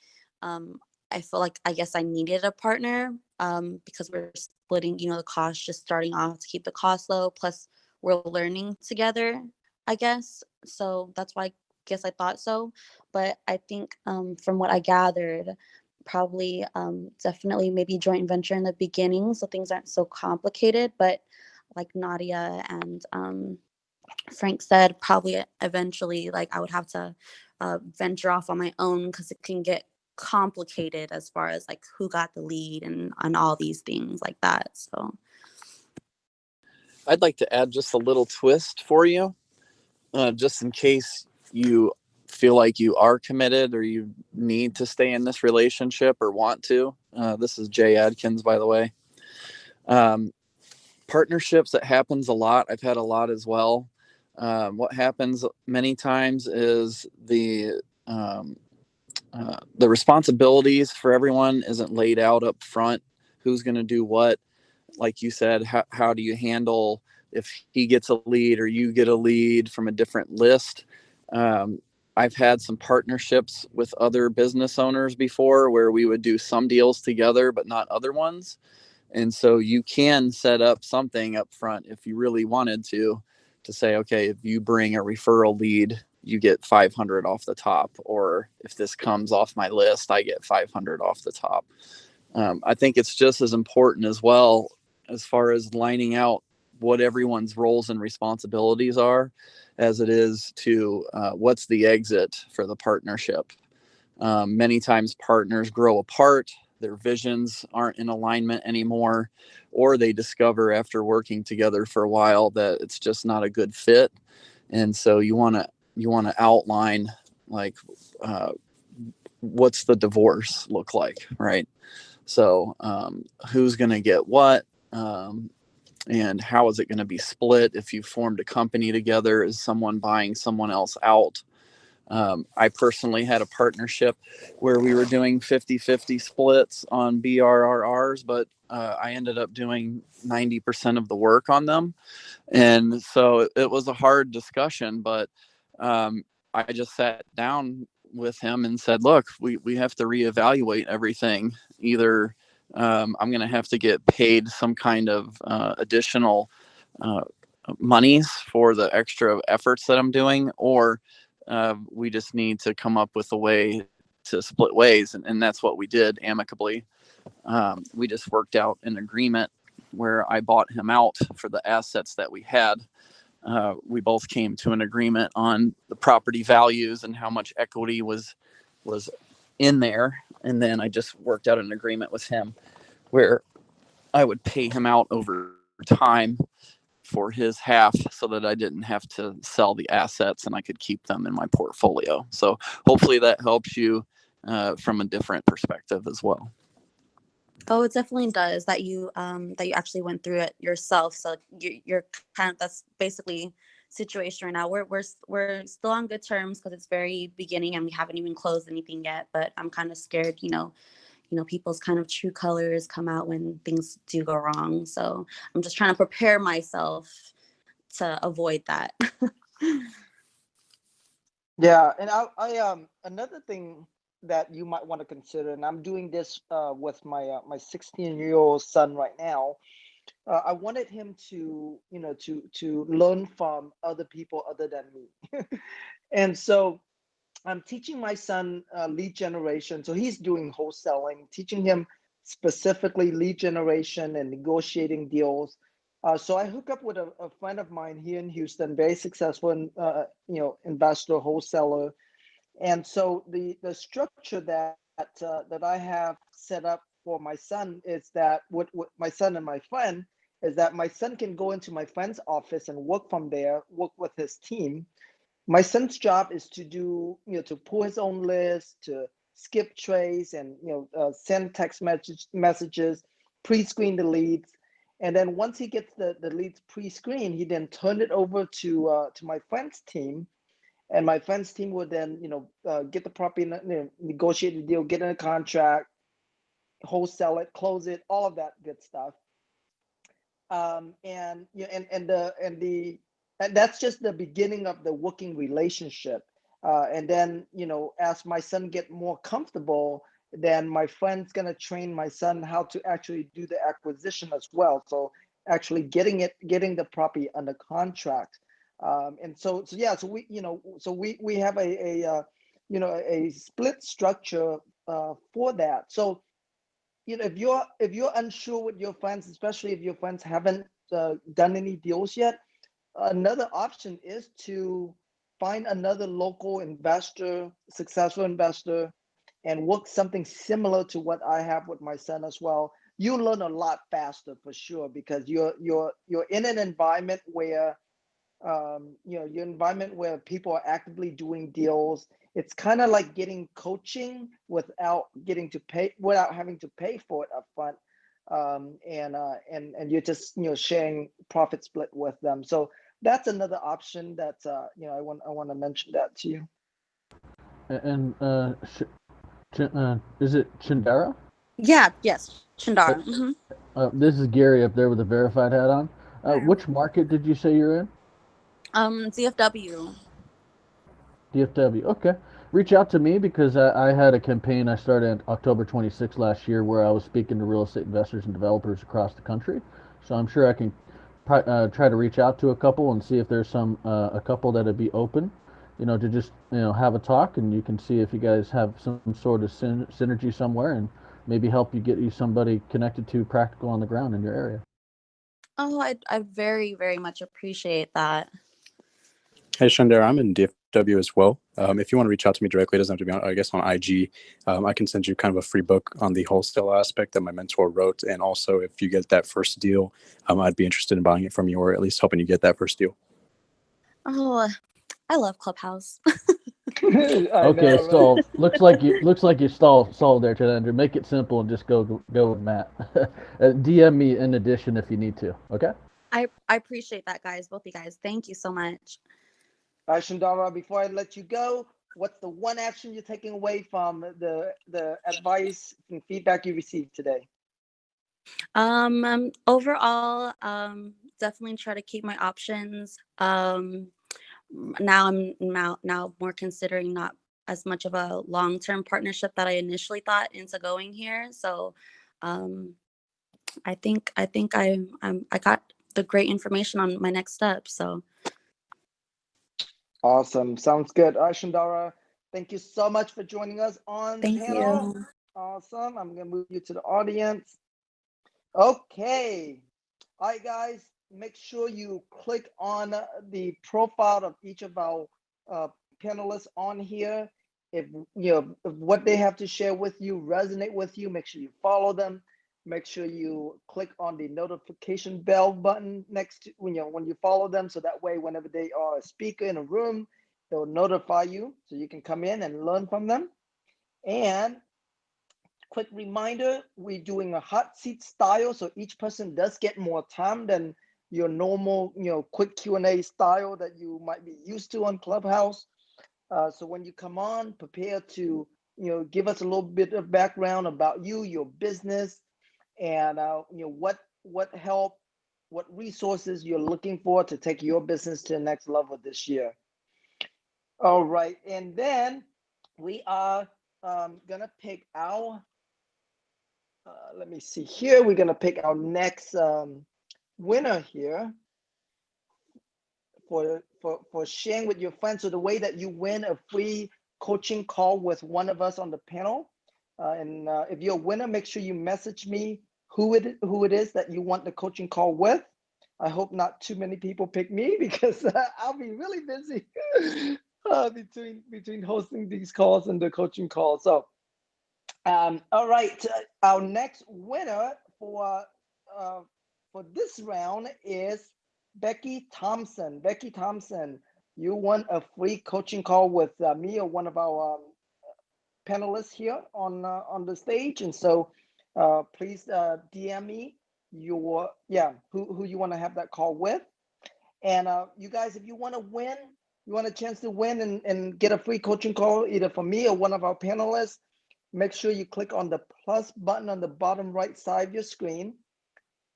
I guess I needed a partner because we're splitting, the cost, just starting off to keep the cost low. Plus, we're learning together, I guess. So that's why I guess I thought so. But I think from what I gathered, probably definitely maybe joint venture in the beginning, so things aren't so complicated. But like Nadia and Frank said, probably eventually, like I would have to venture off on my own because it can get complicated as far as like who got the lead and all these things like that. So I'd like to add just a little twist for you, just in case you feel like you are committed or you need to stay in this relationship or want to. This is Jay Adkins, by the way. Partnerships, that happens a lot. I've had a lot as well. What happens many times is the responsibilities for everyone isn't laid out up front. Who's going to do what? Like you said, how do you handle if he gets a lead or you get a lead from a different list? I've had some partnerships with other business owners before where we would do some deals together, but not other ones. And so you can set up something up front if you really wanted to say, okay, if you bring a referral lead, you get 500 off the top. Or if this comes off my list, I get 500 off the top. I think it's just as important as well as far as lining out what everyone's roles and responsibilities are as it is to what's the exit for the partnership. Many times partners grow apart. their visions aren't in alignment anymore, or they discover after working together for a while that it's just not a good fit. And so you want to outline like what's the divorce look like, right? So who's going to get what, and how is it going to be split? If you formed a company together, is someone buying someone else out? I personally had a partnership where we were doing 50-50 splits on BRRRs, but I ended up doing 90% of the work on them. And so it was a hard discussion, but I just sat down with him and said, look, we have to reevaluate everything. Either I'm going to have to get paid some kind of additional monies for the extra efforts that I'm doing, or we just need to come up with a way to split ways. And that's what we did amicably. We just worked out an agreement where I bought him out for the assets that we had. We both came to an agreement on the property values and how much equity was in there. And then I just worked out an agreement with him where I would pay him out over time for his half so that I didn't have to sell the assets and I could keep them in my portfolio. So hopefully that helps you from a different perspective as well. Oh, it definitely does that you actually went through it yourself. So you're kind of, that's basically situation right now. We're still on good terms because it's very beginning and we haven't even closed anything yet. But I'm kind of scared, people's kind of true colors come out when things do go wrong. So I'm just trying to prepare myself to avoid that. Yeah, and I another thing that you might want to consider, and I'm doing this with my 16-year-old son right now. I wanted him to to learn from other people other than me, and so I'm teaching my son lead generation. So he's doing wholesaling, teaching him specifically lead generation and negotiating deals. So I hook up with a friend of mine here in Houston, very successful, investor, wholesaler. And so the structure that I have set up for my son is that with my son and my friend is that my son can go into my friend's office and work from there, work with his team. My son's job is to do, to pull his own list, to skip trays, and send text messages, pre-screen the leads, and then once he gets the leads pre-screened, he then turn it over to my friend's team, and my friend's team would then get the property, negotiate the deal, get in a contract, wholesale it, close it, all of that good stuff. And that's just the beginning of the working relationship. And then as my son get more comfortable, then my friend's gonna train my son how to actually do the acquisition as well. So actually getting the property under contract. And so we have a split structure for that. So if you're unsure with your friends, especially if your friends haven't done any deals yet, another option is to find another local investor, successful investor, and work something similar to what I have with my son as well. You learn a lot faster for sure because you're in an environment where your environment where people are actively doing deals. It's kind of like getting coaching without having to pay for it upfront. And you're just sharing profit split with them. So that's another option that I want to mention that to you. And is it Chindara? Yeah, yes, Chandara. Mm-hmm. This is Gary up there with a verified hat on. Which market did you say you're in? DFW. DFW. Okay. Reach out to me because I had a campaign I started October 26th last year where I was speaking to real estate investors and developers across the country. So I'm sure I can try to reach out to a couple and see if there's a couple that'd be open, to just have a talk, and you can see if you guys have some sort of synergy somewhere, and maybe help you get you somebody connected to practical on the ground in your area. Oh, I very, very much appreciate that. Hey, Shandar, I'm in W as well. If you want to reach out to me directly, it doesn't have to be on, I guess, on IG. I can send you kind of a free book on the wholesale aspect that my mentor wrote. And also, if you get that first deal, I'd be interested in buying it from you, or at least helping you get that first deal. Oh, I love Clubhouse. Okay, so looks like you stalled there, Challenger. Make it simple and just go with Matt. DM me in addition if you need to. Okay. I appreciate that, guys. Both you guys. Thank you so much. All right, Shandara, before I let you go, what's the one action you're taking away from the advice and feedback you received today? Overall, definitely try to keep my options. Now I'm now more considering not as much of a long-term partnership that I initially thought into going here. So, I think I got the great information on my next step. So. Awesome. Sounds good. All right, Shandara, thank you so much for joining us on the panel. You. Awesome. I'm going to move you to the audience. Okay. All right, guys, make sure you click on the profile of each of our panelists on here. If what they have to share with you resonate with you, make sure you follow them. Make sure you click on the notification bell button next to when you follow them, so that way whenever they are a speaker in a room, they'll notify you so you can come in and learn from them. And quick reminder, we're doing a hot seat style, so each person does get more time than your normal quick Q&A style that you might be used to on Clubhouse. So when you come on, prepare to give us a little bit of background about you, your business, and what help, what resources you're looking for to take your business to the next level this year. All right, and then we are gonna pick our let me see here, we're gonna pick our next winner here for sharing with your friends. So the way that you win a free coaching call with one of us on the panel, and if you're a winner, make sure you message me who it is that you want the coaching call with. I hope not too many people pick me, because I'll be really busy between hosting these calls and the coaching calls. So all right, our next winner for this round is Becky Thompson. Becky Thompson, you won a free coaching call with me or one of our panelists here on the stage, and so please DM me who you want to have that call with. And you guys, if you want to win, you want a chance to win and get a free coaching call either from me or one of our panelists, make sure you click on the plus button on the bottom right side of your screen.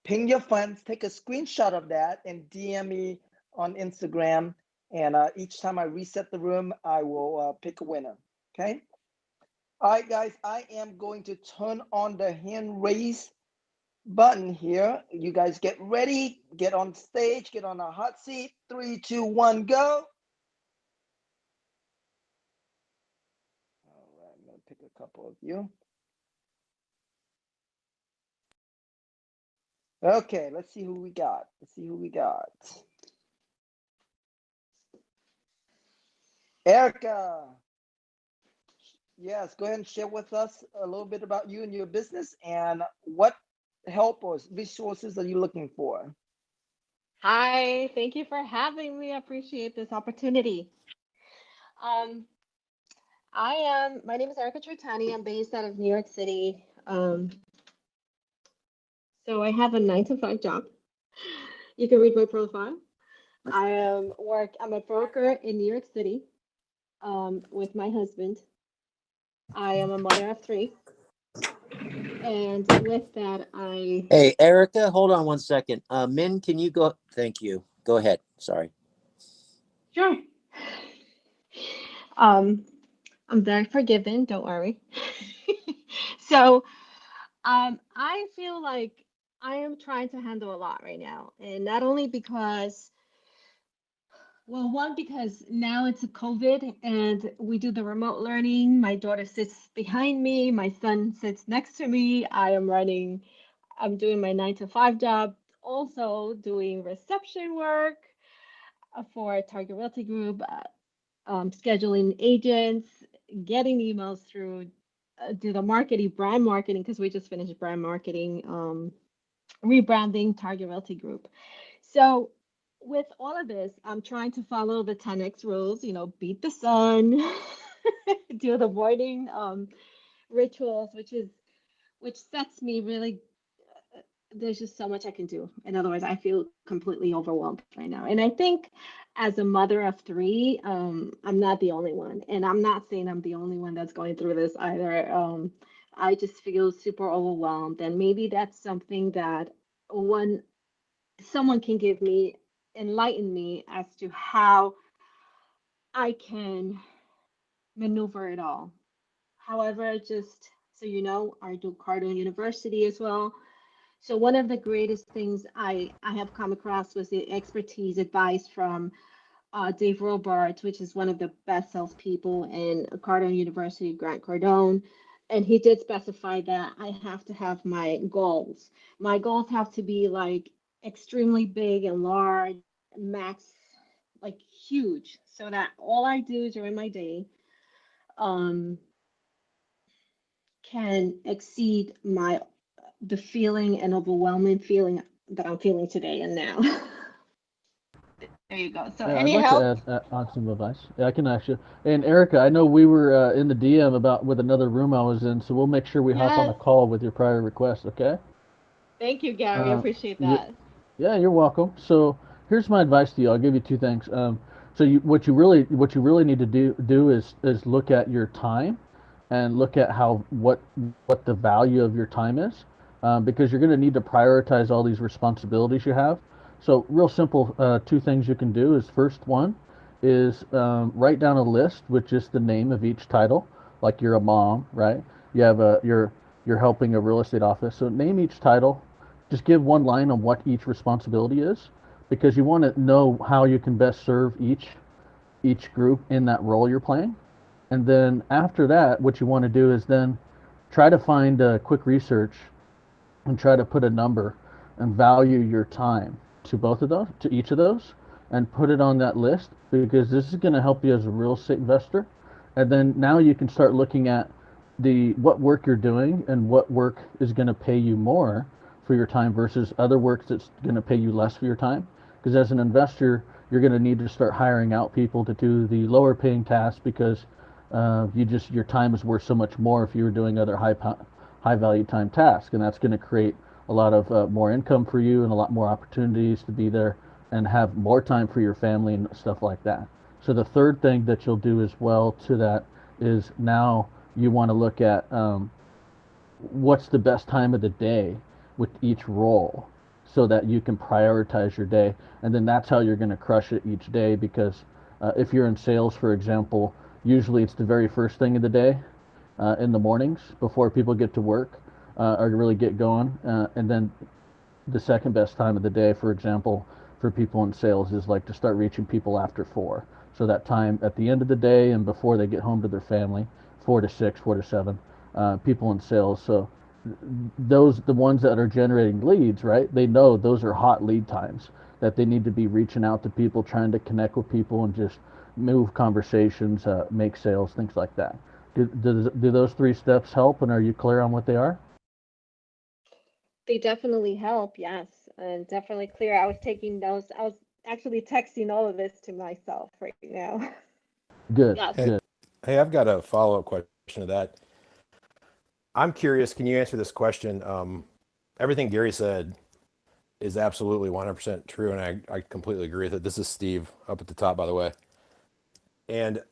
Ping your friends, take a screenshot of that, and DM me on Instagram. And each time I reset the room, I will pick a winner. Okay. All right, guys, I am going to turn on the hand raise button here. You guys get ready, get on stage, get on a hot seat. 3, 2, 1, go. All right, I'm going to pick a couple of you. Okay, let's see who we got. Erica. Yes, go ahead and share with us a little bit about you and your business, and what help or resources are you looking for? Hi, thank you for having me. I appreciate this opportunity. My name is Erica Trotani. I'm based out of New York City. So I have a 9-to-5 job. You can read my profile. I'm a broker in New York City with my husband. I am a mother of 3. And with that, Hey, Erica, hold on one second. Min, can you go? Thank you. Go ahead. Sorry. Sure. I'm very forgiving, don't worry. So I feel like I am trying to handle a lot right now. And not only because, well, one, because now it's a COVID and we do the remote learning. My daughter sits behind me. My son sits next to me. I'm doing my 9-to-5 job, also doing reception work for a Target Realty Group, scheduling agents, getting emails through, do the marketing, brand marketing, because we just finished brand marketing, rebranding Target Realty Group. So with all of this, I'm trying to follow the 10X rules, beat the sun, do the morning rituals, which sets me really, there's just so much I can do. In other words, I feel completely overwhelmed right now. And I think as a mother of three, I'm not the only one. And I'm not saying I'm the only one that's going through this either. I just feel super overwhelmed. And maybe that's something that someone can enlighten me as to how I can maneuver it all. However, just so you know, I do Cardone University as well. So one of the greatest things I have come across was the expertise advice from Dave Robards, which is one of the best salespeople in Cardone University, Grant Cardone. And he did specify that I have to have my goals. My goals have to be like extremely big and large, max, like huge, so that all I do during my day can exceed the feeling and overwhelming feeling that I'm feeling today and now. There you go. So Yeah, I'd any like to help? add on some advice. Yeah, I can actually. And Erica, I know we were in the DM about with another room I was in, so we'll make sure we hop on Yes. a call with your prior request. Okay? Thank you, Gary. I appreciate You, that. yeah, you're welcome. So here's my advice to you. I'll give you two things. So what you really need to do is look at your time, and look at what the value of your time is, because you're going to need to prioritize all these responsibilities you have. So real simple, two things you can do is first one is write down a list with just the name of each title. Like you're a mom, right? You're helping a real estate office. So name each title, just give one line on what each responsibility is, because you want to know how you can best serve each group in that role you're playing. And then after that, what you want to do is then try to find a quick research and try to put a number and value your time to both of those, to each of those, and put it on that list, because this is going to help you as a real estate investor. And then now you can start looking at what work you're doing and what work is going to pay you more for your time versus other work that's going to pay you less for your time. Because as an investor, you're going to need to start hiring out people to do the lower paying tasks, because your time is worth so much more if you were doing other high value time tasks, and that's going to create a lot of more income for you and a lot more opportunities to be there and have more time for your family and stuff like that. So the third thing that you'll do as well to that is now you want to look at what's the best time of the day with each role, so that you can prioritize your day. And then that's how you're going to crush it each day, because if you're in sales, for example, usually it's the very first thing of the day, in the mornings before people get to work, or really get going. And then the second best time of the day, for example, for people in sales is like to start reaching people after 4. So that time at the end of the day and before they get home to their family, 4 to 6, 4 to 7, people in sales. So the ones that are generating leads, right? They know those are hot lead times that they need to be reaching out to people, trying to connect with people, and just move conversations, make sales, things like that. Do those 3 steps help, and are you clear on what they are? They definitely help, yes, and definitely clear. I was taking notes. I was actually texting all of this to myself right now. Good, Yes. good. Hey, I've got a follow-up question to that. I'm curious, can you answer this question? Everything Gary said is absolutely 100% true, and I completely agree with it. This is Steve up at the top, by the way. And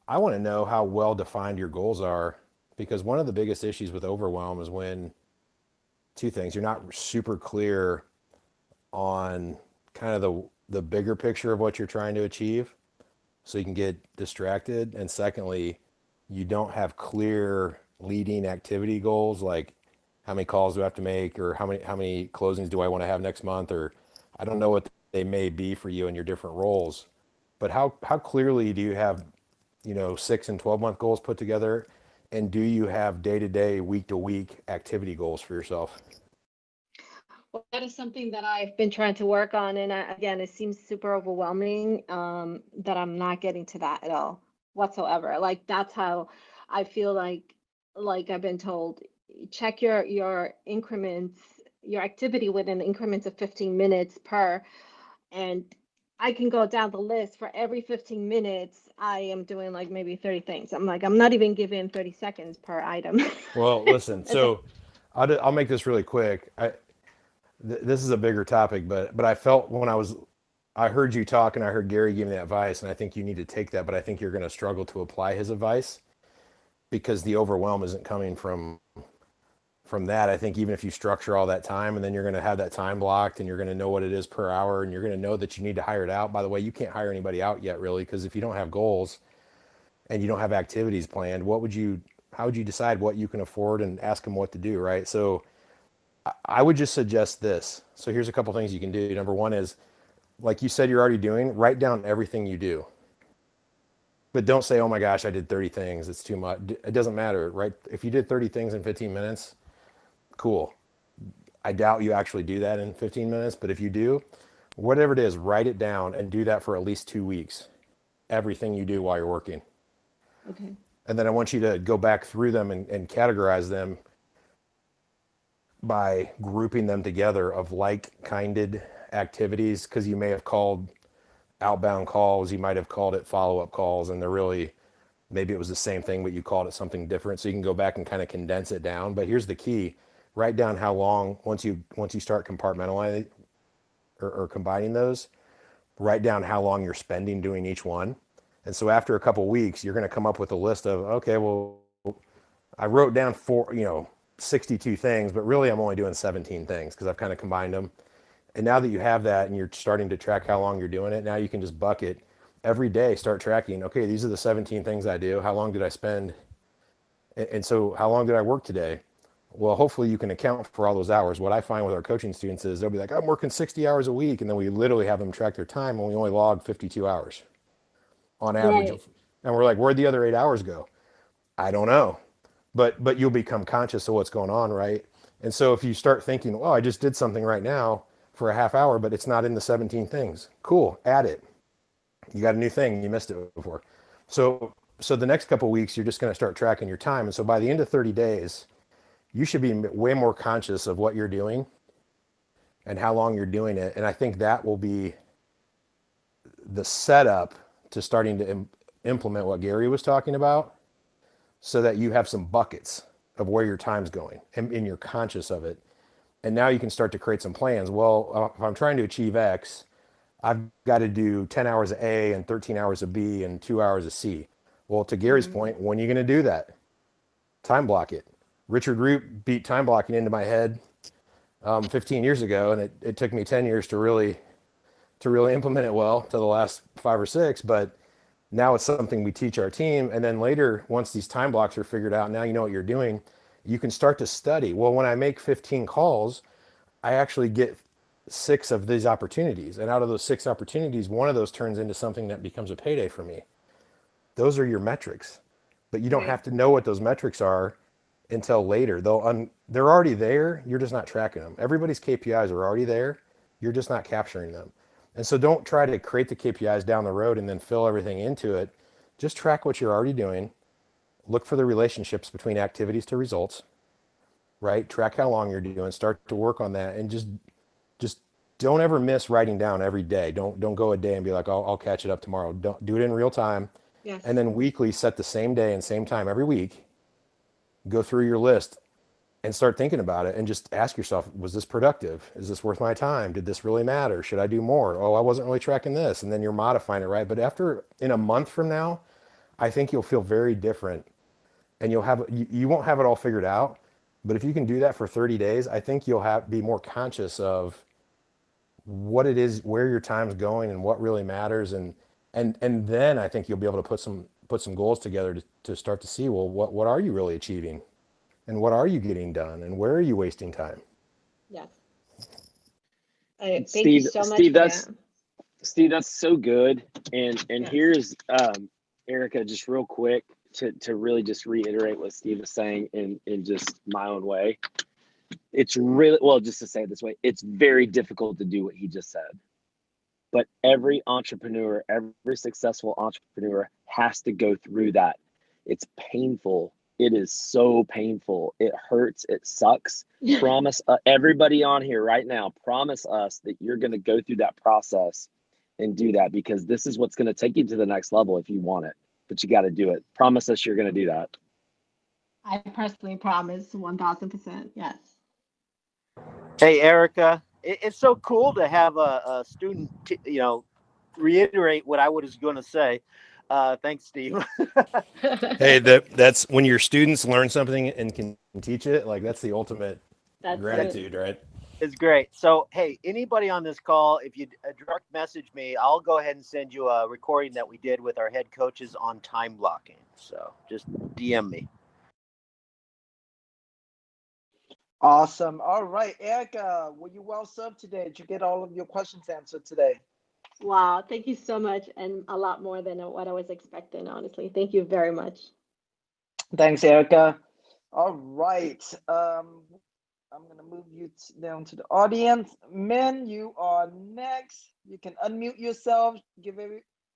I want to know how well defined your goals are, because one of the biggest issues with overwhelm is when two things: you're not super clear on kind of the bigger picture of what you're trying to achieve, so you can get distracted. And secondly, you don't have clear leading activity goals, like how many calls do I have to make, or how many closings do I want to have next month, or I don't know what they may be for you in your different roles. But how clearly do you have 6 and 12-month goals put together, and do you have day-to-day, week-to-week activity goals for yourself? Well, that is something that I've been trying to work on, and again, it seems super overwhelming, that I'm not getting to that at all whatsoever. Like that's how I feel like I've been told, check your increments, your activity within increments of 15 minutes per, and I can go down the list for every 15 minutes. I am doing like maybe 30 things. I'm like, I'm not even giving 30 seconds per item. Well, listen. It's like, So I'll make this really quick. This is a bigger topic, but I felt when I heard you talk and I heard Gary give me that advice, and I think you need to take that, but I think you're going to struggle to apply his advice because the overwhelm isn't coming from that. I think even if you structure all that time and then you're going to have that time blocked and you're going to know what it is per hour and you're going to know that you need to hire it out. By the way, you can't hire anybody out yet really, because if you don't have goals and you don't have activities planned, how would you decide what you can afford and ask them what to do, right? So I would just suggest this. So here's a couple things you can do. Number one is, like you said, you're already doing, write down everything you do. But don't say, oh my gosh, I did 30 things. It's too much. It doesn't matter, right? If you did 30 things in 15 minutes, cool. I doubt you actually do that in 15 minutes, but if you do, whatever it is, write it down and do that for at least 2 weeks. Everything you do while you're working. okay. And then I want you to go back through them and categorize them by grouping them together of like-kinded activities, because you may have called outbound calls, you might have called it follow-up calls, and they're really, maybe it was the same thing, but you called it something different. So you can go back and kind of condense it down. But here's the key: write down how long, once you start compartmentalizing or combining those, write down how long you're spending doing each one. And so after a couple weeks, you're going to come up with a list of, okay, well, I wrote down 62 things, but really I'm only doing 17 things because I've kind of combined them. And now that you have that and you're starting to track how long you're doing it, now you can just bucket every day, start tracking, okay, these are the 17 things I do. How long did I spend? And so how long did I work today? Well, hopefully you can account for all those hours. What I find with our coaching students is they'll be like, I'm working 60 hours a week. And then we literally have them track their time and we only log 52 hours on average. Right. And we're like, where'd the other 8 hours go? I don't know. But you'll become conscious of what's going on, right? And so if you start thinking, well, I just did something right now for a half hour, but it's not in the 17 things. Cool, add it. You got a new thing, you missed it before. So the next couple of weeks, you're just going to start tracking your time. And so by the end of 30 days, you should be way more conscious of what you're doing and how long you're doing it. And I think that will be the setup to starting to implement what Gary was talking about, so that you have some buckets of where your time's going and you're conscious of it. And now you can start to create some plans. Well, if I'm trying to achieve X, I've got to do 10 hours of A and 13 hours of B and 2 hours of C. Well, to Gary's point, when are you going to do that? Time block it. Richard Root beat time blocking into my head 15 years ago, and it took me 10 years to really implement it well to the last 5 or 6. But now it's something we teach our team. And then later, once these time blocks are figured out, now you know what you're doing, you can start to study. Well, when I make 15 calls, I actually get 6 of these opportunities. And out of those 6 opportunities, one of those turns into something that becomes a payday for me. Those are your metrics. But you don't have to know what those metrics are until later. They're already there. You're just not tracking them. Everybody's KPIs are already there. You're just not capturing them. And so don't try to create the KPIs down the road and then fill everything into it. Just track what you're already doing. Look for the relationships between activities to results, right? Track how long you're doing, start to work on that, and just don't ever miss writing down every day. Don't go a day and be like, I'll catch it up tomorrow. Don't do it in real time. Yes. And then weekly, set the same day and same time every week. Go through your list and start thinking about it and just ask yourself, was this productive? Is this worth my time? Did this really matter? Should I do more? Oh, I wasn't really tracking this. And then you're modifying it, right? But in a month from now, I think you'll feel very different, and you won't have it all figured out. But if you can do that for 30 days, I think you'll be more conscious of what it is, where your time's going and what really matters. And then I think you'll be able to put some goals together to start to see, well, what are you really achieving? And what are you getting done? And where are you wasting time? Yes. Thank Steve, you so much Steve, for that's that. Steve, that's so good. And Yes. here's Erica, just real quick to really just reiterate what Steve was saying in just my own way. it's really, well, just to say it this way, it's very difficult to do what he just said. But every entrepreneur, every successful entrepreneur has to go through that. It's painful. It is so painful. It hurts. It sucks. Promise everybody on here right now, promise us that you're going to go through that process and do that, because this is what's going to take you to the next level if you want it. But you got to do it. Promise us you're going to do that. I personally promise 1000%. Yes. Hey, Erica, it's so cool to have a student, reiterate what I was going to say. Thanks, Steve. Hey, that's when your students learn something and can teach it. Like, that's the ultimate gratitude, right? It's great. So, hey, anybody on this call, if you direct message me, I'll go ahead and send you a recording that we did with our head coaches on time blocking. So just DM me. Awesome. All right, Erica, were you well served today? Did you get all of your questions answered today? Wow, thank you so much, and a lot more than what I was expecting, honestly. Thank you very much. Thanks, Erica. All right. I'm going to move you down to the audience. Men, you are next. You can unmute yourself,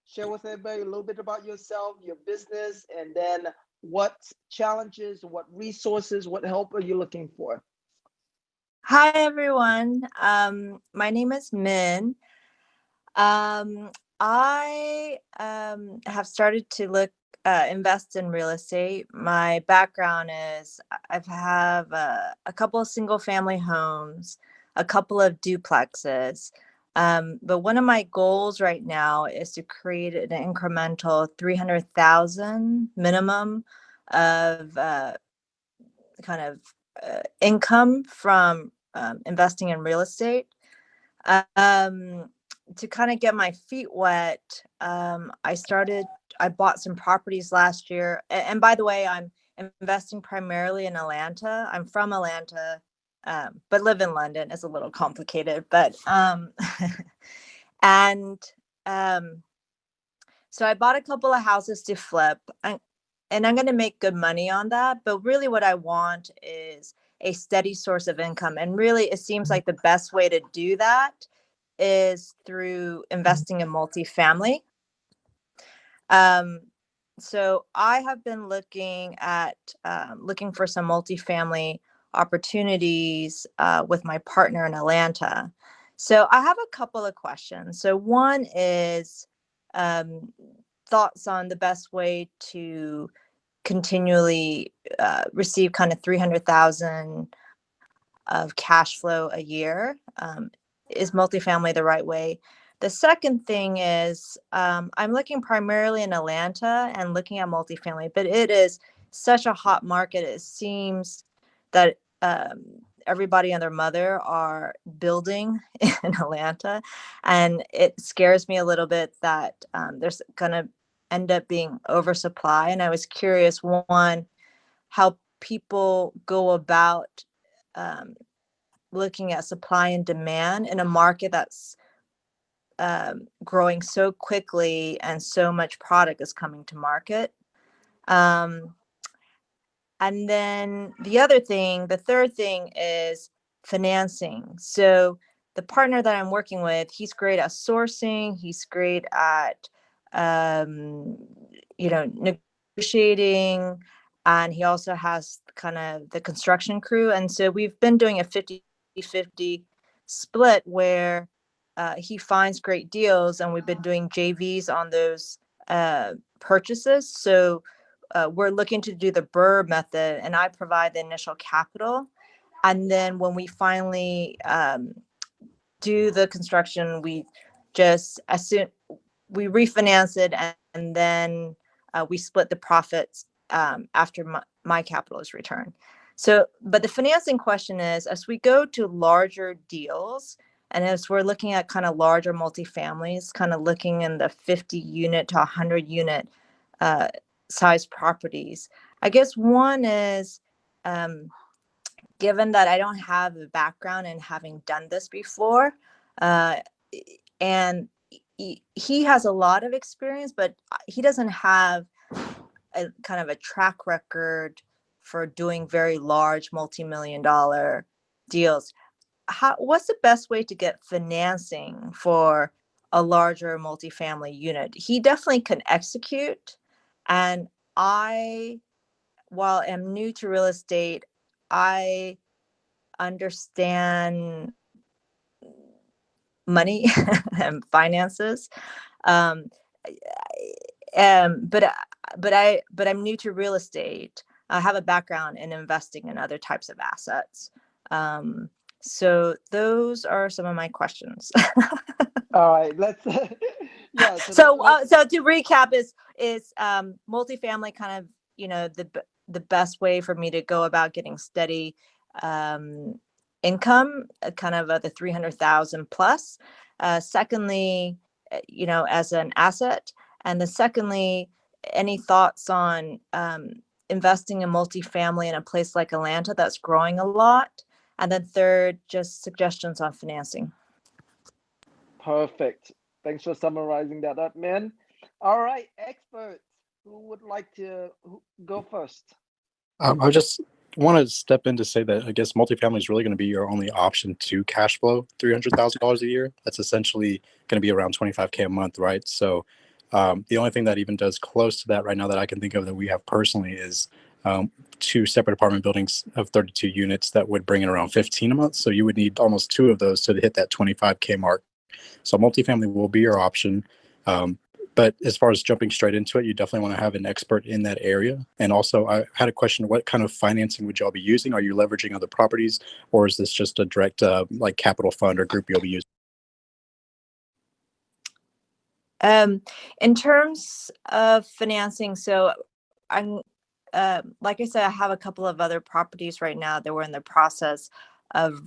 share with everybody a little bit about yourself, your business, and then what challenges, what resources, what help are you looking for? Hi, everyone. My name is Min. I have started to invest in real estate. My background is I have a couple of single family homes, a couple of duplexes. But one of my goals right now is to create an incremental 300,000 minimum of income from investing in real estate. To kind of get my feet wet, I bought some properties last year. And by the way, I'm investing primarily in Atlanta. I'm from Atlanta, but live in London. It's a little complicated, but so I bought a couple of houses to flip, and I'm going to make good money on that. But really what I want is a steady source of income. And really, it seems like the best way to do that is through investing in multifamily. So I have been looking for some multifamily opportunities with my partner in Atlanta. So I have a couple of questions. So one is thoughts on the best way to continually receive kind of 300,000 of cash flow a year. Is multifamily the right way? The second thing is I'm looking primarily in Atlanta and looking at multifamily, but it is such a hot market. It seems that everybody and their mother are building in Atlanta, and it scares me a little bit that there's going to end up being oversupply. And I was curious, one, how people go about looking at supply and demand in a market that's growing so quickly and so much product is coming to market. And then the third thing is financing. So the partner that I'm working with, he's great at sourcing. He's great at, negotiating. And he also has kind of the construction crew. And so we've been doing a 50-50 split where he finds great deals, and we've been doing JVs on those purchases. So we're looking to do the BRRRR method, and I provide the initial capital. And then when we finally do the construction, we refinance it, and then we split the profits after my capital is returned. So, but the financing question is, as we go to larger deals, and as we're looking at kind of larger multifamilies, kind of looking in the 50 unit to 100 unit size properties, I guess one is, given that I don't have a background in having done this before, and he has a lot of experience, but he doesn't have a kind of a track record for doing very large multi-million-dollar deals. What's the best way to get financing for a larger multifamily unit? He definitely can execute. And while I'm new to real estate, I understand money and finances. Um, but I'm new to real estate. I have a background in investing in other types of assets. So those are some of my questions. All right, let's yeah. So to recap, is multifamily kind of the best way for me to go about getting steady income, kind of the 300,000 plus. Secondly, as an asset, and then secondly, any thoughts on investing in multifamily in a place like Atlanta that's growing a lot, and then third, just suggestions on financing. Perfect. Thanks for summarizing that up, man. All right, experts, who would like to go first? I just want to step in to say that I guess multifamily is really going to be your only option to cash flow $300,000 a year. That's essentially going to be around $25K a month, right? So the only thing that even does close to that right now that I can think of that we have personally is 2 separate apartment buildings of 32 units that would bring in around 15 a month. So you would need almost 2 of those to hit that 25K mark. So multifamily will be your option. But as far as jumping straight into it, you definitely want to have an expert in that area. And also, I had a question: what kind of financing would y'all be using? Are you leveraging other properties, or is this just a direct like capital fund or group you'll be using? In terms of financing, so I'm like I said, I have a couple of other properties right now that we're in the process of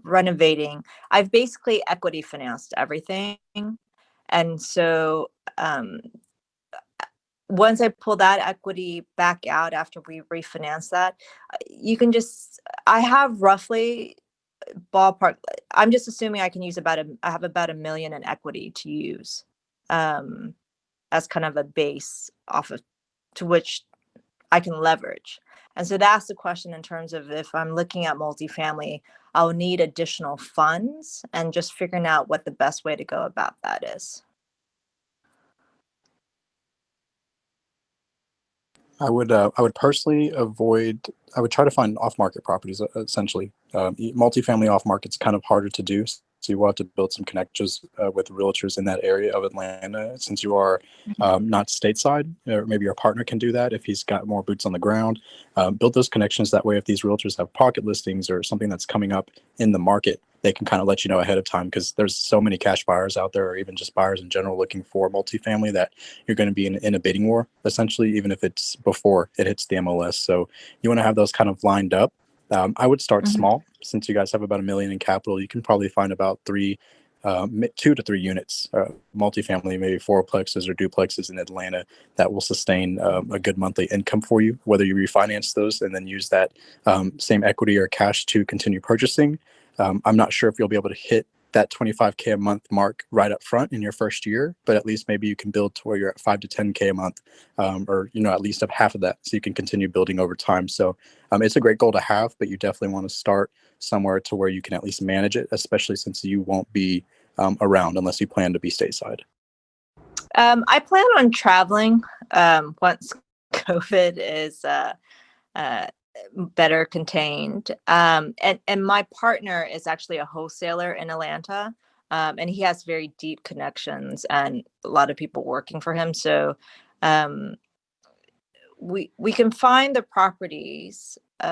renovating. I've basically equity financed everything. And so once I pull that equity back out after we refinance that, I have roughly ballpark, I'm just assuming I can use I have about $1 million in equity to use as kind of a base to which I can leverage. And so that's the question in terms of if I'm looking at multifamily, I'll need additional funds and just figuring out what the best way to go about that is. I would personally avoid. I would try to find off-market properties. Essentially, multifamily off-market's kind of harder to do. So you will have to build some connections with realtors in that area of Atlanta, since you are not stateside. Or maybe your partner can do that if he's got more boots on the ground. Build those connections. That way, if these realtors have pocket listings or something that's coming up in the market, they can kind of let you know ahead of time, because there's so many cash buyers out there, or even just buyers in general looking for multifamily, that you're going to be in a bidding war, essentially, even if it's before it hits the MLS. So you want to have those kind of lined up. I would start small. Since you guys have about $1 million in capital, you can probably find about 2 to 3 units, multifamily, maybe fourplexes or duplexes in Atlanta that will sustain a good monthly income for you, whether you refinance those and then use that same equity or cash to continue purchasing. I'm not sure if you'll be able to hit that 25K a month mark right up front in your first year, but at least maybe you can build to where you're at 5 to 10K a month, or at least up half of that, so you can continue building over time. So it's a great goal to have, but you definitely want to start somewhere to where you can at least manage it, especially since you won't be around unless you plan to be stateside. I plan on traveling once COVID is better contained. And my partner is actually a wholesaler in Atlanta, and he has very deep connections and a lot of people working for him. So we can find the properties. He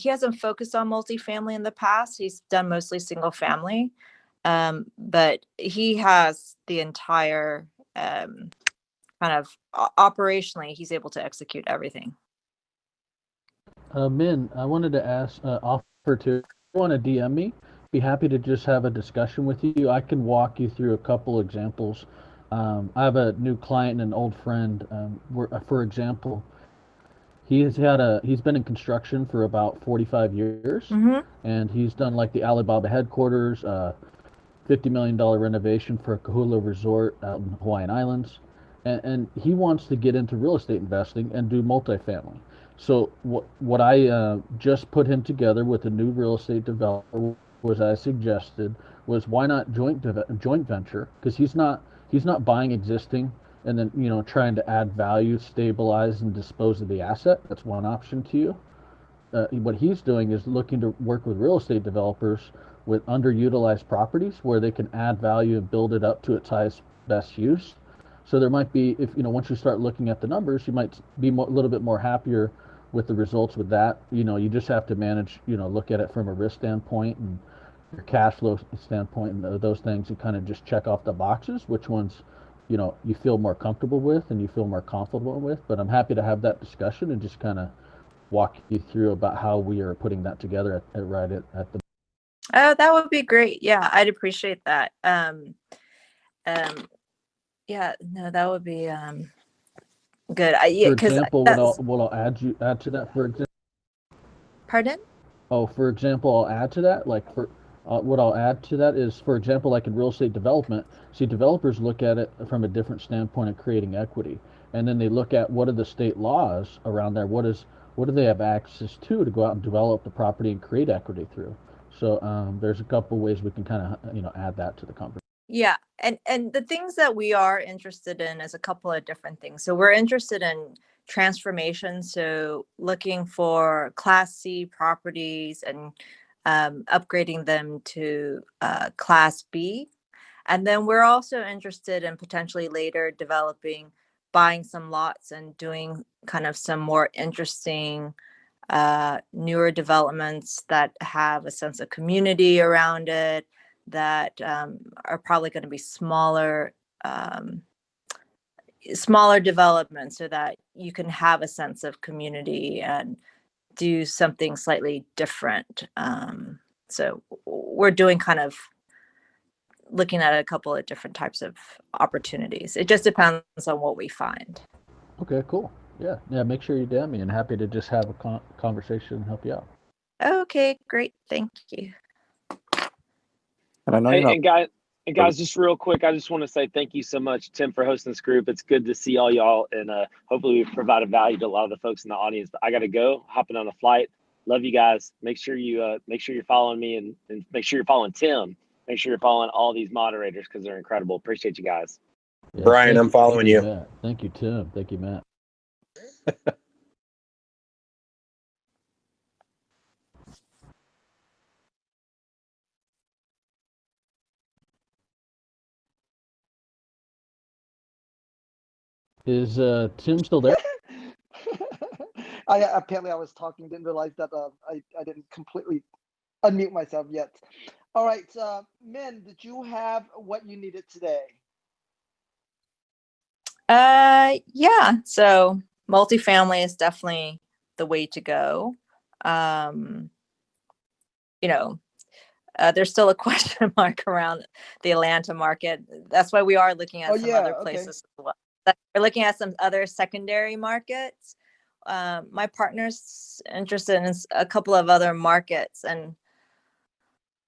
hasn't focused on multifamily in the past. He's done mostly single family, but he has the entire kind of operationally, he's able to execute everything. Min, I wanted to offer to, if you want to DM me, be happy to just have a discussion with you. I can walk you through a couple examples. I have a new client and an old friend. For example, he's been in construction for about 45 years, and he's done like the Alibaba headquarters, $50 million renovation for a Kahula resort out in Hawaiian Islands. And he wants to get into real estate investing and do multifamily. So what I just put him together with a new real estate developer was I suggested was why not joint venture, because he's not buying existing and then trying to add value, stabilize and dispose of the asset. That's one option to you. What he's doing is looking to work with real estate developers with underutilized properties where they can add value and build it up to its highest best use. So there might be, if once you start looking at the numbers, you might be a little bit more happier with the results with that. You just have to manage, look at it from a risk standpoint and your cash flow standpoint and those things, and kind of just check off the boxes, which ones you feel more comfortable with and you feel more comfortable with. But I'm happy to have that discussion and just kind of walk you through about how we are putting that together at the. Oh, that would be great. Yeah, I'd appreciate that. Yeah, no, that would be good. Yeah, For because example, that's. what I'll add to that, for example. Pardon? Oh, for example, I'll add to that, like what I'll add to that is, for example, like in real estate development, see, developers look at it from a different standpoint of creating equity, and then they look at what are the state laws around there, what do they have access to go out and develop the property and create equity through. So there's a couple ways we can kind of add that to the conversation. Yeah, and the things that we are interested in is a couple of different things. So we're interested in transformation, so looking for Class C properties and upgrading them to Class B. And then we're also interested in potentially later buying some lots and doing kind of some more interesting newer developments that have a sense of community around it, that are probably going to be smaller developments, so that you can have a sense of community and do something slightly different. So we're doing kind of looking at a couple of different types of opportunities. It just depends on what we find. Okay, cool. Yeah, make sure you DM me, and happy to just have a conversation and help you out. Okay, great. Thank you. And I know Hey, you're not. and guys, just real quick, I just want to say thank you so much, Tim, for hosting this group. It's good to see all y'all, and hopefully we've provided value to a lot of the folks in the audience. But I got to go, hopping on a flight. Love you guys. Make sure you're following me, and make sure you're following Tim. Make sure you're following all these moderators because they're incredible. Appreciate you guys. Yeah, Brian, I'm following you. Matt. Thank you, Tim. Thank you, Matt. Is Tim still there? Apparently I was talking, didn't realize that I didn't completely unmute myself yet. All right, Min, did you have what you needed today? Yeah. So multifamily is definitely the way to go. There's still a question mark around the Atlanta market. That's why we are looking at some other places as well. We're looking at some other secondary markets. My partner's interested in a couple of other markets, and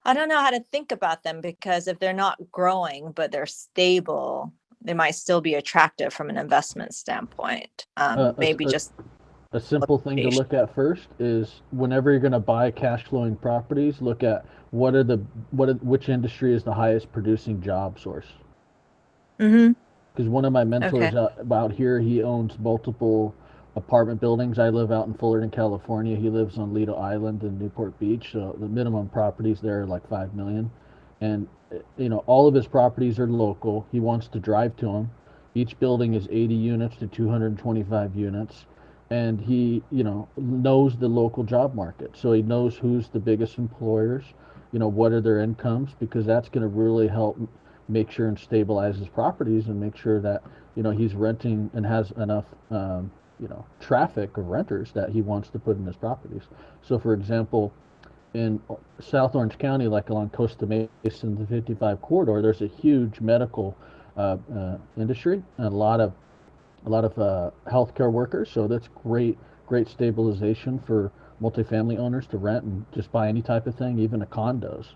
I don't know how to think about them, because if they're not growing but they're stable, they might still be attractive from an investment standpoint. Maybe just a simple thing to look at first is, whenever you're going to buy cash flowing properties, look at which industry is the highest producing job source. Mm-hmm. Because one of my mentors out here, he owns multiple apartment buildings. I live out in Fullerton, California. He lives on Lido Island in Newport Beach. So the minimum properties there are like 5 million. And all of his properties are local. He wants to drive to them. Each building is 80 units to 225 units. And he, knows the local job market. So he knows who's the biggest employers, what are their incomes, because that's going to really help make sure and stabilize his properties and make sure that he's renting and has enough traffic of renters that he wants to put in his properties. So for example, in South Orange County, like along Costa Mesa and the 55 corridor, there's a huge medical industry and a lot of healthcare workers. So that's great stabilization for multifamily owners to rent and just buy any type of thing, even a condos.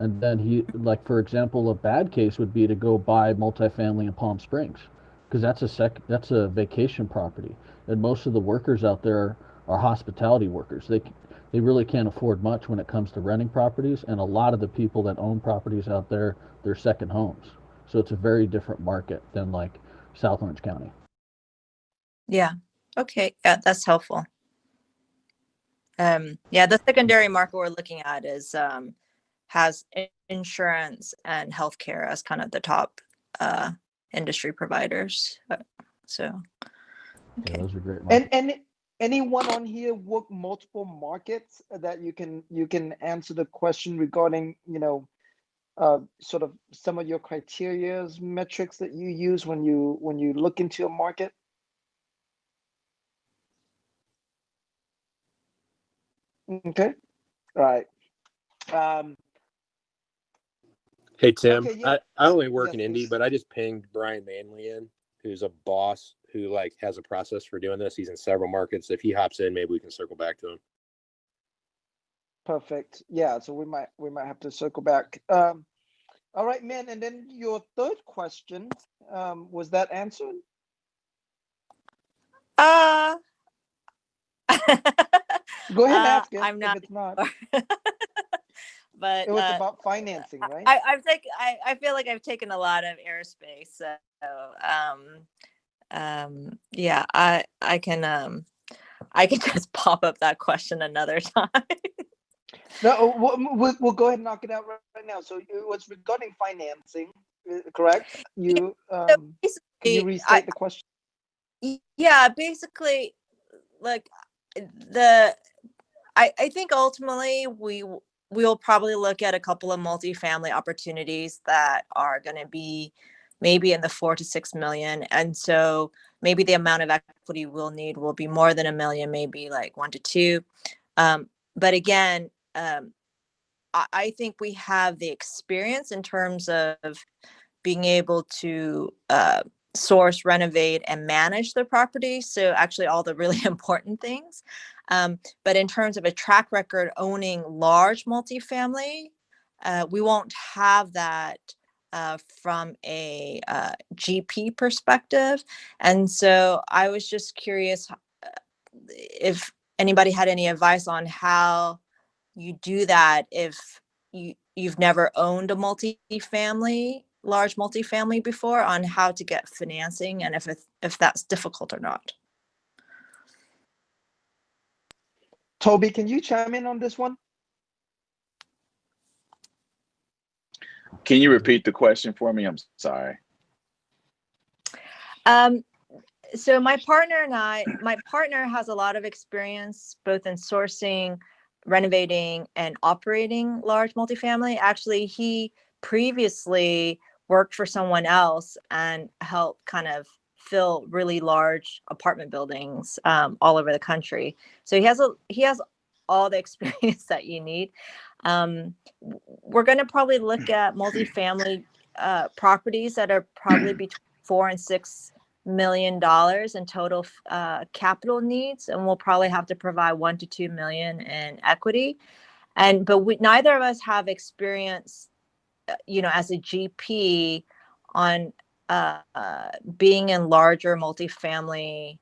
And then like for example, a bad case would be to go buy multifamily in Palm Springs, because that's a vacation property, and most of the workers out there are hospitality workers. They really can't afford much when it comes to renting properties, and a lot of the people that own properties out there, they're second homes. So it's a very different market than like South Orange County. Yeah. Okay. Yeah, that's helpful. Yeah, the secondary market we're looking at is has insurance and healthcare as kind of the top industry providers. So, okay. Yeah, those are great And markets. anyone on here work multiple markets that you can answer the question regarding, sort of some of your criterias, metrics that you use when you look into a market? Okay. All right. Hey Tim, Okay, yeah. I only work Yes, in Indy, please. but I just pinged Brian Manley in, who's a boss who like has a process for doing this. He's in several markets. If he hops in, maybe we can circle back to him. Perfect. Yeah, so we might have to circle back. All right, man. And then your third question, was that answered? Go ahead and ask it I'm not if it's not. but It was about financing, right? I feel like I've taken a lot of airspace. So yeah, I can just pop up that question another time. No, we'll go ahead and knock it out right now. So it was regarding financing, correct? You can you restate the question? Yeah, basically, like I think ultimately we'll probably look at a couple of multifamily opportunities that are going to be maybe in the 4 to 6 million, and so maybe the amount of equity we'll need will be more than $1 million, maybe like 1 to 2. But again, I think we have the experience in terms of being able to source, renovate, and manage the property. So actually all the really important things. But in terms of a track record owning large multifamily, we won't have that from a GP perspective. And so I was just curious if anybody had any advice on how you do that if you've never owned a large multifamily before, on how to get financing and if that's difficult or not. Toby, can you chime in on this one? Can you repeat the question for me? I'm sorry. So my partner has a lot of experience both in sourcing, renovating, and operating large multifamily. Actually, he previously worked for someone else and helped kind of fill really large apartment buildings all over the country. So he has all the experience that you need. We're going to probably look at multifamily properties that are probably between $4 and $6 million in total capital needs, and we'll probably have to provide 1 to 2 million in equity. But neither of us have experience, as a GP on being in larger multifamily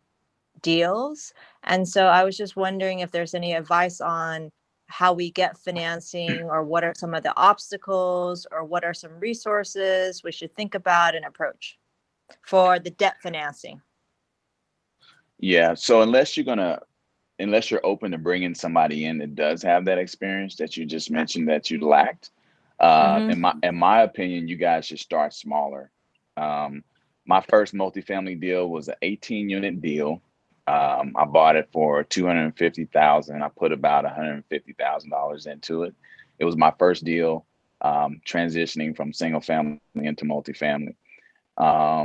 deals. And so I was just wondering if there's any advice on how we get financing, or what are some of the obstacles, or what are some resources we should think about and approach for the debt financing. Yeah. So unless you're open to bringing somebody in that does have that experience that you just mentioned that you lacked, in my opinion, you guys should start smaller. My first multifamily deal was an 18-unit deal. I bought it for $250,000. I put about $150,000 into it. It was my first deal, transitioning from single family into multifamily. I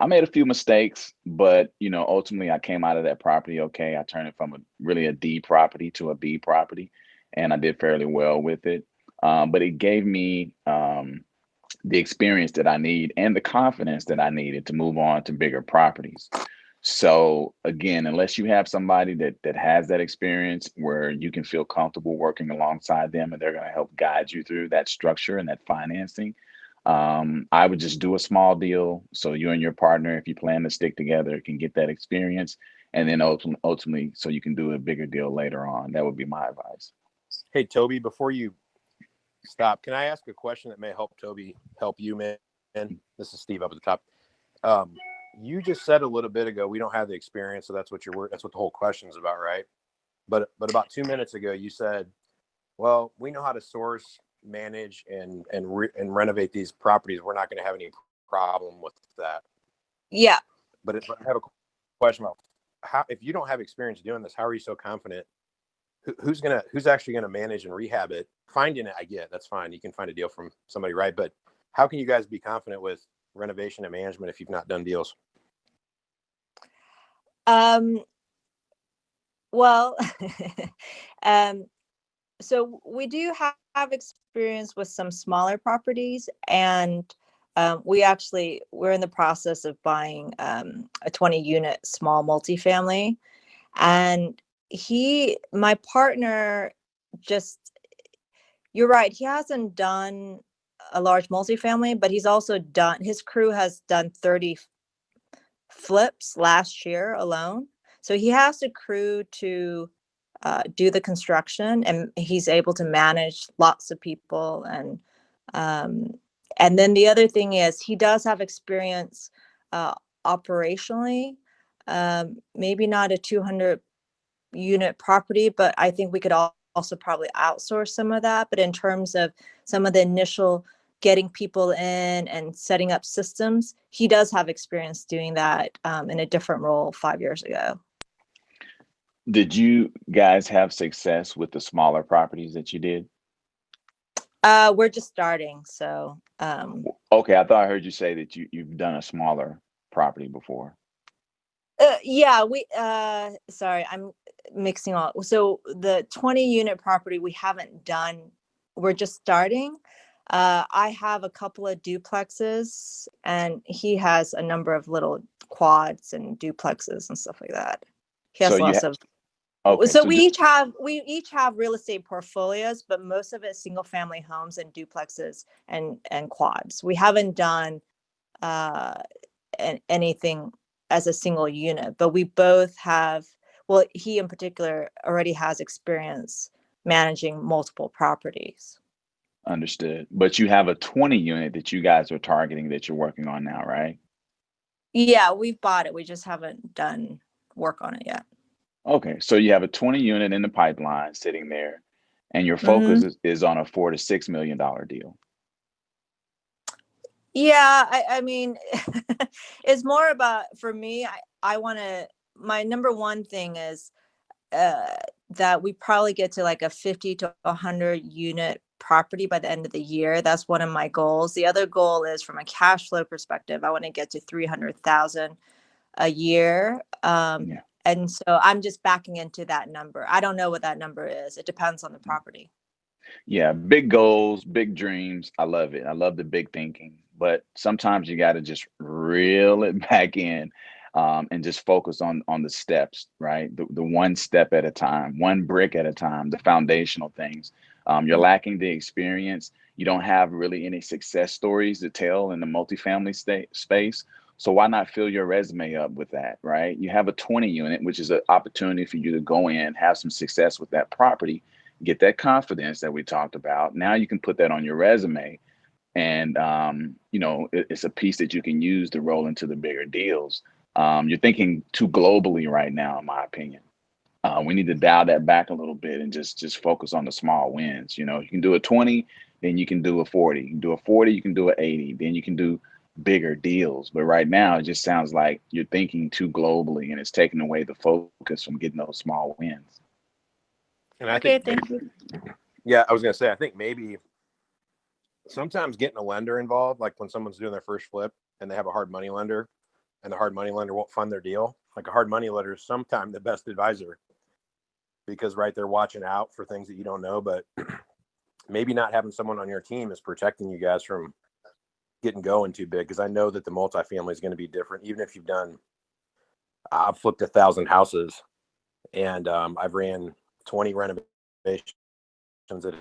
made a few mistakes, but ultimately I came out of that property okay. I turned it from a D property to a B property, and I did fairly well with it. But it gave me the experience that I need and the confidence that I needed to move on to bigger properties. So again, unless you have somebody that has that experience where you can feel comfortable working alongside them and they're going to help guide you through that structure and that financing, I would just do a small deal so you and your partner, if you plan to stick together, can get that experience, and then ultimately, so you can do a bigger deal later on. That would be my advice. Hey, Toby, before you stop, can I ask a question that may help Toby help you, man? This is Steve up at the top. You just said a little bit ago we don't have the experience, so that's what the whole question is about, right? But about 2 minutes ago you said, well, we know how to source, manage, and renovate these properties. We're not going to have any problem with that. Yeah. But I have a question about how, if you don't have experience doing this, how are you so confident? Who's actually gonna manage and rehab it? Finding it, I get, that's fine. You can find a deal from somebody, right? But how can you guys be confident with renovation and management if you've not done deals? Well, so we do have experience with some smaller properties, and we're in the process of buying a 20-unit small multifamily, and my partner, just, you're right, he hasn't done a large multifamily, but his crew has done 30 flips last year alone. So he has the crew to do the construction, and he's able to manage lots of people. And then the other thing is he does have experience operationally, maybe not a 200-unit property, but I think we could also probably outsource some of that. But in terms of some of the initial getting people in and setting up systems, he does have experience doing that in a different role 5 years ago. Did you guys have success with the smaller properties that you did? We're just starting, so. Okay, I thought I heard you say that you've done a smaller property before. Yeah, sorry, I'm mixing all. So the 20-unit property we haven't done, we're just starting. I have a couple of duplexes, and he has a number of little quads and duplexes and stuff like that. He has lots of. Okay. So we each have real estate portfolios, but most of it is single family homes and duplexes and quads. We haven't done anything as a single unit, but we both have. Well, he in particular already has experience managing multiple properties. Understood. But you have a 20-unit that you guys are targeting that you're working on now, right? Yeah, we've bought it. We just haven't done work on it yet. Okay, so you have a 20-unit in the pipeline sitting there, and your focus is on a $4 to $6 million deal. Yeah, I mean, it's more about, for me, I want to, my number one thing is that we probably get to like a 50 to 100-unit property by the end of the year. That's one of my goals. The other goal is, from a cash flow perspective, I want to get to 300,000 a year. And so I'm just backing into that number. I don't know what that number is. It depends on the property. Yeah, big goals, big dreams. I love it. I love the big thinking, but sometimes you got to just reel it back in, and just focus on the steps, right? The one step at a time, one brick at a time, the foundational things. You're lacking the experience. You don't have really any success stories to tell in the multifamily space. So why not fill your resume up with that, right? You have a 20-unit, which is an opportunity for you to go in, have some success with that property, get that confidence that we talked about. Now you can put that on your resume, and it's a piece that you can use to roll into the bigger deals. You're thinking too globally right now, in my opinion. We need to dial that back a little bit and just focus on the small wins. You can do a 20, then you can do a 40. You can do a 40, you can do an 80, then you can do bigger deals. But right now, it just sounds like you're thinking too globally, and it's taking away the focus from getting those small wins. And I think, thank you. Yeah, I was going to say, I think maybe sometimes getting a lender involved, like when someone's doing their first flip and they have a hard money lender, and the hard money lender won't fund their deal. Like, a hard money lender is sometimes the best advisor, because they're watching out for things that you don't know. But maybe not having someone on your team is protecting you guys from getting going too big. Because I know that the multifamily is going to be different. Even if I've flipped 1,000 houses, and I've ran 20 renovations at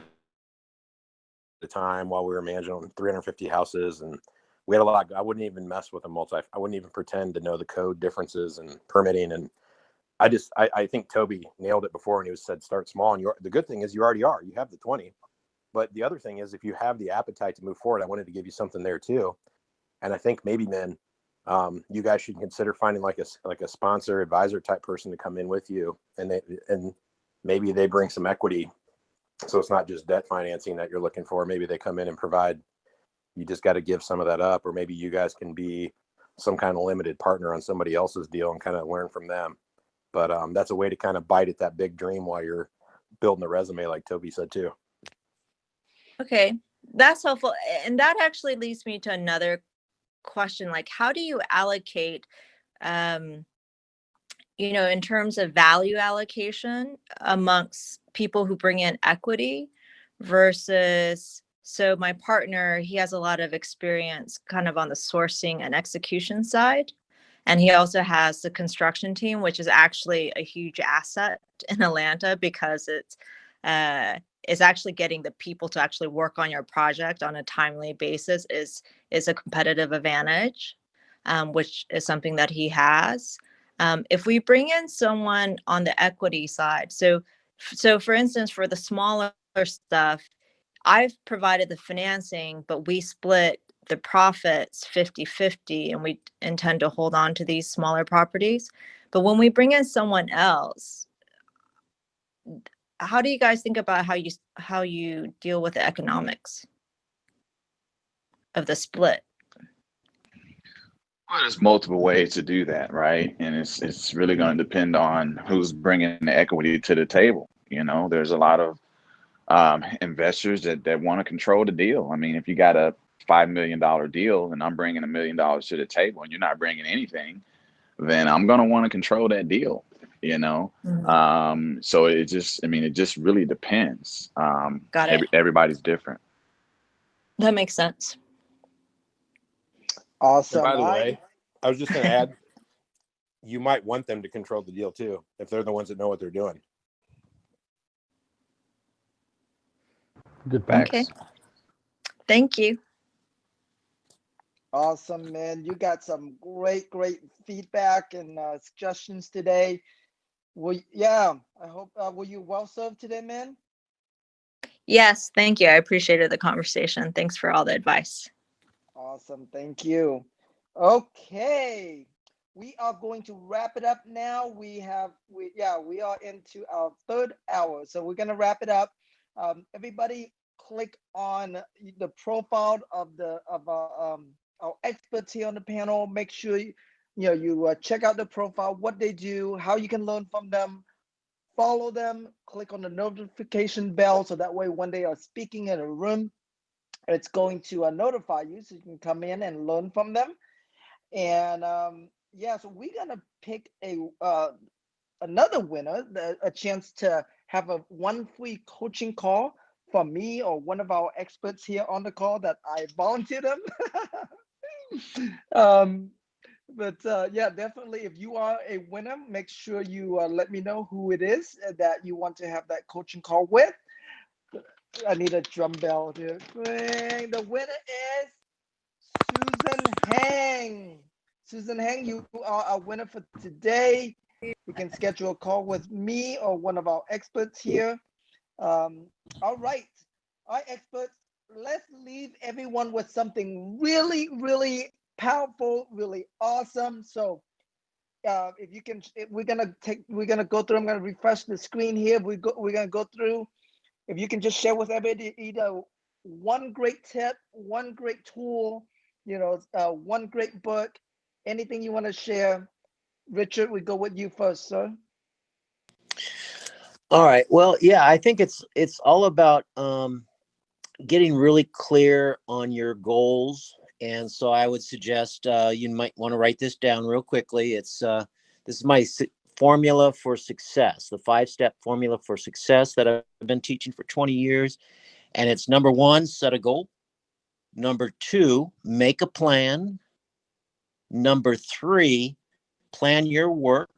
a time while we were managing 350 houses, and we had a lot. I wouldn't even mess with I wouldn't even pretend to know the code differences and permitting. And I think Toby nailed it before when he said start small. And the good thing is you already are. You have the 20. But the other thing is, if you have the appetite to move forward, I wanted to give you something there too. And I think maybe, men, you guys should consider finding like a sponsor advisor type person to come in with you, and maybe they bring some equity. So it's not just debt financing that you're looking for. Maybe they come in and provide. You just got to give some of that up, or maybe you guys can be some kind of limited partner on somebody else's deal and kind of learn from them. But that's a way to kind of bite at that big dream while you're building a resume, like Toby said too. Okay, that's helpful. And that actually leads me to another question. Like, how do you allocate, in terms of value allocation amongst people who bring in equity versus, so my partner, he has a lot of experience kind of on the sourcing and execution side. And he also has the construction team, which is actually a huge asset in Atlanta because it's actually getting the people to actually work on your project on a timely basis is a competitive advantage, which is something that he has. If we bring in someone on the equity side, so for instance, for the smaller stuff, I've provided the financing, but we split the profits 50-50, and we intend to hold on to these smaller properties. But when we bring in someone else, how do you guys think about how you deal with the economics of the split? Well, there's multiple ways to do that, right? And it's really going to depend on who's bringing the equity to the table. There's a lot of investors that want to control the deal. I mean, if you got a $5 million deal and I'm bringing $1 million to the table and you're not bringing anything, then I'm going to want to control that deal, So it just really depends. Got it. Everybody's different. That makes sense. Awesome. And by the way, I was just going to add, you might want them to control the deal too, if they're the ones that know what they're doing. Good facts. Okay. Thank you. Awesome, man. You got some great feedback and suggestions today. I hope, were you well served today, man? Yes, thank you. I appreciated the conversation. Thanks for all the advice. Awesome. Thank you. Okay. We are going to wrap it up now. We are into our third hour. So we're going to wrap it up. Everybody click on the profile of our experts here on the panel. Make sure you check out the profile, what they do, how you can learn from them, follow them, click on the notification bell so that way when they are speaking in a room, it's going to notify you so you can come in and learn from them. And so we're gonna pick another winner, a chance to have one free coaching call from me or one of our experts here on the call that I volunteered them. Definitely, if you are a winner, make sure you let me know who it is that you want to have that coaching call with. I need a drum bell to ring. The winner is Susan Hang. Susan Hang, you are our winner for today. You can schedule a call with me or one of our experts here. All right, experts, let's leave everyone with something really, really powerful, really awesome. So if you can, we're gonna go through. I'm gonna refresh the screen here. We're gonna go through. If you can just share with everybody either one great tip, one great tool, one great book, anything you want to share. Richard, we go with you first, sir. All right. Well, yeah, I think it's all about getting really clear on your goals. And so I would suggest you might want to write this down real quickly. This is my formula for success, the 5-step formula for success that I've been teaching for 20 years. And it's number 1, set a goal. Number 2, make a plan. Number 3, plan your work.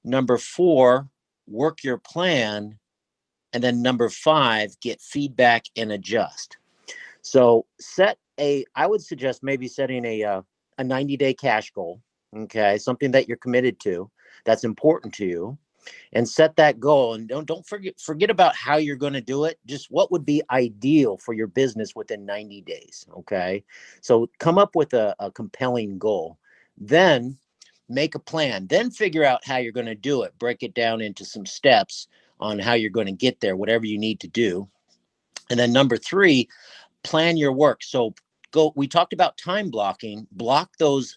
Number 4, work your plan. And then number 5, get feedback and adjust. So I would suggest maybe setting a 90-day cash goal. Okay. Something that you're committed to, that's important to you, and set that goal. And don't forget about how you're going to do it. Just what would be ideal for your business within 90 days. Okay. So come up with a compelling goal, then make a plan, then figure out how you're going to do it. Break it down into some steps on how you're going to get there, whatever you need to do. And then number 3, plan your work. So we talked about time blocking. Block those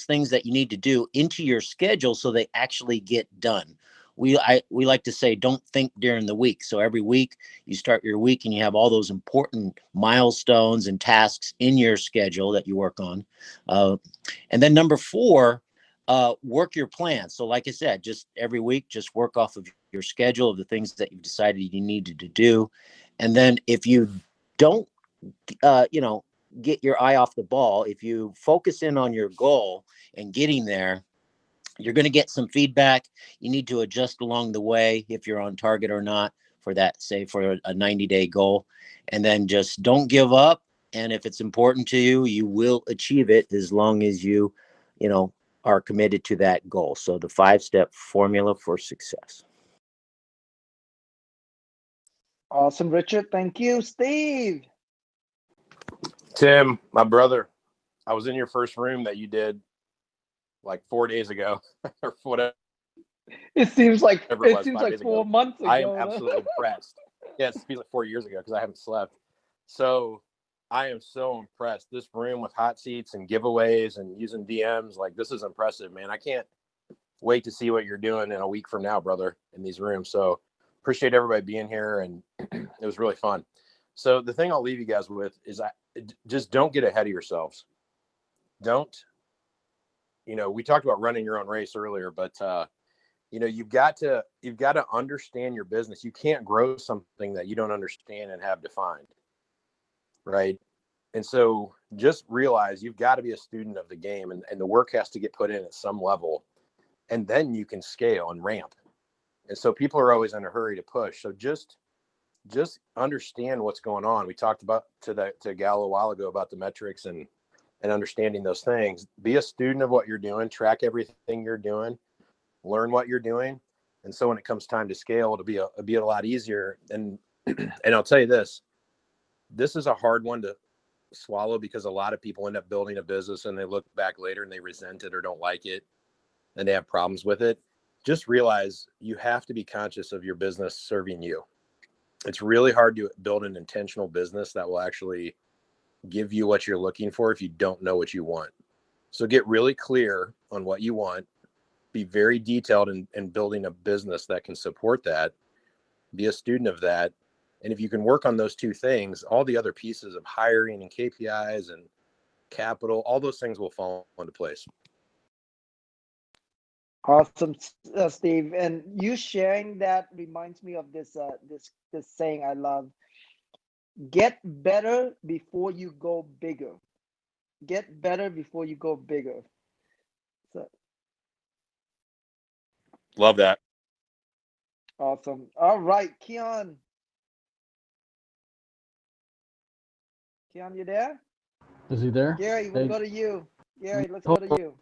things that you need to do into your schedule so they actually get done. We like to say, don't think during the week. So every week you start your week and you have all those important milestones and tasks in your schedule that you work on. And then number 4, work your plan. So like I said, just every week, just work off of your schedule of the things that you've decided you needed to do. And then if you don't, get your eye off the ball, if you focus in on your goal and getting there, you're going to get some feedback. You need to adjust along the way if you're on target or not for that, say for a 90-day goal. And then just don't give up. And if it's important to you, you will achieve it as long as you are committed to that goal. So the 5-step formula for success. Awesome, Richard. Thank you. Steve. Tim, my brother, I was in your first room that you did like 4 days ago or whatever. It seems like 4 months ago. I am absolutely impressed. Yes, it feels like 4 years ago because I haven't slept. So I am so impressed. This room with hot seats and giveaways and using DMs, like this is impressive, man. I can't wait to see what you're doing in a week from now, brother, in these rooms. So appreciate everybody being here, and it was really fun. So the thing I'll leave you guys with is just don't get ahead of yourselves. Don't, we talked about running your own race earlier, but you've got to understand your business. You can't grow something that you don't understand and have defined. Right. And so just realize you've got to be a student of the game, and the work has to get put in at some level, and then you can scale and ramp. And so people are always in a hurry to push. So just understand what's going on. We talked about to Gal a while ago about the metrics and understanding those things. Be a student of what you're doing, track everything you're doing, learn what you're doing. And so when it comes time to scale, it'll be a lot easier. And I'll tell you this is a hard one to swallow, because a lot of people end up building a business and they look back later and they resent it or don't like it and they have problems with it. Just realize you have to be conscious of your business serving you. It's really hard to build an intentional business that will actually give you what you're looking for if you don't know what you want. So get really clear on what you want, be very detailed in building a business that can support that, be a student of that. And if you can work on those 2 things, all the other pieces of hiring and KPIs and capital, all those things will fall into place. Awesome, Steve. And you sharing that reminds me of this saying I love. Get better before you go bigger. Get better before you go bigger. So, love that. Awesome. All right, Keon. Keon, you there? Is he there? Gary, we'll go to you. Gary, let's go to you.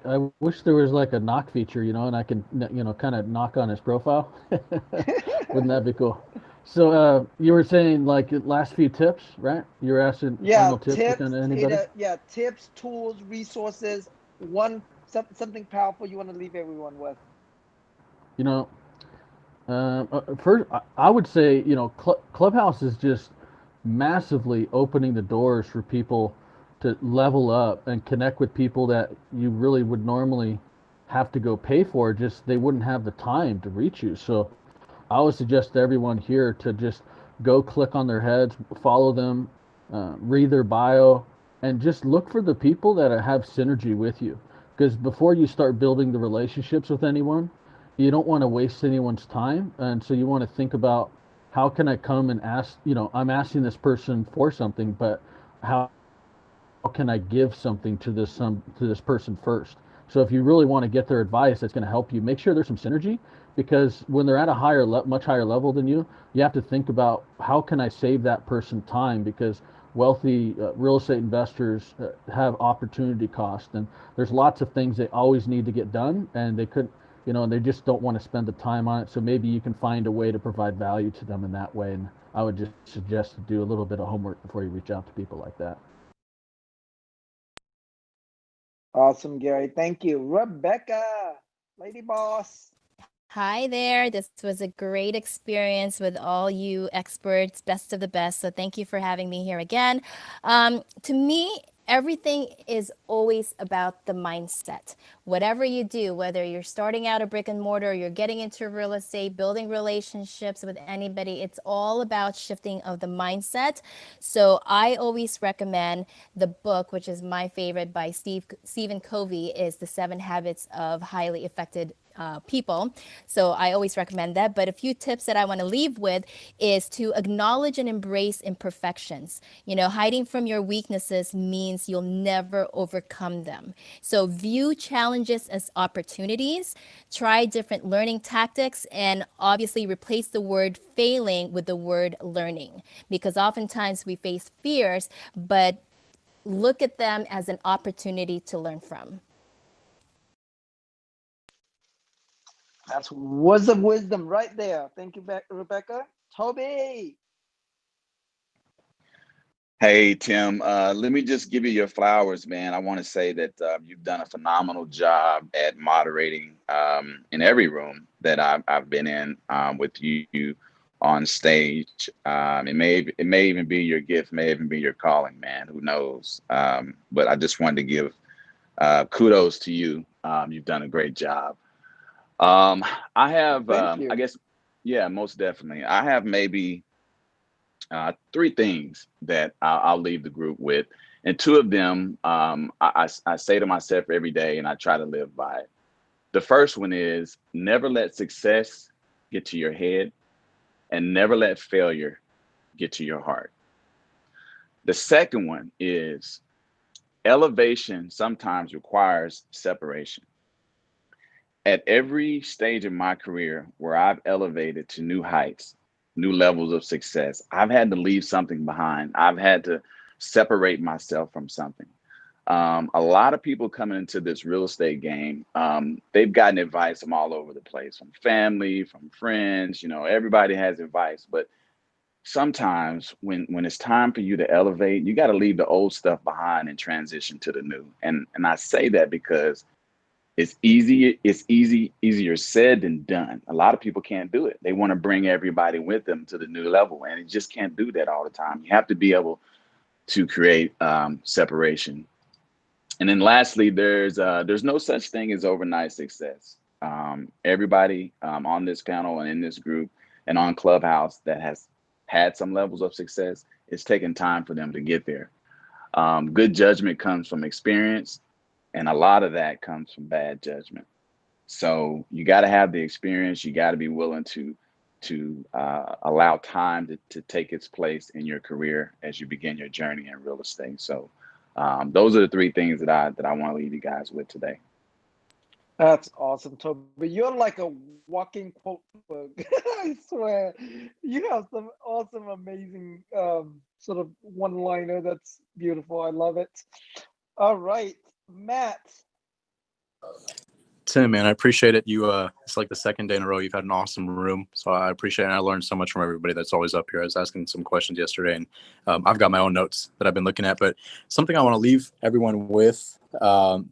I wish there was like a knock feature, and I can, kind of knock on his profile. Wouldn't that be cool? So you were saying like last few tips, right? You were asking final tips to kind of anybody? Tips, tools, resources, something powerful you want to leave everyone with. First, I would say, Clubhouse is just massively opening the doors for people to level up and connect with people that you really would normally have to go pay for. Just they wouldn't have the time to reach you. So I would suggest to everyone here to just go click on their heads, follow them, read their bio, and just look for the people that have synergy with you. Because before you start building the relationships with anyone, you don't want to waste anyone's time. And so you want to think about, how can I come and ask, I'm asking this person for something, but how can I give something to this person first? So if you really want to get their advice that's going to help you, make sure there's some synergy, because when they're at a much higher level than you have to think about, how can I save that person time? Because wealthy real estate investors have opportunity cost, and there's lots of things they always need to get done, and they could, and they just don't want to spend the time on it. So maybe you can find a way to provide value to them in that way. And I would just suggest to do a little bit of homework before you reach out to people like that. Awesome, Gary. Thank you. Rebecca, Lady Boss. Hi there. This was a great experience with all you experts, best of the best. So thank you for having me here again. To me, everything is always about the mindset. Whatever you do, whether you're starting out a brick and mortar, or you're getting into real estate, building relationships with anybody, it's all about shifting of the mindset. So I always recommend the book, which is my favorite by Stephen Covey, is The 7 Habits of Highly Effective people. So I always recommend that. But a few tips that I want to leave with is to acknowledge and embrace imperfections. Hiding from your weaknesses means you'll never overcome them. So view challenges as opportunities, try different learning tactics, and obviously replace the word failing with the word learning, because oftentimes we face fears, but look at them as an opportunity to learn from. That's words of wisdom right there. Thank you, Rebecca. Toby. Hey, Tim, let me just give you your flowers, man. I want to say that you've done a phenomenal job at moderating in every room that I've been in with you on stage. It may even be your gift, may even be your calling, man. Who knows? But I just wanted to give kudos to you. You've done a great job. I have, I guess, yeah, most definitely. I have maybe 3 things that I'll leave the group with. And 2 of them, I say to myself every day, and I try to live by it. The first one is, never let success get to your head, and never let failure get to your heart. The second one is, elevation sometimes requires separation. At every stage of my career where I've elevated to new heights, new levels of success, I've had to leave something behind. I've had to separate myself from something. A lot of people coming into this real estate game, they've gotten advice from all over the place, from family, from friends, everybody has advice. But sometimes when it's time for you to elevate, you got to leave the old stuff behind and transition to the new. And I say that because it's easier said than done. A lot of people can't do it. They want to bring everybody with them to the new level, and you just can't do that all the time. You have to be able to create separation. And then lastly, there's no such thing as overnight success. Everybody on this panel and in this group and on Clubhouse that has had some levels of success, it's taken time for them to get there. Good judgment comes from experience, and a lot of that comes from bad judgment. So you got to have the experience. You got to be willing to allow time to take its place in your career as you begin your journey in real estate. So those are the 3 things that I want to leave you guys with today. That's awesome, Toby. You're like a walking quote book. I swear. You have some awesome, amazing sort of one-liner. That's beautiful. I love it. All right, Matt. Tim, man, I appreciate it. It's like the second day in a row you've had an awesome room. So I appreciate it. And I learned so much from everybody that's always up here. I was asking some questions yesterday, and I've got my own notes that I've been looking at. But something I want to leave everyone with,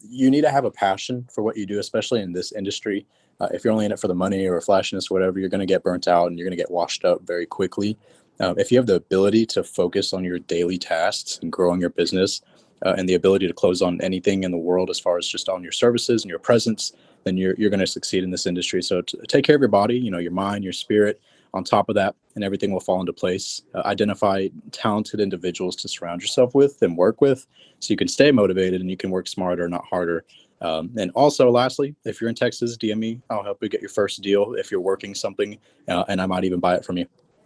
you need to have a passion for what you do, especially in this industry. If you're only in it for the money or flashiness or whatever, you're going to get burnt out and you're going to get washed up very quickly. If you have the ability to focus on your daily tasks and growing your business, and the ability to close on anything in the world as far as just on your services and your presence, then you're going to succeed in this industry. So take care of your body, your mind, your spirit. On top of that, and everything will fall into place. Identify talented individuals to surround yourself with and work with, so you can stay motivated and you can work smarter, not harder. And also, lastly, if you're in Texas, DM me. I'll help you get your first deal if you're working something, and I might even buy it from you.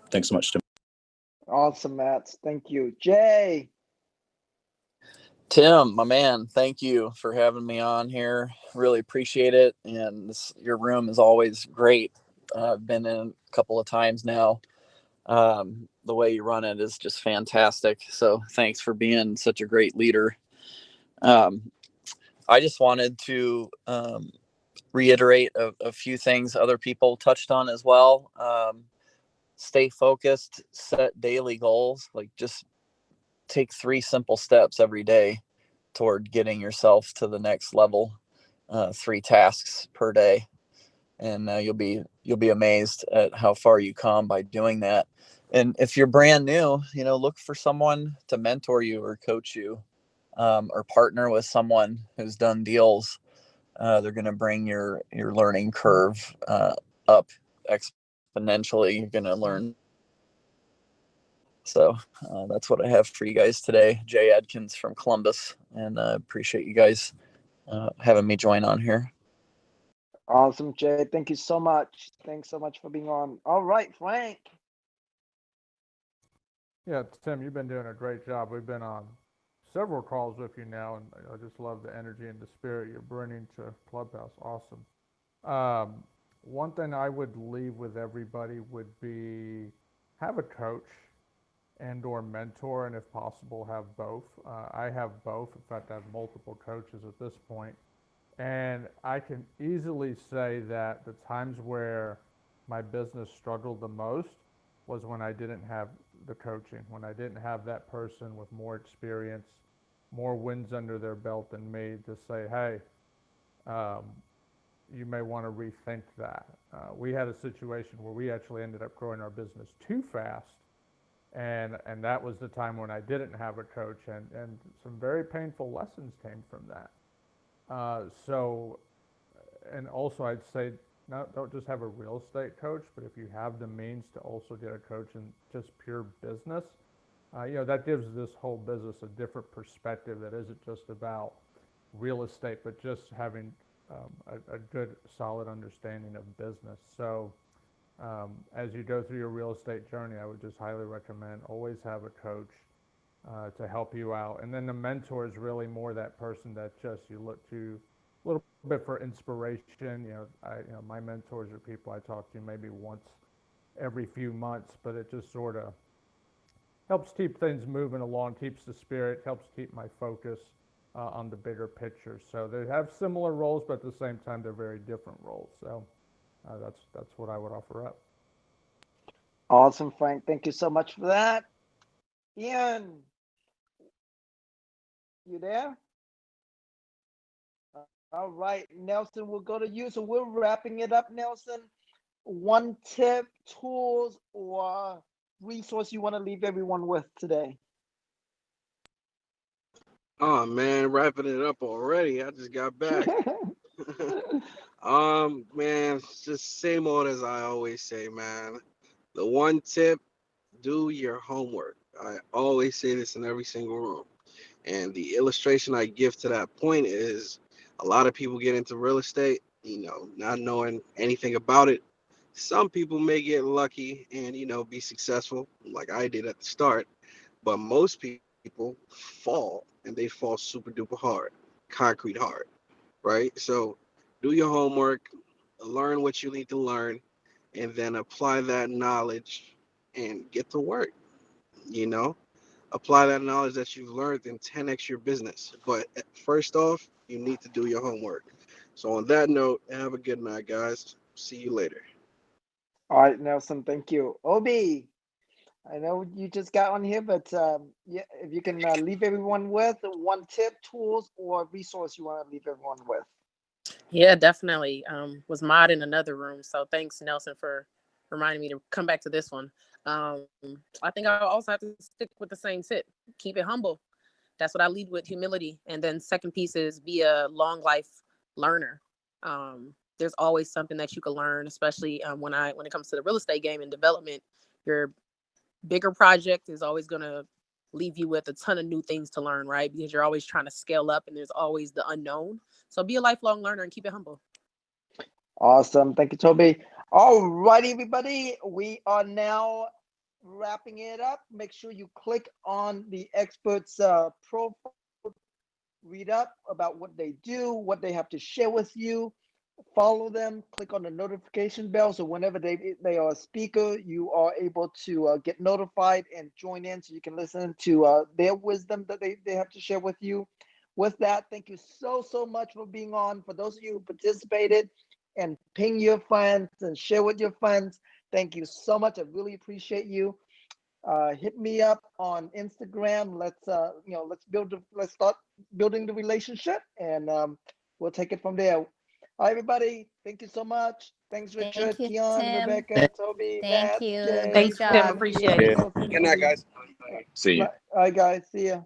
Thanks so much, Tim. Awesome, Matt. Thank you. Jay. Tim, my man, thank you for having me on here. Really appreciate it. And your room is always great. I've been in a couple of times now. The way you run it is just fantastic. So thanks for being such a great leader. I just wanted to reiterate a few things other people touched on as well. Stay focused, set daily goals, like just take 3 simple steps every day toward getting yourself to the next level. 3 tasks per day, and you'll be amazed at how far you come by doing that. And if you're brand new, look for someone to mentor you or coach you, or partner with someone who's done deals. They're going to bring your learning curve up exponentially. You're going to learn. So that's what I have for you guys today. Jay Adkins from Columbus, and appreciate you guys having me join on here. Awesome, Jay. Thank you so much. Thanks so much for being on. All right, Frank. Yeah, Tim, you've been doing a great job. We've been on several calls with you now, and I just love the energy and the spirit you're bringing to Clubhouse. Awesome. One thing I would leave with everybody would be have a coach and or mentor, and if possible, have both. I have both. In fact, I have multiple coaches at this point. And I can easily say that the times where my business struggled the most was when I didn't have the coaching, when I didn't have that person with more experience, more wins under their belt than me to say, hey, you may want to rethink that. We had a situation where we actually ended up growing our business too fast. And that was the time when I didn't have a coach, and some very painful lessons came from that. And also I'd say, don't just have a real estate coach, but if you have the means to also get a coach in just pure business, that gives this whole business a different perspective that isn't just about real estate, but just having a good, solid understanding of business. So as you go through your real estate journey, I would just highly recommend always have a coach to help you out. And then the mentor is really more that person that just you look to a little bit for inspiration. My mentors are people I talk to maybe once every few months, but it just sort of helps keep things moving along, keeps the spirit, helps keep my focus on the bigger picture. So they have similar roles, but at the same time, they're very different roles. So that's what I would offer up. Awesome, Frank. Thank you so much for that. Ian, you there? All right, Nelson, we'll go to you. So we're wrapping it up, Nelson. One tip, tools, or resource you want to leave everyone with today? Oh man, wrapping it up already. I just got back. Man, it's just same old as I always say, man. The one tip, do your homework. I always say this in every single room. And the illustration I give to that point is a lot of people get into real estate, not knowing anything about it. Some people may get lucky and, be successful like I did at the start. But most people fall, and they fall super duper hard, concrete hard, right? So do your homework, learn what you need to learn, and then apply that knowledge and get to work, you know? Apply that knowledge that you've learned and 10x your business. But first off, you need to do your homework. So on that note, have a good night, guys. See you later. All right, Nelson, thank you. Obi, I know you just got on here, but yeah, if you can leave everyone with one tip, tools, or resource you want to leave everyone with. Yeah, definitely. Was mod in another room. So thanks, Nelson, for reminding me to come back to this one. I think I also have to stick with the same tip. Keep it humble. That's what I lead with, humility. And then second piece is be a long life learner. There's always something that you can learn, especially when it comes to the real estate game and development. Your bigger project is always going to leave you with a ton of new things to learn, right? Because you're always trying to scale up and there's always the unknown. So be a lifelong learner and keep it humble. Awesome. Thank you, Toby. All righty, everybody. We are now wrapping it up. Make sure you click on the expert's profile read up about what they do, what they have to share with you. Follow them, click on the notification bell, so whenever they are a speaker, you are able to get notified and join in so you can listen to their wisdom that they have to share with you. With that, thank you so much for being on. For those of you who participated, and ping your friends and share with your friends, thank you so much. I really appreciate you. Hit me up on Instagram. Let's start building the relationship, and we'll take it from there. All right, everybody. Thank you so much. Thanks, Richard, Thank you, Keon, Tim. Rebecca, Toby, Thank Matt, you. Jay, Great Thanks, Tim. job. Appreciate it. Nelson. Good night, guys. See you. All right, guys. See ya.